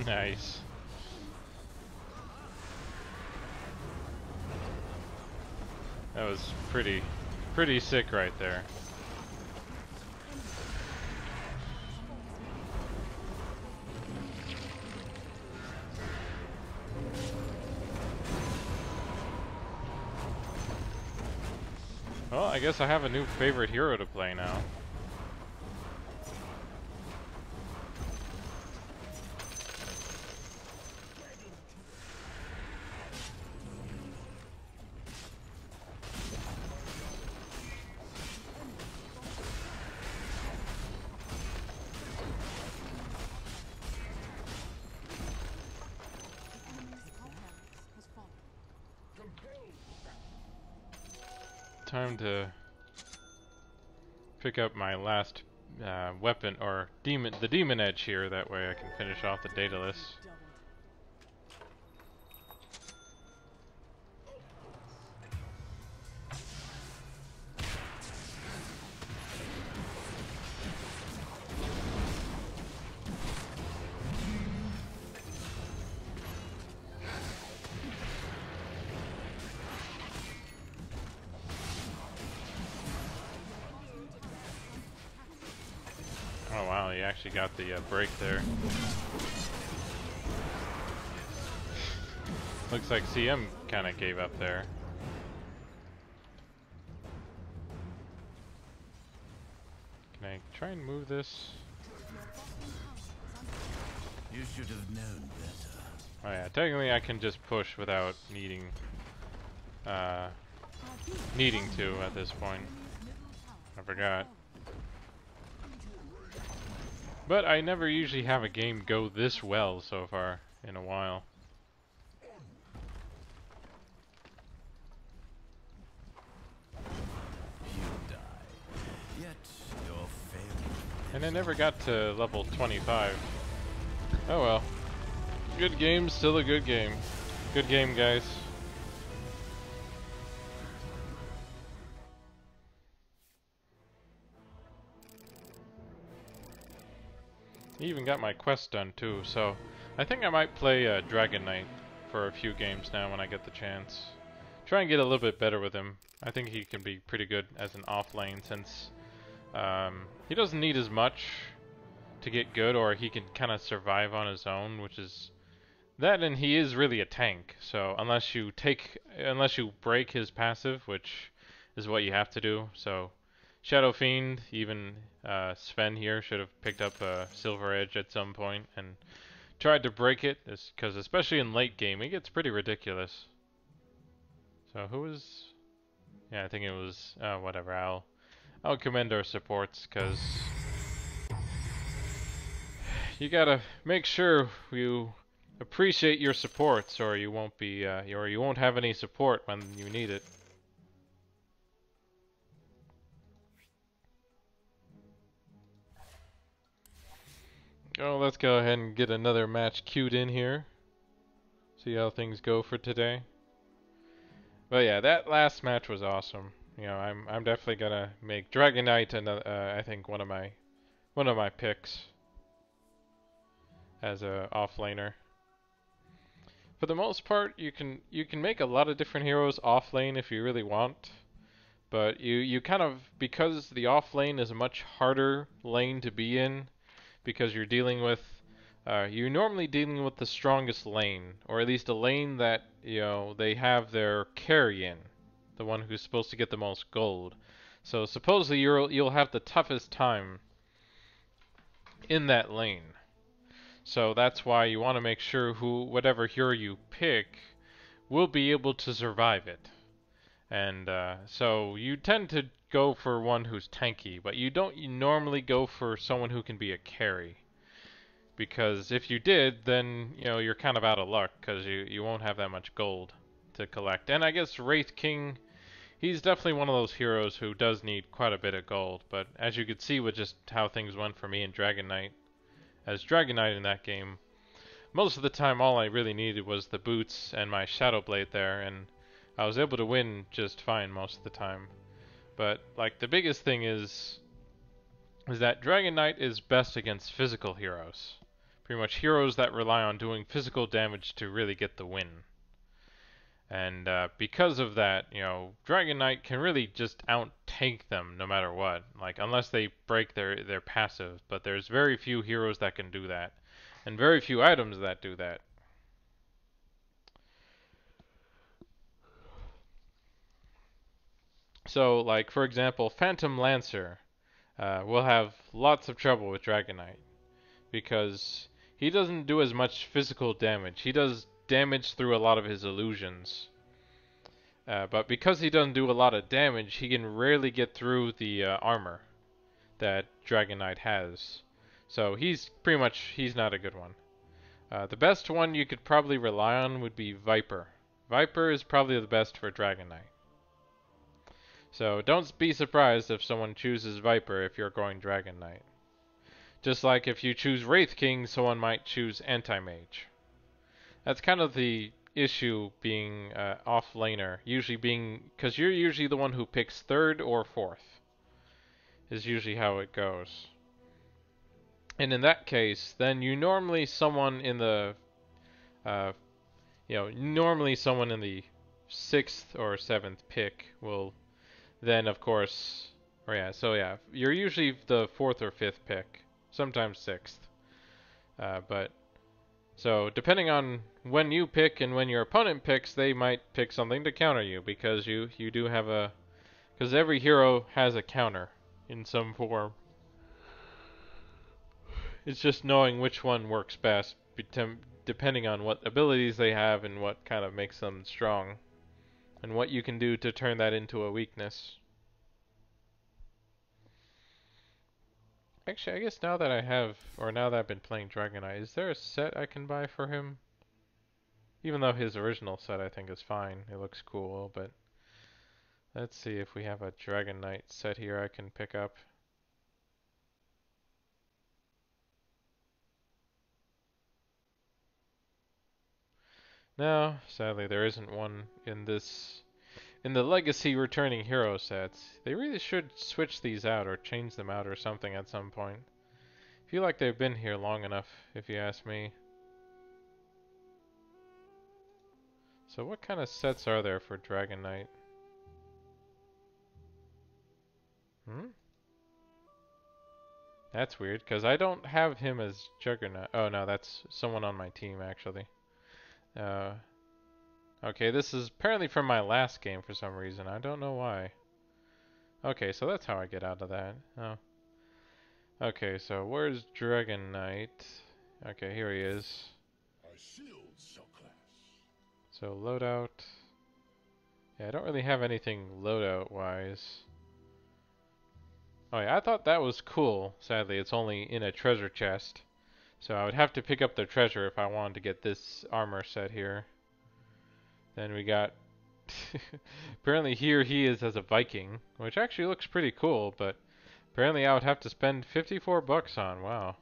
Nice. That was pretty sick right there. Well, I guess I have a new favorite hero to play now. Time to pick up my last weapon, or the demon edge here. That way I can finish off the Daedalus. Oh wow, he actually got the break there. Looks like CM kind of gave up there. Can I try and move this? You should have known better. Oh yeah, technically I can just push without needing to at this point. I forgot. But I never usually have a game go this well so far in a while. You die. Yet your failure. And I never got to level 25. Oh well. Good game, still a good game. Good game, guys. He even got my quest done too, so I think I might play Dragon Knight for a few games now when I get the chance. Try and get a little bit better with him. I think he can be pretty good as an off lane since he doesn't need as much to get good, or he can kind of survive on his own, which is that, and he is really a tank. So unless you break his passive, which is what you have to do. So Shadow Fiend, even Sven here should have picked up a Silver Edge at some point and tried to break it, because especially in late game, it gets pretty ridiculous. So who was? Yeah, I think it was whatever. I'll commend our supports, because you gotta make sure you appreciate your supports, or you won't be, or you won't have any support when you need it. Oh, let's go ahead and get another match queued in here. See how things go for today. But yeah, that last match was awesome. You know, I'm definitely gonna make Dragon Knight I think one of my picks as a offlaner. For the most part, you can make a lot of different heroes off lane if you really want. But you kind of, because the off lane is a much harder lane to be in, because you're dealing with, you're normally dealing with the strongest lane, or at least a lane that, they have their carry in, the one who's supposed to get the most gold. So supposedly you'll have the toughest time in that lane. So that's why you want to make sure whatever hero you pick will be able to survive it. And so you tend to go for one who's tanky, but you don't normally go for someone who can be a carry. Because if you did, then you're kind of out of luck, because you won't have that much gold to collect. And I guess Wraith King, he's definitely one of those heroes who does need quite a bit of gold. But as you could see with just how things went for me in Dragon Knight, as Dragon Knight in that game, most of the time all I really needed was the boots and my Shadow Blade there, and I was able to win just fine most of the time. But like the biggest thing is that Dragon Knight is best against physical heroes. Pretty much heroes that rely on doing physical damage to really get the win. And because of that, Dragon Knight can really just out-tank them no matter what. Like, unless they break their passive. But there's very few heroes that can do that. And very few items that do that. So, like, for example, Phantom Lancer will have lots of trouble with Dragon Knight. Because he doesn't do as much physical damage. He does damage through a lot of his illusions. But because he doesn't do a lot of damage, he can rarely get through the armor that Dragon Knight has. So he's not a good one. The best one you could probably rely on would be Viper. Viper is probably the best for Dragon Knight. So don't be surprised if someone chooses Viper if you're going Dragon Knight. Just like if you choose Wraith King, someone might choose Anti-Mage. That's kind of the issue being off laner, usually being, because you're usually the one who picks third or fourth, is usually how it goes. And in that case, then normally someone in the, normally someone in the 6th or 7th pick will then, of course, you're usually the 4th or 5th pick, sometimes 6th, but so, depending on when you pick and when your opponent picks, they might pick something to counter you, because you do have because every hero has a counter in some form. It's just knowing which one works best, depending on what abilities they have and what kind of makes them strong, and what you can do to turn that into a weakness. Actually, I guess now that I've been playing Dragon Knight, is there a set I can buy for him? Even though his original set I think is fine, it looks cool, but let's see if we have a Dragon Knight set here I can pick up. No, sadly there isn't one in the Legacy Returning Hero sets. They really should switch these out or change them out or something at some point. I feel like they've been here long enough, if you ask me. So what kind of sets are there for Dragon Knight? That's weird, because I don't have him as Juggernaut. Oh no, that's someone on my team actually. Okay, this is apparently from my last game for some reason. I don't know why. Okay, so that's how I get out of that. Oh. Okay, so where's Dragon Knight? Okay, here he is. So loadout. Yeah, I don't really have anything loadout wise. Oh yeah, I thought that was cool. Sadly, it's only in a treasure chest. So I would have to pick up the treasure if I wanted to get this armor set here. Then we got apparently here he is as a Viking, which actually looks pretty cool, but apparently I would have to spend 54 bucks on. Wow.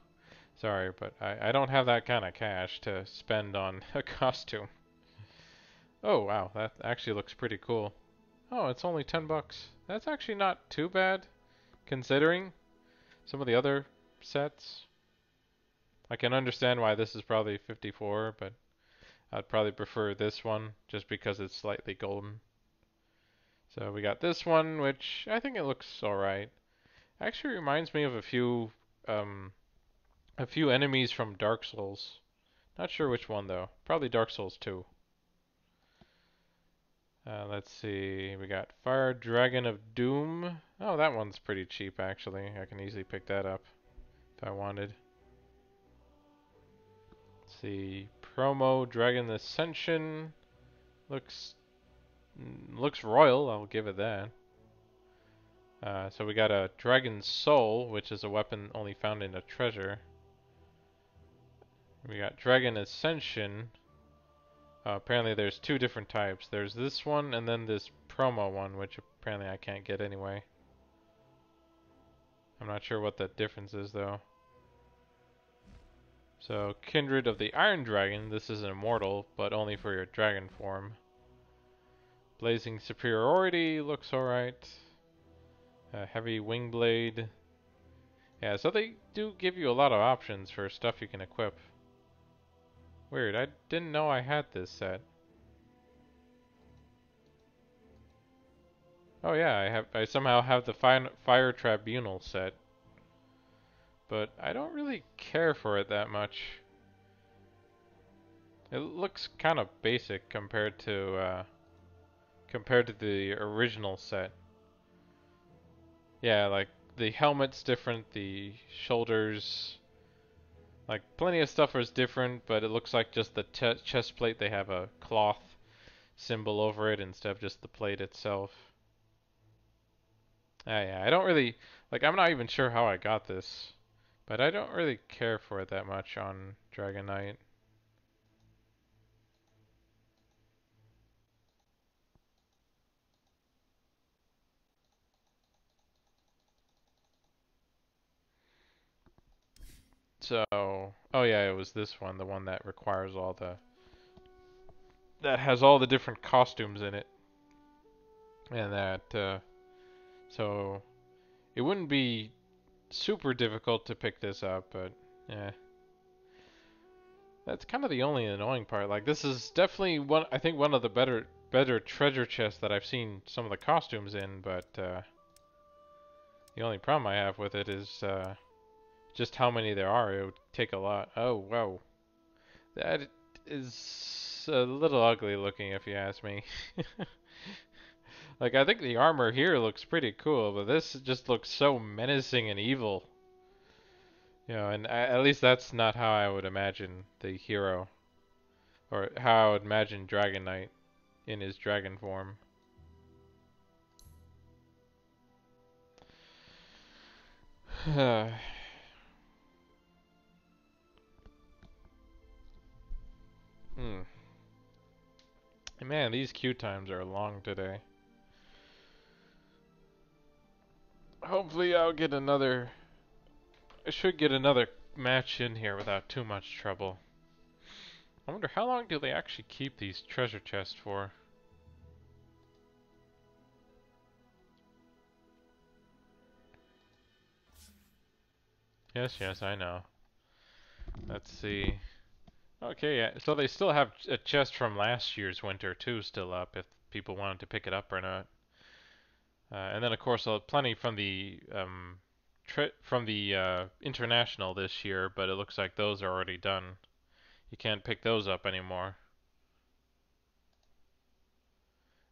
Sorry, but I don't have that kind of cash to spend on a costume. Oh wow, that actually looks pretty cool. Oh, it's only 10 bucks. That's actually not too bad, considering some of the other sets. I can understand why this is probably 54, but I'd probably prefer this one just because it's slightly golden. So we got this one, which I think it looks alright. Actually reminds me of um, a few enemies from Dark Souls. Not sure which one though. Probably Dark Souls 2. Let's see. We got Fire Dragon of Doom. Oh, that one's pretty cheap actually. I can easily pick that up if I wanted. Let's see. Promo Dragon Ascension. Looks looks royal. I'll give it that. So we got a Dragon Soul, which is a weapon only found in a treasure. We got Dragon Ascension. Apparently there's two different types. There's this one and then this promo one, which apparently I can't get anyway. I'm not sure what the difference is though. So, Kindred of the Iron Dragon. This is an immortal, but only for your dragon form. Blazing Superiority looks alright. Heavy Wing Blade. Yeah, so they do give you a lot of options for stuff you can equip. Weird, I didn't know I had this set. Oh yeah, I somehow have the Fire Tribunal set. But I don't really care for it that much. It looks kind of basic compared to the original set. Yeah, like the helmet's different, the shoulders, like plenty of stuff is different, but it looks like just the chest plate, they have a cloth symbol over it instead of just the plate itself. Yeah, I don't really, like I'm not even sure how I got this, but I don't really care for it that much on Dragon Knight. So, oh yeah, it was this one, the one that requires that has all the different costumes in it. And so it wouldn't be super difficult to pick this up, but yeah. That's kind of the only annoying part. Like this is definitely I think one of the better treasure chests that I've seen some of the costumes in, but the only problem I have with it is just how many there are. It would take a lot. Oh, wow. That is a little ugly looking if you ask me. Like I think the armor here looks pretty cool, but this just looks so menacing and evil. You know, and at least that's not how I would imagine the hero, or how I would imagine Dragon Knight in his dragon form. Hmm. Man, these queue times are long today. Hopefully I should get another match in here without too much trouble. I wonder how long do they actually keep these treasure chests for? Yes, I know. Let's see. Okay, yeah, so they still have a chest from last year's winter too still up if people wanted to pick it up or not. And then of course plenty from the international this year, but it looks like those are already done. You can't pick those up anymore.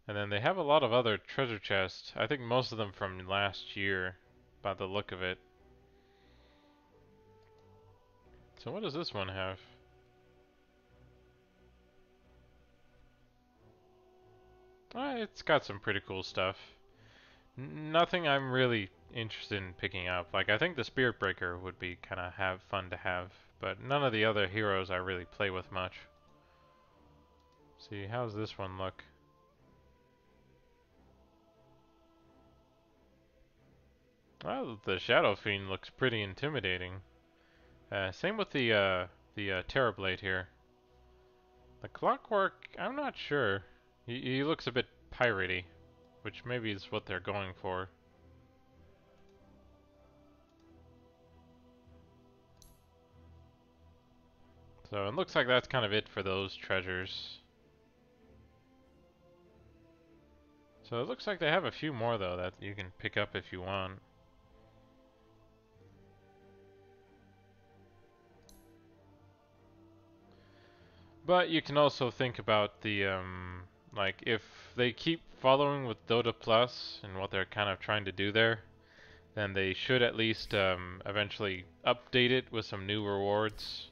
And then they have a lot of other treasure chests. I think most of them from last year, by the look of it. So what does this one have? It's got some pretty cool stuff. Nothing I'm really interested in picking up. Like I think the Spirit Breaker would be kind of have fun to have, but none of the other heroes I really play with much. See, how's this one look? Well, the Shadow Fiend looks pretty intimidating. Same with the Terrorblade here. The Clockwork, I'm not sure. He looks a bit piratey, which maybe is what they're going for. So it looks like that's kind of it for those treasures. So it looks like they have a few more though that you can pick up if you want. But you can also think about the like if they keep following with Dota Plus and what they're kind of trying to do there, then they should at least eventually update it with some new rewards.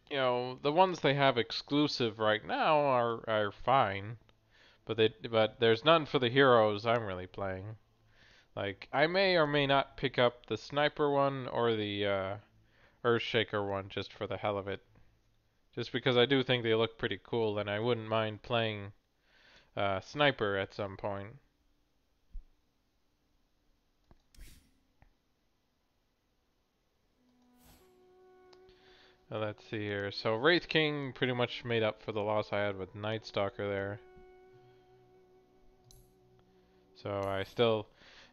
You know, the ones they have exclusive right now are fine, but there's none for the heroes I'm really playing. Like I may or may not pick up the sniper one or the Earthshaker one just for the hell of it. Just because I do think they look pretty cool and I wouldn't mind playing sniper at some point. Let's see here. So Wraith King pretty much made up for the loss I had with Night Stalker there. So I still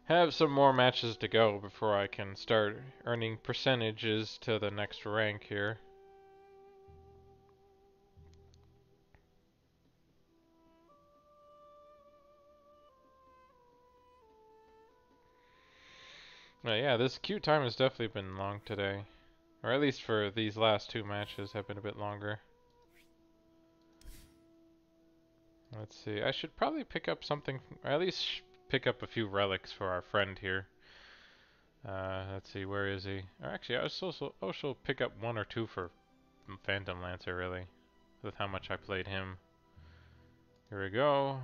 have some more matches to go before I can start earning percentages to the next rank here. But yeah, this queue time has definitely been long today. Or at least for these last two matches have been a bit longer. Let's see, I should probably pick up something, or at least pick up a few relics for our friend here. Let's see, where is he? Or actually, I was also pick up one or two for Phantom Lancer, really, with how much I played him. Here we go.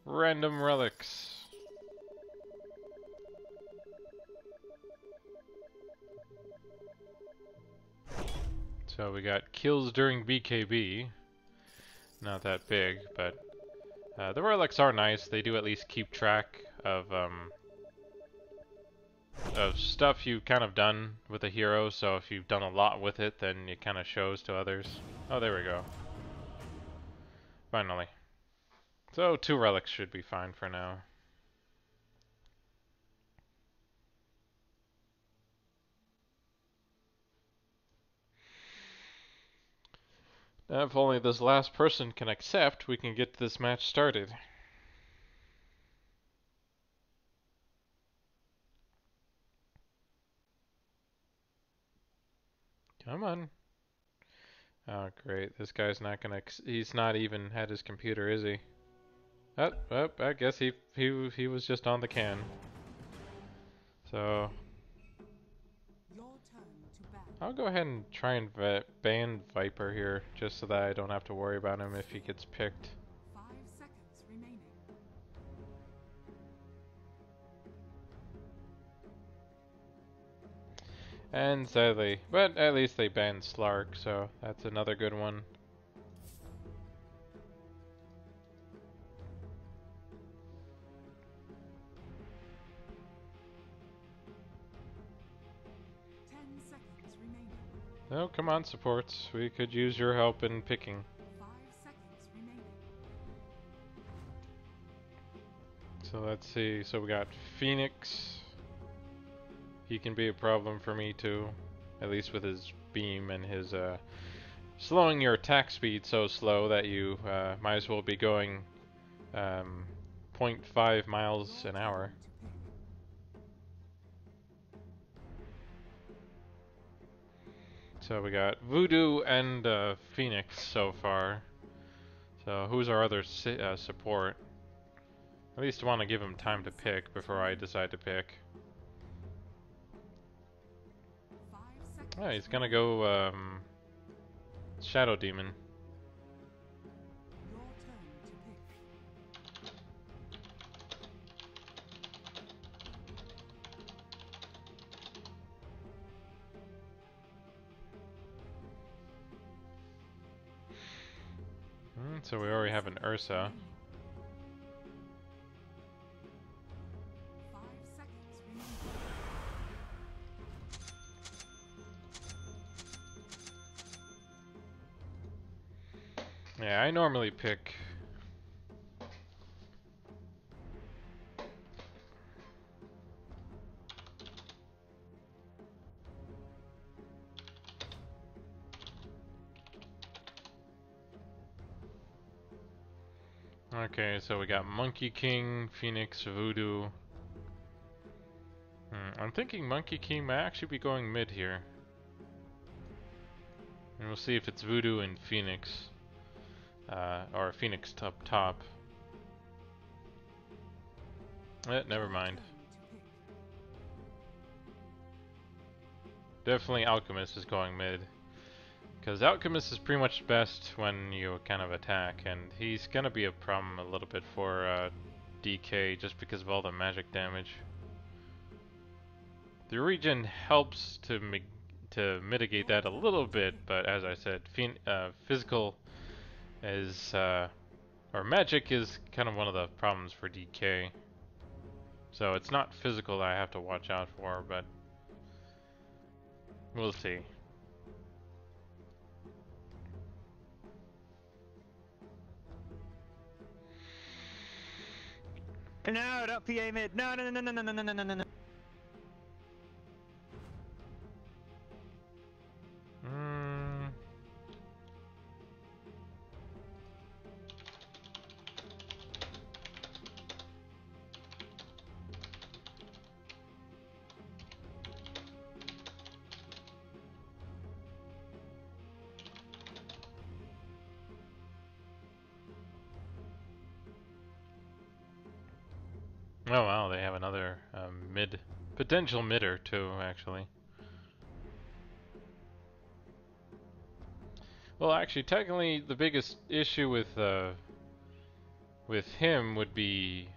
Random relics. So we got kills during BKB. Not that big, but the relics are nice. They do at least keep track of stuff you've kind of done with a hero. So if you've done a lot with it, then it kind of shows to others. Oh, there we go. Finally. So 2 relics should be fine for now. Now, if only this last person can accept, we can get this match started. Come on. Oh, great. This guy's not gonna. He's not even at his computer, is he? Oh, I guess he was just on the can. So Your turn to ban. I'll go ahead and try and ban Viper here, just so that I don't have to worry about him if he gets picked. 5 seconds remaining. And sadly, but at least they banned Slark, so that's another good one. Oh, come on, supports. We could use your help in picking. 5 seconds remaining. So let's see. So we got Phoenix. He can be a problem for me too. At least with his beam and his slowing your attack speed so slow that you might as well be going 0.5 miles an hour. So we got Voodoo and Phoenix so far. So who's our other support? At least I want to give him time to pick before I decide to pick. Oh, he's gonna go Shadow Demon. Your turn to pick. So we already have an Ursa. 5 seconds remaining. Yeah, I normally pick. Okay, so we got Monkey King, Phoenix, Voodoo. I'm thinking Monkey King might actually be going mid here. And we'll see if it's Voodoo and Phoenix. Or Phoenix up top. Never mind. Definitely Alchemist is going mid. Because Alchemist is pretty much best when you kind of attack, and he's gonna be a problem a little bit for DK just because of all the magic damage. The regen helps to mitigate that a little bit, but as I said, physical is, or magic is kind of one of the problems for DK. So it's not physical that I have to watch out for, but we'll see. No, don't PA mid. No, no, no, no, no, no, no, no, no, no. Oh wow, they have another potential midder too, actually. Well, actually, technically, the biggest issue with him would be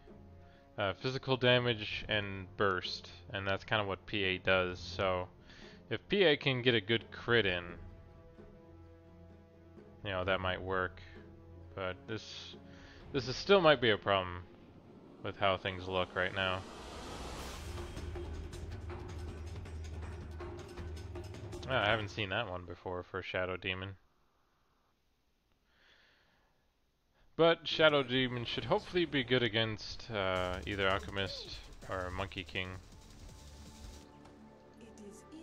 physical damage and burst, and that's kind of what PA does. So, if PA can get a good crit in, you know, that might work. But this still might be a problem with how things look right now. Oh, I haven't seen that one before for Shadow Demon. But Shadow Demon should hopefully be good against either Alchemist or Monkey King. It is in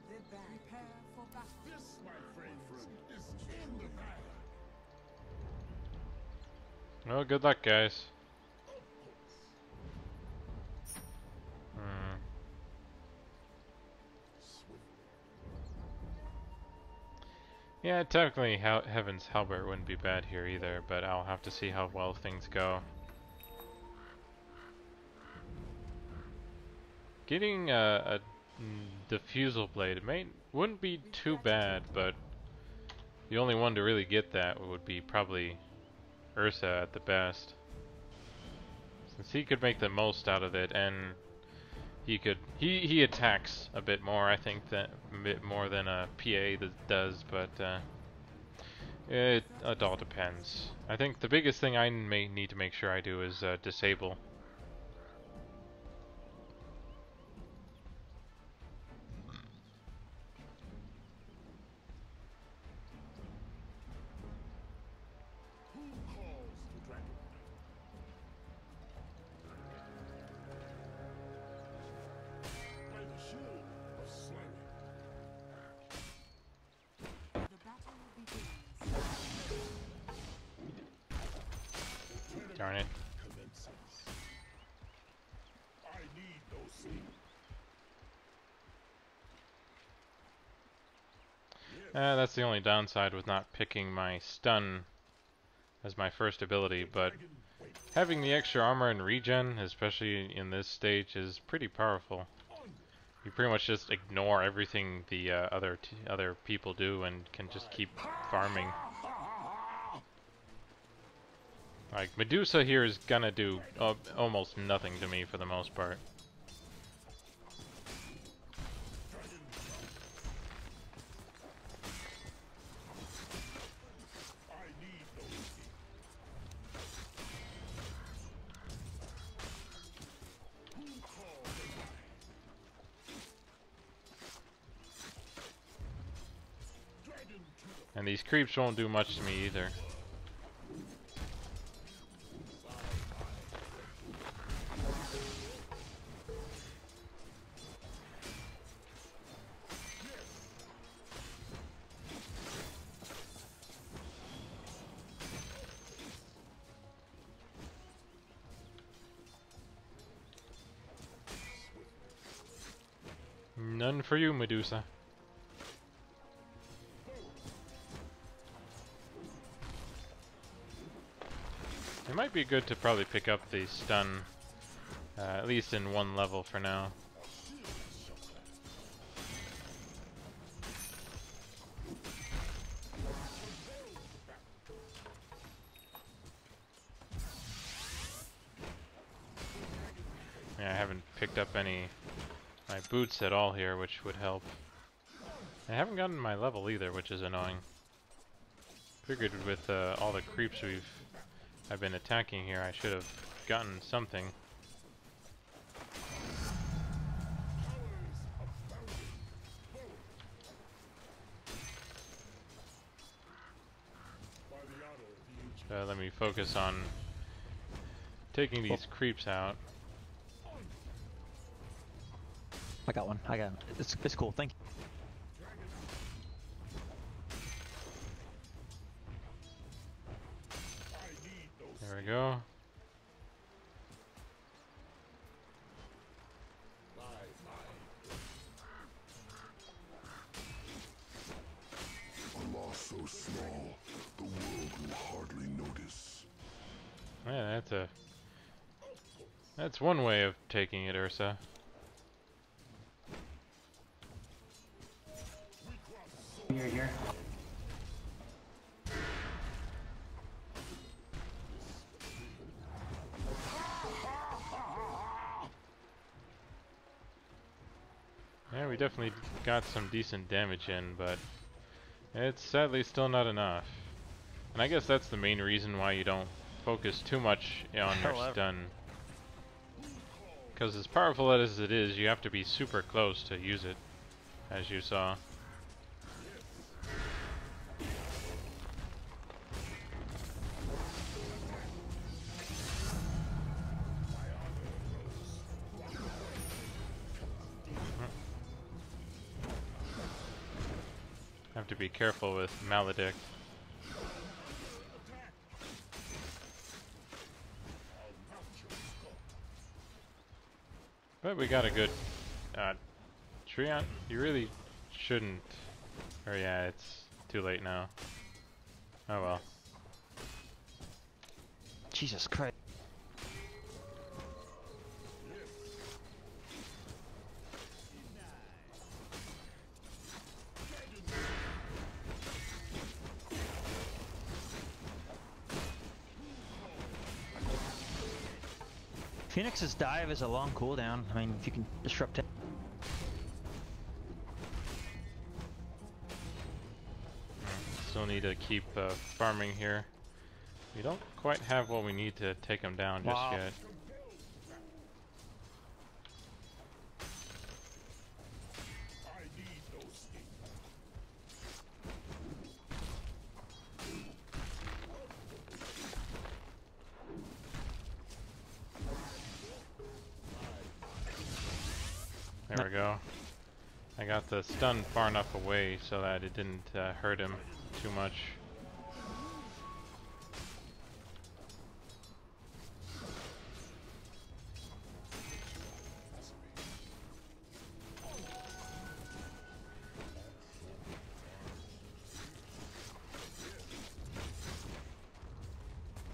the bag. Prepare for battle. This, my friend, is in the bag. Well, good luck, guys. Yeah, technically Heaven's Halberd wouldn't be bad here either, but I'll have to see how well things go. Getting a Diffusal Blade wouldn't be too bad, but the only one to really get that would be probably Ursa at the best. Since he could make the most out of it, and he attacks a bit more, I think, that a bit more than a PA does, but it all depends. I think the biggest thing I may need to make sure I do is disable. Darn it. I need no sleep. That's the only downside with not picking my stun as my first ability, but having the extra armor and regen, especially in this stage, is pretty powerful. You pretty much just ignore everything the other people do and can just keep farming. Like, Medusa here is gonna do almost nothing to me for the most part. And these creeps won't do much to me either. None for you, Medusa. It might be good to probably pick up the stun, at least in one level for now. Yeah, I haven't picked up my boots at all here, which would help. I haven't gotten my level either, which is annoying. Figured with all the creeps I've been attacking here, I should have gotten something. Let me focus on taking these creeps out. I got one. I got him. It's cool. Thank you. There we go. A loss so small, the world will hardly notice. Yeah, that's one way of taking it, Ursa. Here. Yeah, we definitely got some decent damage in, but it's sadly still not enough. And I guess that's the main reason why you don't focus too much on your stun. Because as powerful as it is, you have to be super close to use it, as you saw. Have to be careful with Maledict. But we got a good Treant. You really shouldn't. Or yeah, it's too late now. Oh well. Jesus Christ. Phoenix's dive is a long cooldown. I mean, if you can disrupt it. Still need to keep farming here. We don't quite have what we need to take him down just yet. There we go. I got the stun far enough away so that it didn't hurt him too much.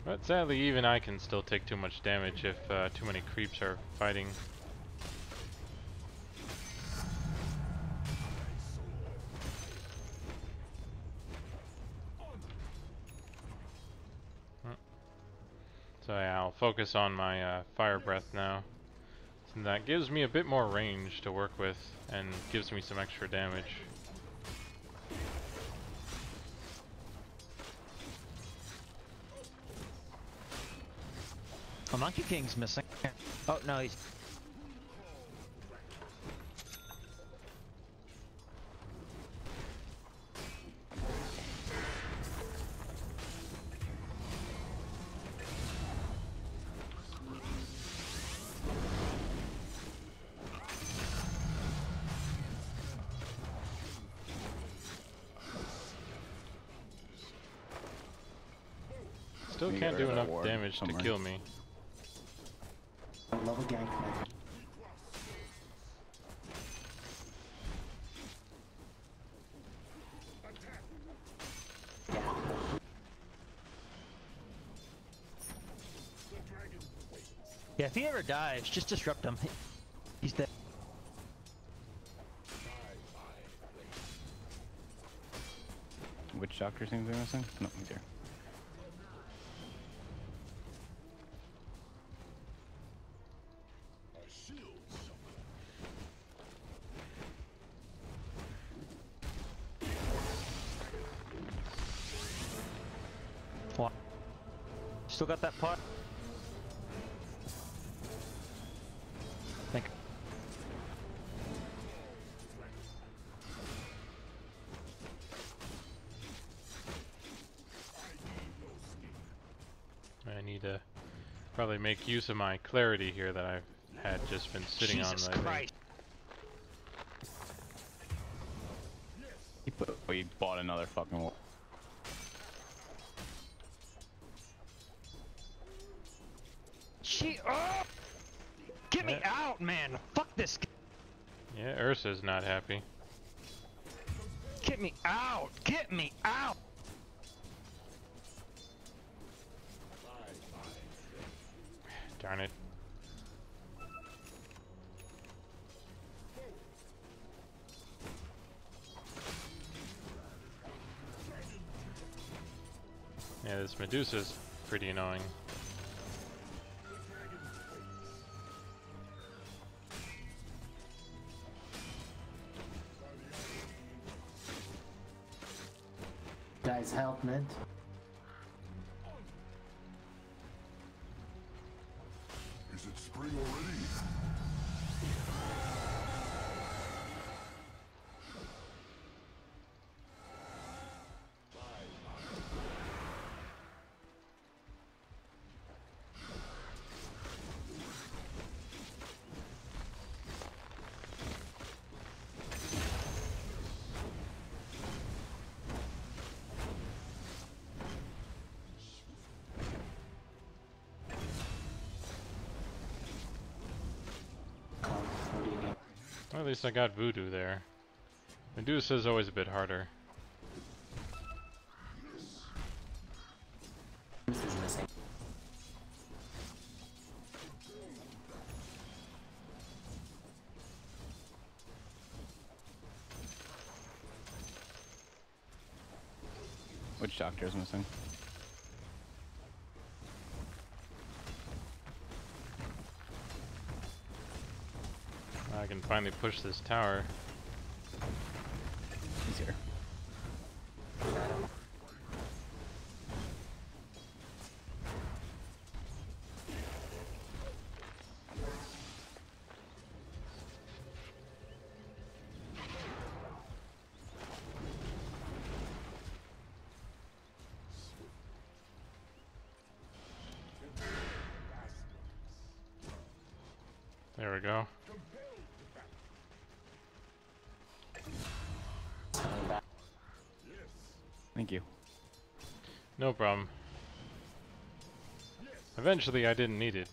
But sadly, even I can still take too much damage if too many creeps are fighting. So yeah, I'll focus on my fire breath now. And that gives me a bit more range to work with and gives me some extra damage. Oh, Monkey King's missing. Oh no, he's. Still can't do enough damage to kill me. Yeah, if he ever dies, just disrupt him. He's dead. Which doctor seems to be missing? No, he's here. What? Still got that pot? Thank you. I need to probably make use of my clarity here that I've had just been sitting Jesus on lately. Christ. He bought another fucking wall. Oh! Get me out, man! Fuck this. Yeah, Ursa's not happy. Get me out! Get me out! Darn it. Yeah, this Medusa's pretty annoying. Guys, help mid. Is it spring already? Well, at least I got Voodoo there. Medusa's always a bit harder. This is missing. Which doctor is missing? I can finally push this tower. He's here. There we go. Thank you. No problem. Eventually I didn't need it.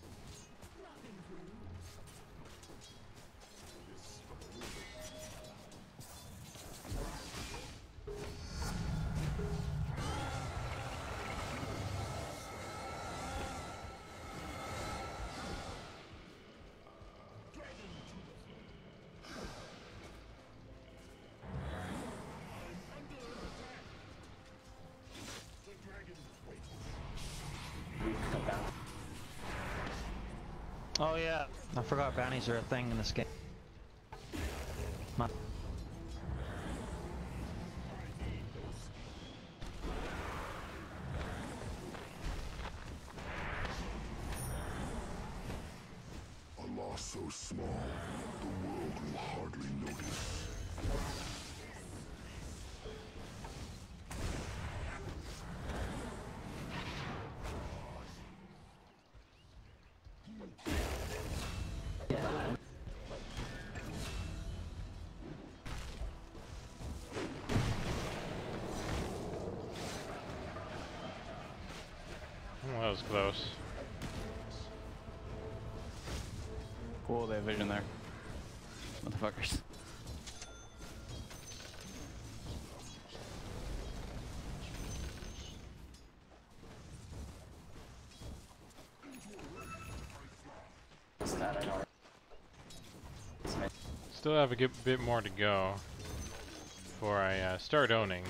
Oh yeah, I forgot bounties are a thing in this game. My A loss so small, the world will hardly notice. Oh, that was close. Cool, they have vision there. Motherfuckers. still have a good bit more to go before I start owning.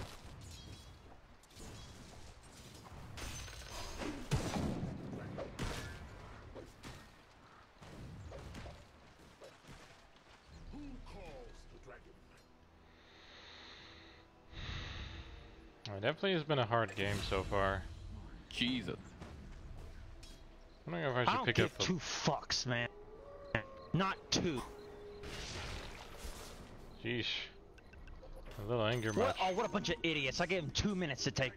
It definitely has been a hard game so far. Jesus. I don't know if I should don't pick give up. two fucks, man. Not two. Sheesh. A little anger What? much. Oh, what a bunch of idiots! I gave him 2 minutes to take.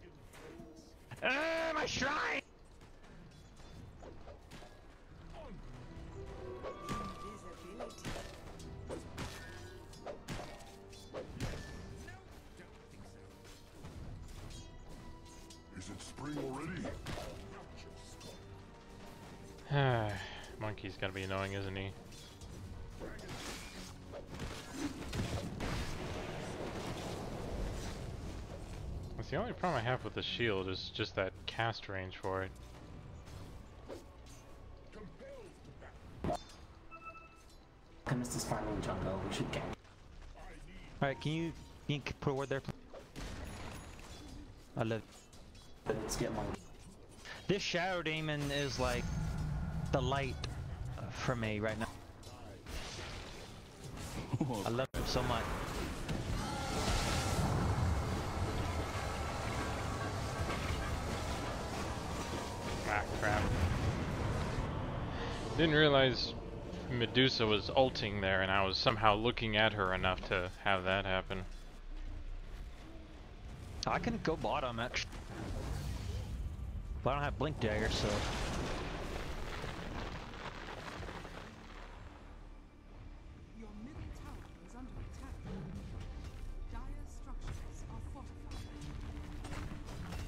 My shrine. Is it spring already? Monkey's gotta be annoying, isn't he? That's the only problem I have with the shield is just that cast range for it. Alchemist is finally jungle. We should get. Alright, can you put a word there? I live. Let's get one. This Shadow Demon is like the light for me right now. I love him so much. Ah, crap. Didn't realize Medusa was ulting there and I was somehow looking at her enough to have that happen. I can go bottom actually. But I don't have Blink Dagger, so. Your middle tower is under attack. Dire structures are fortified.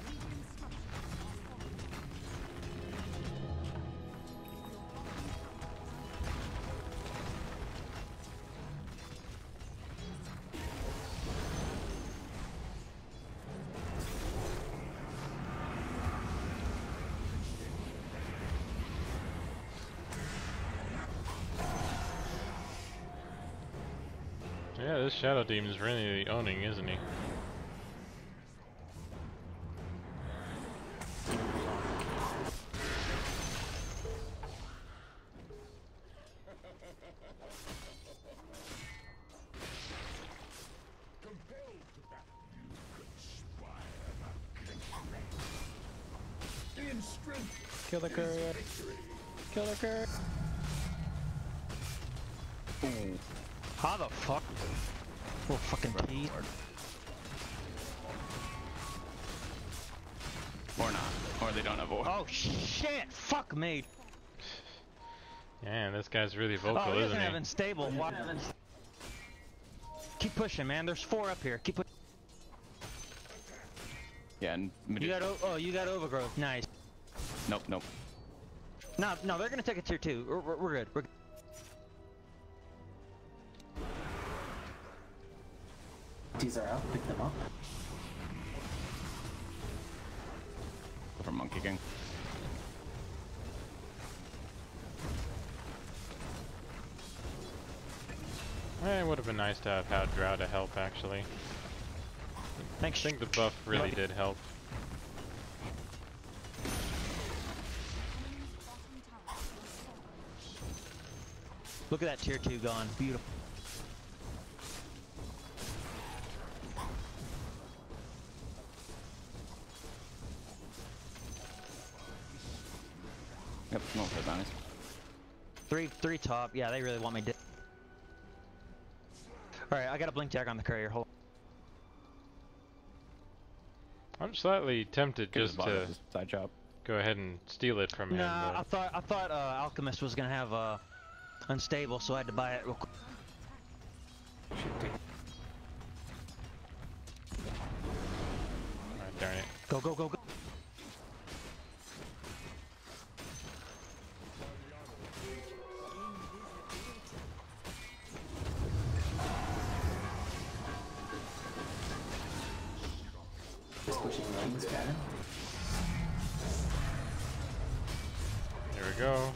Radiant structures are fortified. Yeah, this Shadow Demon's really owning, isn't he? Kill the courier. Kill the courier. Ooh. How the fuck? Little fucking teeth. Or not. Or they don't have ore. Oh shit! Fuck me! Yeah, this guy's really vocal, Oh, he doesn't isn't have he? unstable. Keep pushing, man. There's 4 up here. Keep pushing. Yeah, and You got you got overgrowth. Nice. Nope, nope. No, they're gonna take a tier 2. We're good. We're good. These are out. Pick them up. For Monkey King. It would have been nice to have had Drow to help, actually. Thanks. I think the buff really did help. Look at that tier 2 gone. Beautiful. Yep, no for bounties. 3 top. Yeah, they really want me dead. Alright, I got a Blink Dagger on the courier. Hold I'm slightly tempted just to side chop. Go ahead and steal it from him. Nah, But I thought Alchemist was gonna have unstable, so I had to buy it real quick. Alright, darn it. Go, go, go, go. Just pushing lanes, cannon. Here we go.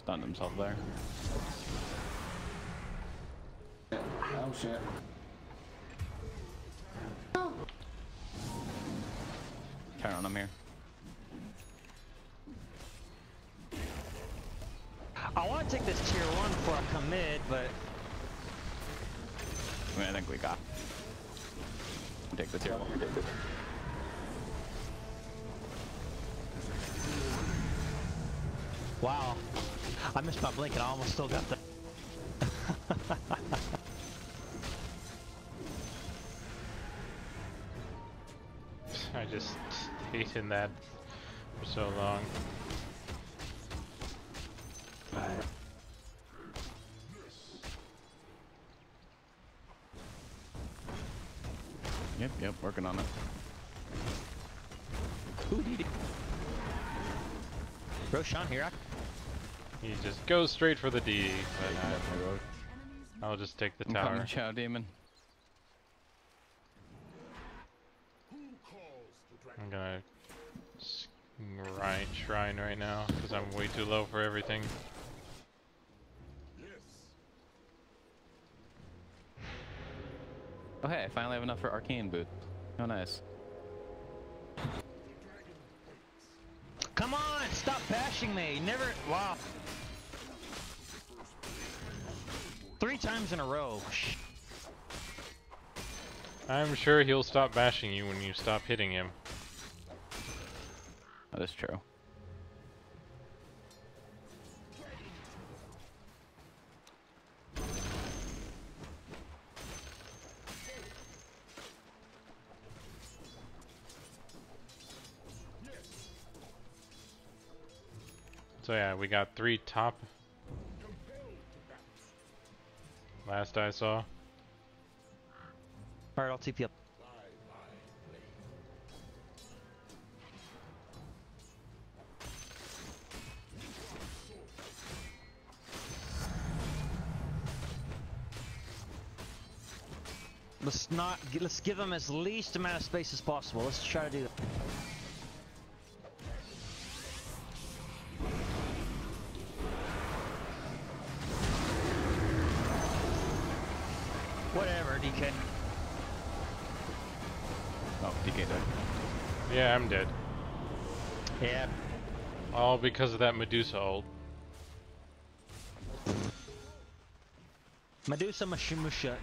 stunned himself there. Oh shit. Turn on him here. I want to take this tier 1 before I commit, but... I mean, I think we got. Take the tier 1. Wow. I missed my blink and I almost still got the... I just hated that for so long. Yep, working on it. Who did it? Roshan here. He just goes straight for the DD, but I'll just take the I'm tower. coming, Chow Demon. I'm gonna shrine right now because I'm way too low for everything. Oh hey, I finally have enough for Arcane Boot. Oh nice. Come on, stop bashing me. Never. Wow. 3 times in a row. I'm sure he'll stop bashing you when you stop hitting him. That is true. So yeah, we got 3 top. Last I saw. Alright, I'll TP up. Let's give them as least amount of space as possible. Let's try to do that. Whatever, DK. Oh, DK died. Yeah, I'm dead. Yeah. All because of that Medusa ult. Medusa Mashimusha.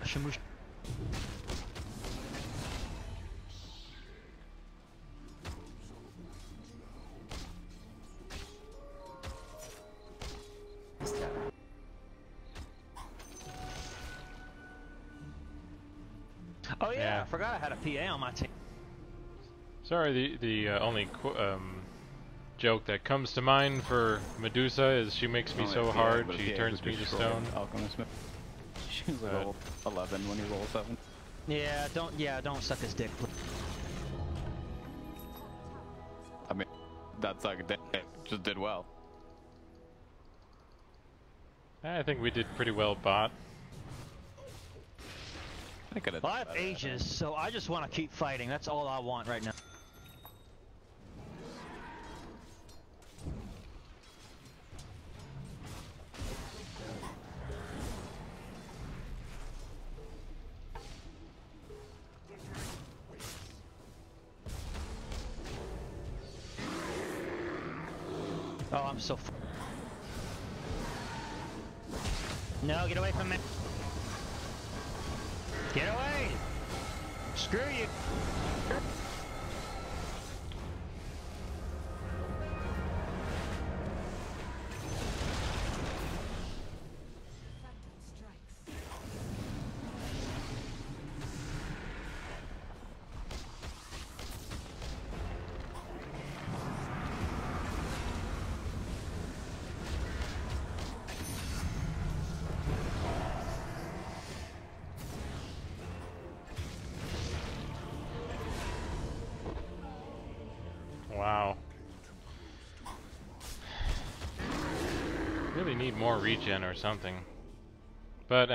Oh yeah, I forgot I had a PA on my team. Sorry, the only joke that comes to mind for Medusa is she makes me so hard, she turns me to stone. Alchemist. She's like level 11 when you roll 7. Yeah, don't suck his dick. I mean, that's like just did well. I think we did pretty well bot. Well, I have ages, so I just want to keep fighting. That's all I want right now. Oh, I'm so No, get away from me. Get away! Screw you! Wow. Really need more regen or something. But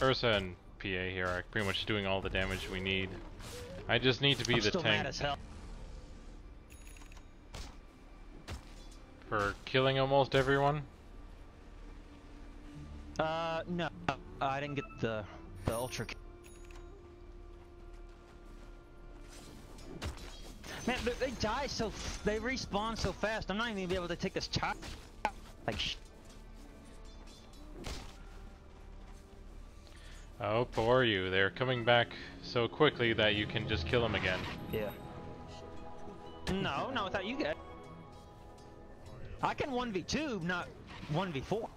Ursa and PA here are pretty much doing all the damage we need. I just need to be the still tank mad as hell. for killing almost everyone. No. I didn't get the ultra. Man, they die so. They respawn so fast. I'm not even gonna be able to take this child. Like. Oh, poor you. They're coming back so quickly that you can just kill them again. Yeah. No, not without you guys. I can 1v2, not 1v4.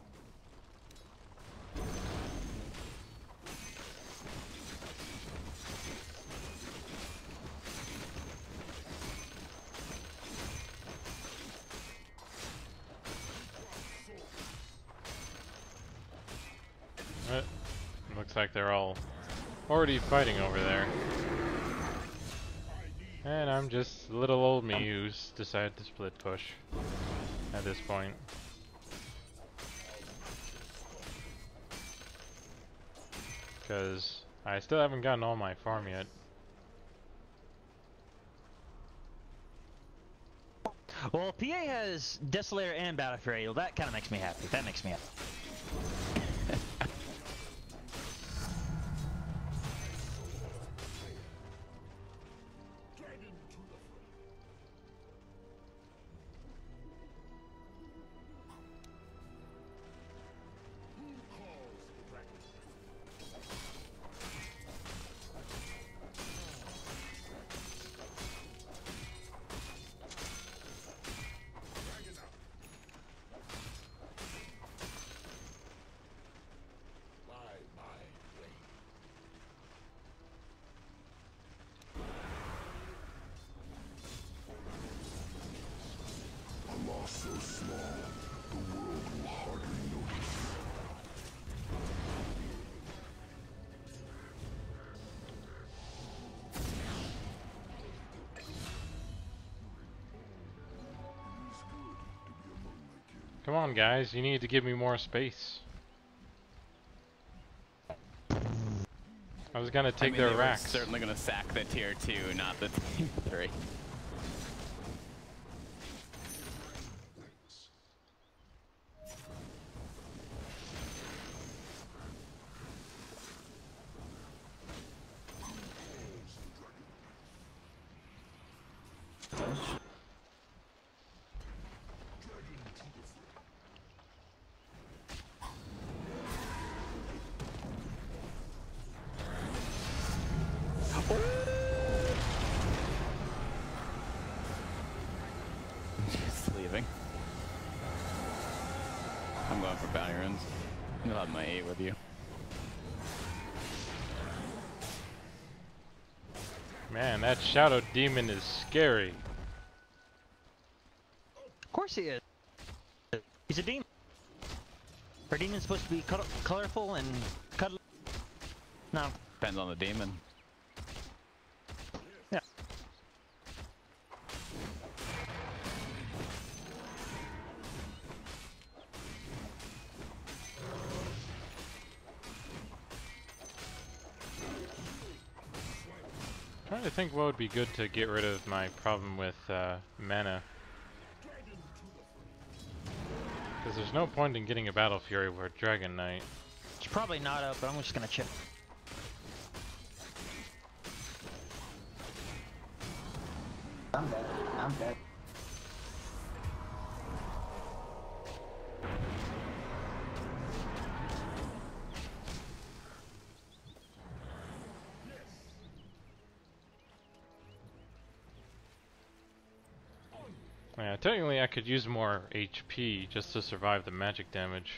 Looks like they're all already fighting over there. And I'm just little old me who's decided to split push at this point. Because I still haven't gotten all my farm yet. Well, PA has Desolator and Battle Fury. Well, that kind of makes me happy. That makes me happy. Come on, guys, you need to give me more space. I was gonna take their racks. Certainly gonna sack the tier 2, not the tier 3. Just leaving. I'm going for bounty runs. You'll have my 8 with you. Man, that Shadow Demon is scary. Of course he is. He's a demon. Are demons supposed to be colorful and cuddly? No. Depends on the demon. Yeah. Trying to think what would be good to get rid of my problem with mana. Because there's no point in getting a Battle Fury with Dragon Knight. It's probably not up, but I'm just gonna check. I'm dead. I'm dead. Yeah, technically I could use more HP just to survive the magic damage.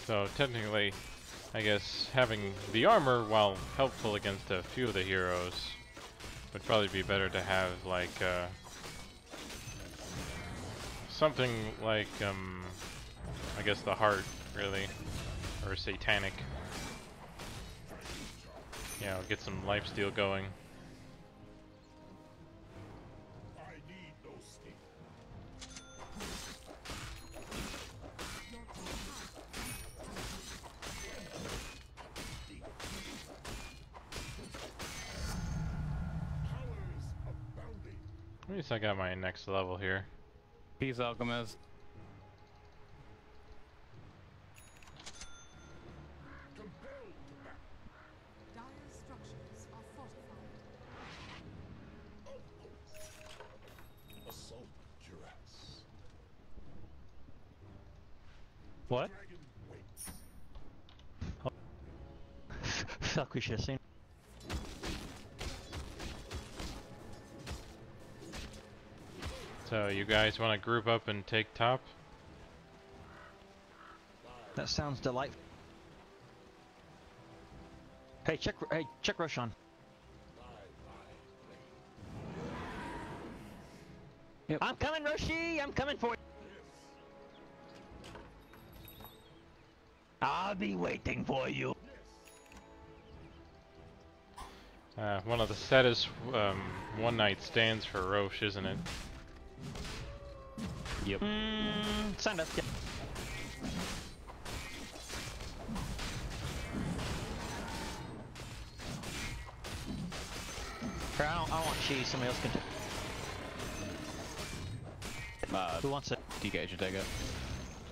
So technically, I guess having the armor, while helpful against a few of the heroes, would probably be better to have like something like I guess the heart, really, or satanic. Yeah, get some lifesteal going. At least I got my next level here. Peace, Alchemist. What? Oh. Fuck, we should have seen. So you guys want to group up and take top? That sounds delightful. Hey, check Roshan. Yep. I'm coming, Roshi! I'm coming for you! I'll be waiting for you. One of the saddest one night stands for Roche, isn't it? Yep. Signed up, yeah. Here, I don't want cheese, somebody else can take. Who wants it? DK should take it.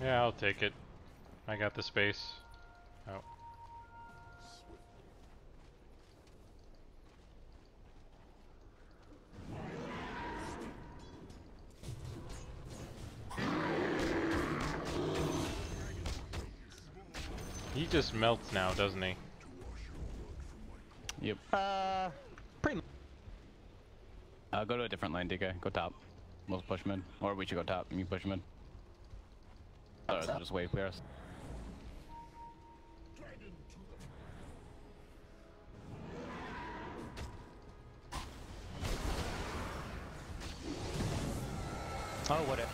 Yeah, I'll take it. I got the space. Oh. He just melts now, doesn't he? Yep. Pretty much. Go to a different lane, DK. Go top. We'll push mid. Or we should go top and you push mid. Or just wave clear us. Oh, whatever.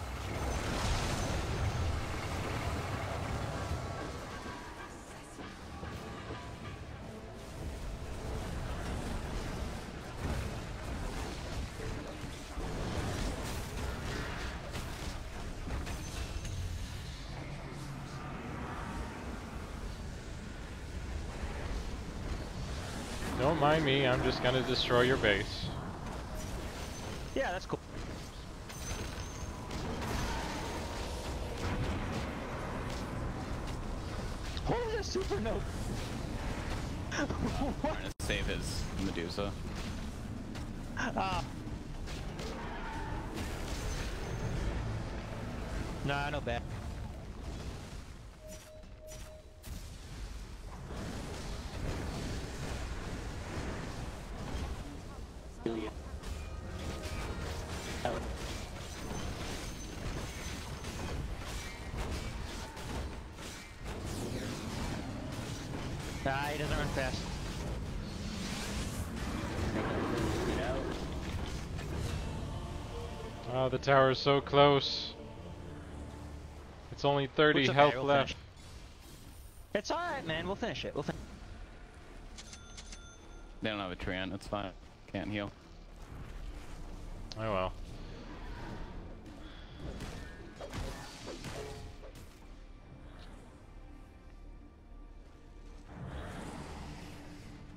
Don't mind me, I'm just gonna destroy your base. Yeah, that's cool. What was that super note? Trying to save his Medusa. Nah, no bad. Nah, he doesn't run fast. Oh, the tower is so close. It's only 30 It's okay, health we'll left. finish. It's alright, man. We'll finish it. We'll finish. They don't have a Treant, it's fine. Can't heal. Oh well.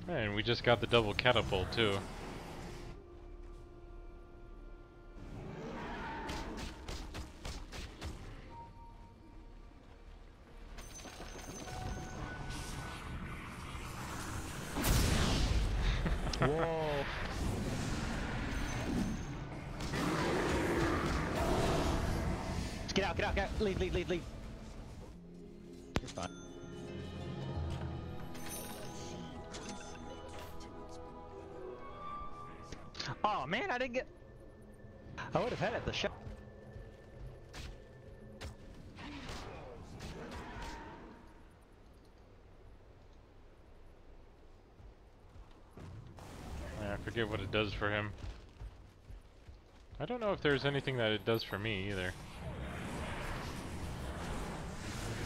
And we just got the double catapult too. Whoa. Get out, get out, get out. Leave, leave, leave, leave. You're fine. Oh man, I didn't get. I would have had it the shot. I forget what it does for him. I don't know if there's anything that it does for me either.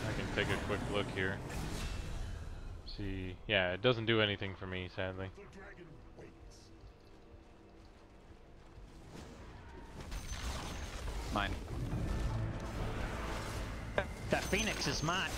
I can take a quick look here. See, yeah, it doesn't do anything for me, sadly. Mine. That Phoenix is mine.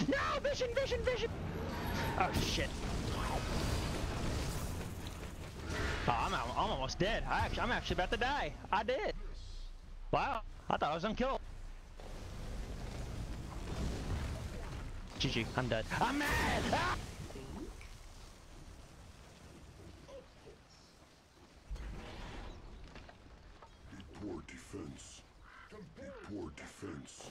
No, vision, vision, vision. Oh shit. Oh, I'm almost dead. I'm actually about to die. I did. Wow. I thought I was unkillable. GG. I'm dead. I'm mad. Ah! Poor defense. Poor defense.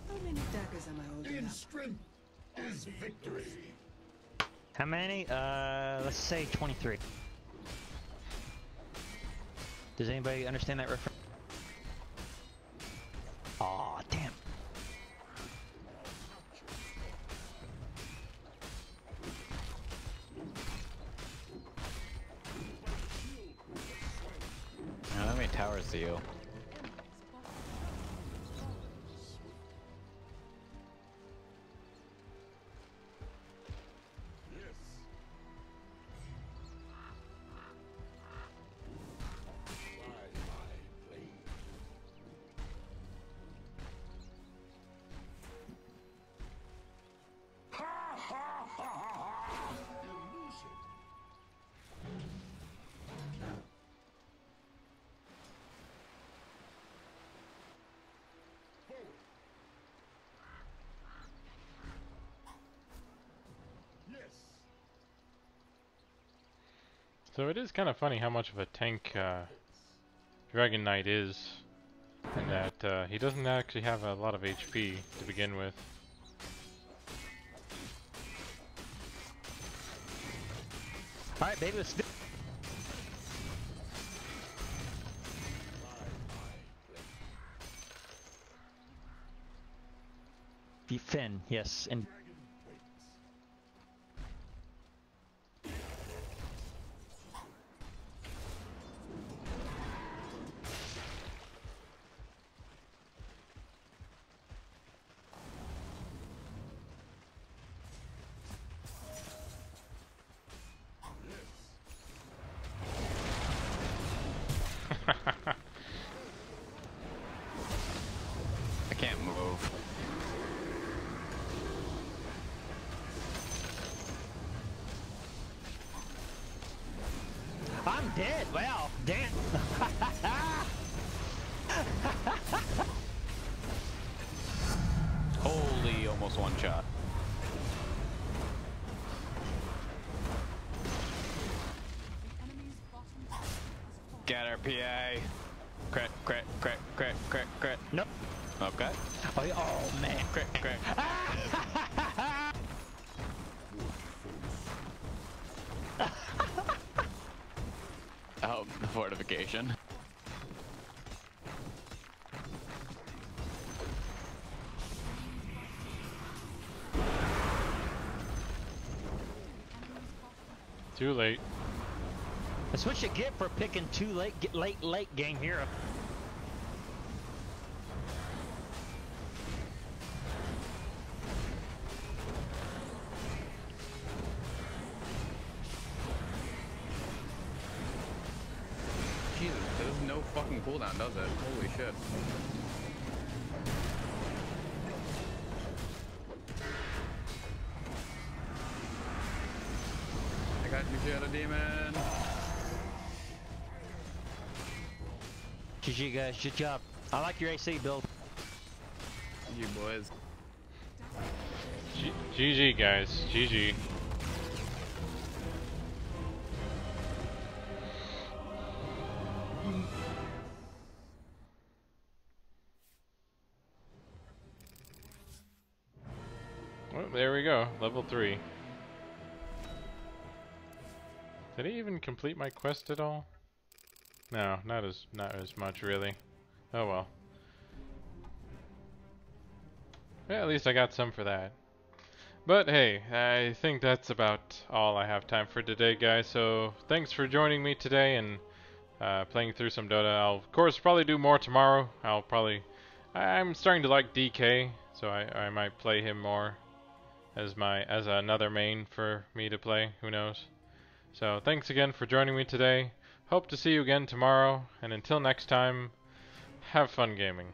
How many daggers am I holding? In strength is victory. How many? Let's say 23. Does anybody understand that reference? Aw, damn. How many towers do you? So it is kind of funny how much of a tank Dragon Knight is, in that he doesn't actually have a lot of HP to begin with. Alright, baby, let's do. Finn, yes, and. I can't move. I'm dead. Wow, damn. Holy, almost one shot. Get her, PA. Crit, crit, crit, crit, crit, crit. Nope. Okay. Oh, oh man. Crit, crit. Oh, the fortification. Too late. That's what you get for picking too late, late game hero. Jesus, there's no fucking cooldown, does it? Holy shit. I got you, Shadow Demon. GG guys, good job. I like your AC build. You boys. GG guys, GG. Well, there we go, level 3. Did I even complete my quest at all? No, not as much really. Oh well. Yeah, at least I got some for that. But hey, I think that's about all I have time for today, guys. So thanks for joining me today and playing through some Dota. I'll of course probably do more tomorrow. I'm starting to like DK, so I might play him more as another main for me to play. Who knows? So thanks again for joining me today. Hope to see you again tomorrow, and until next time, have fun gaming.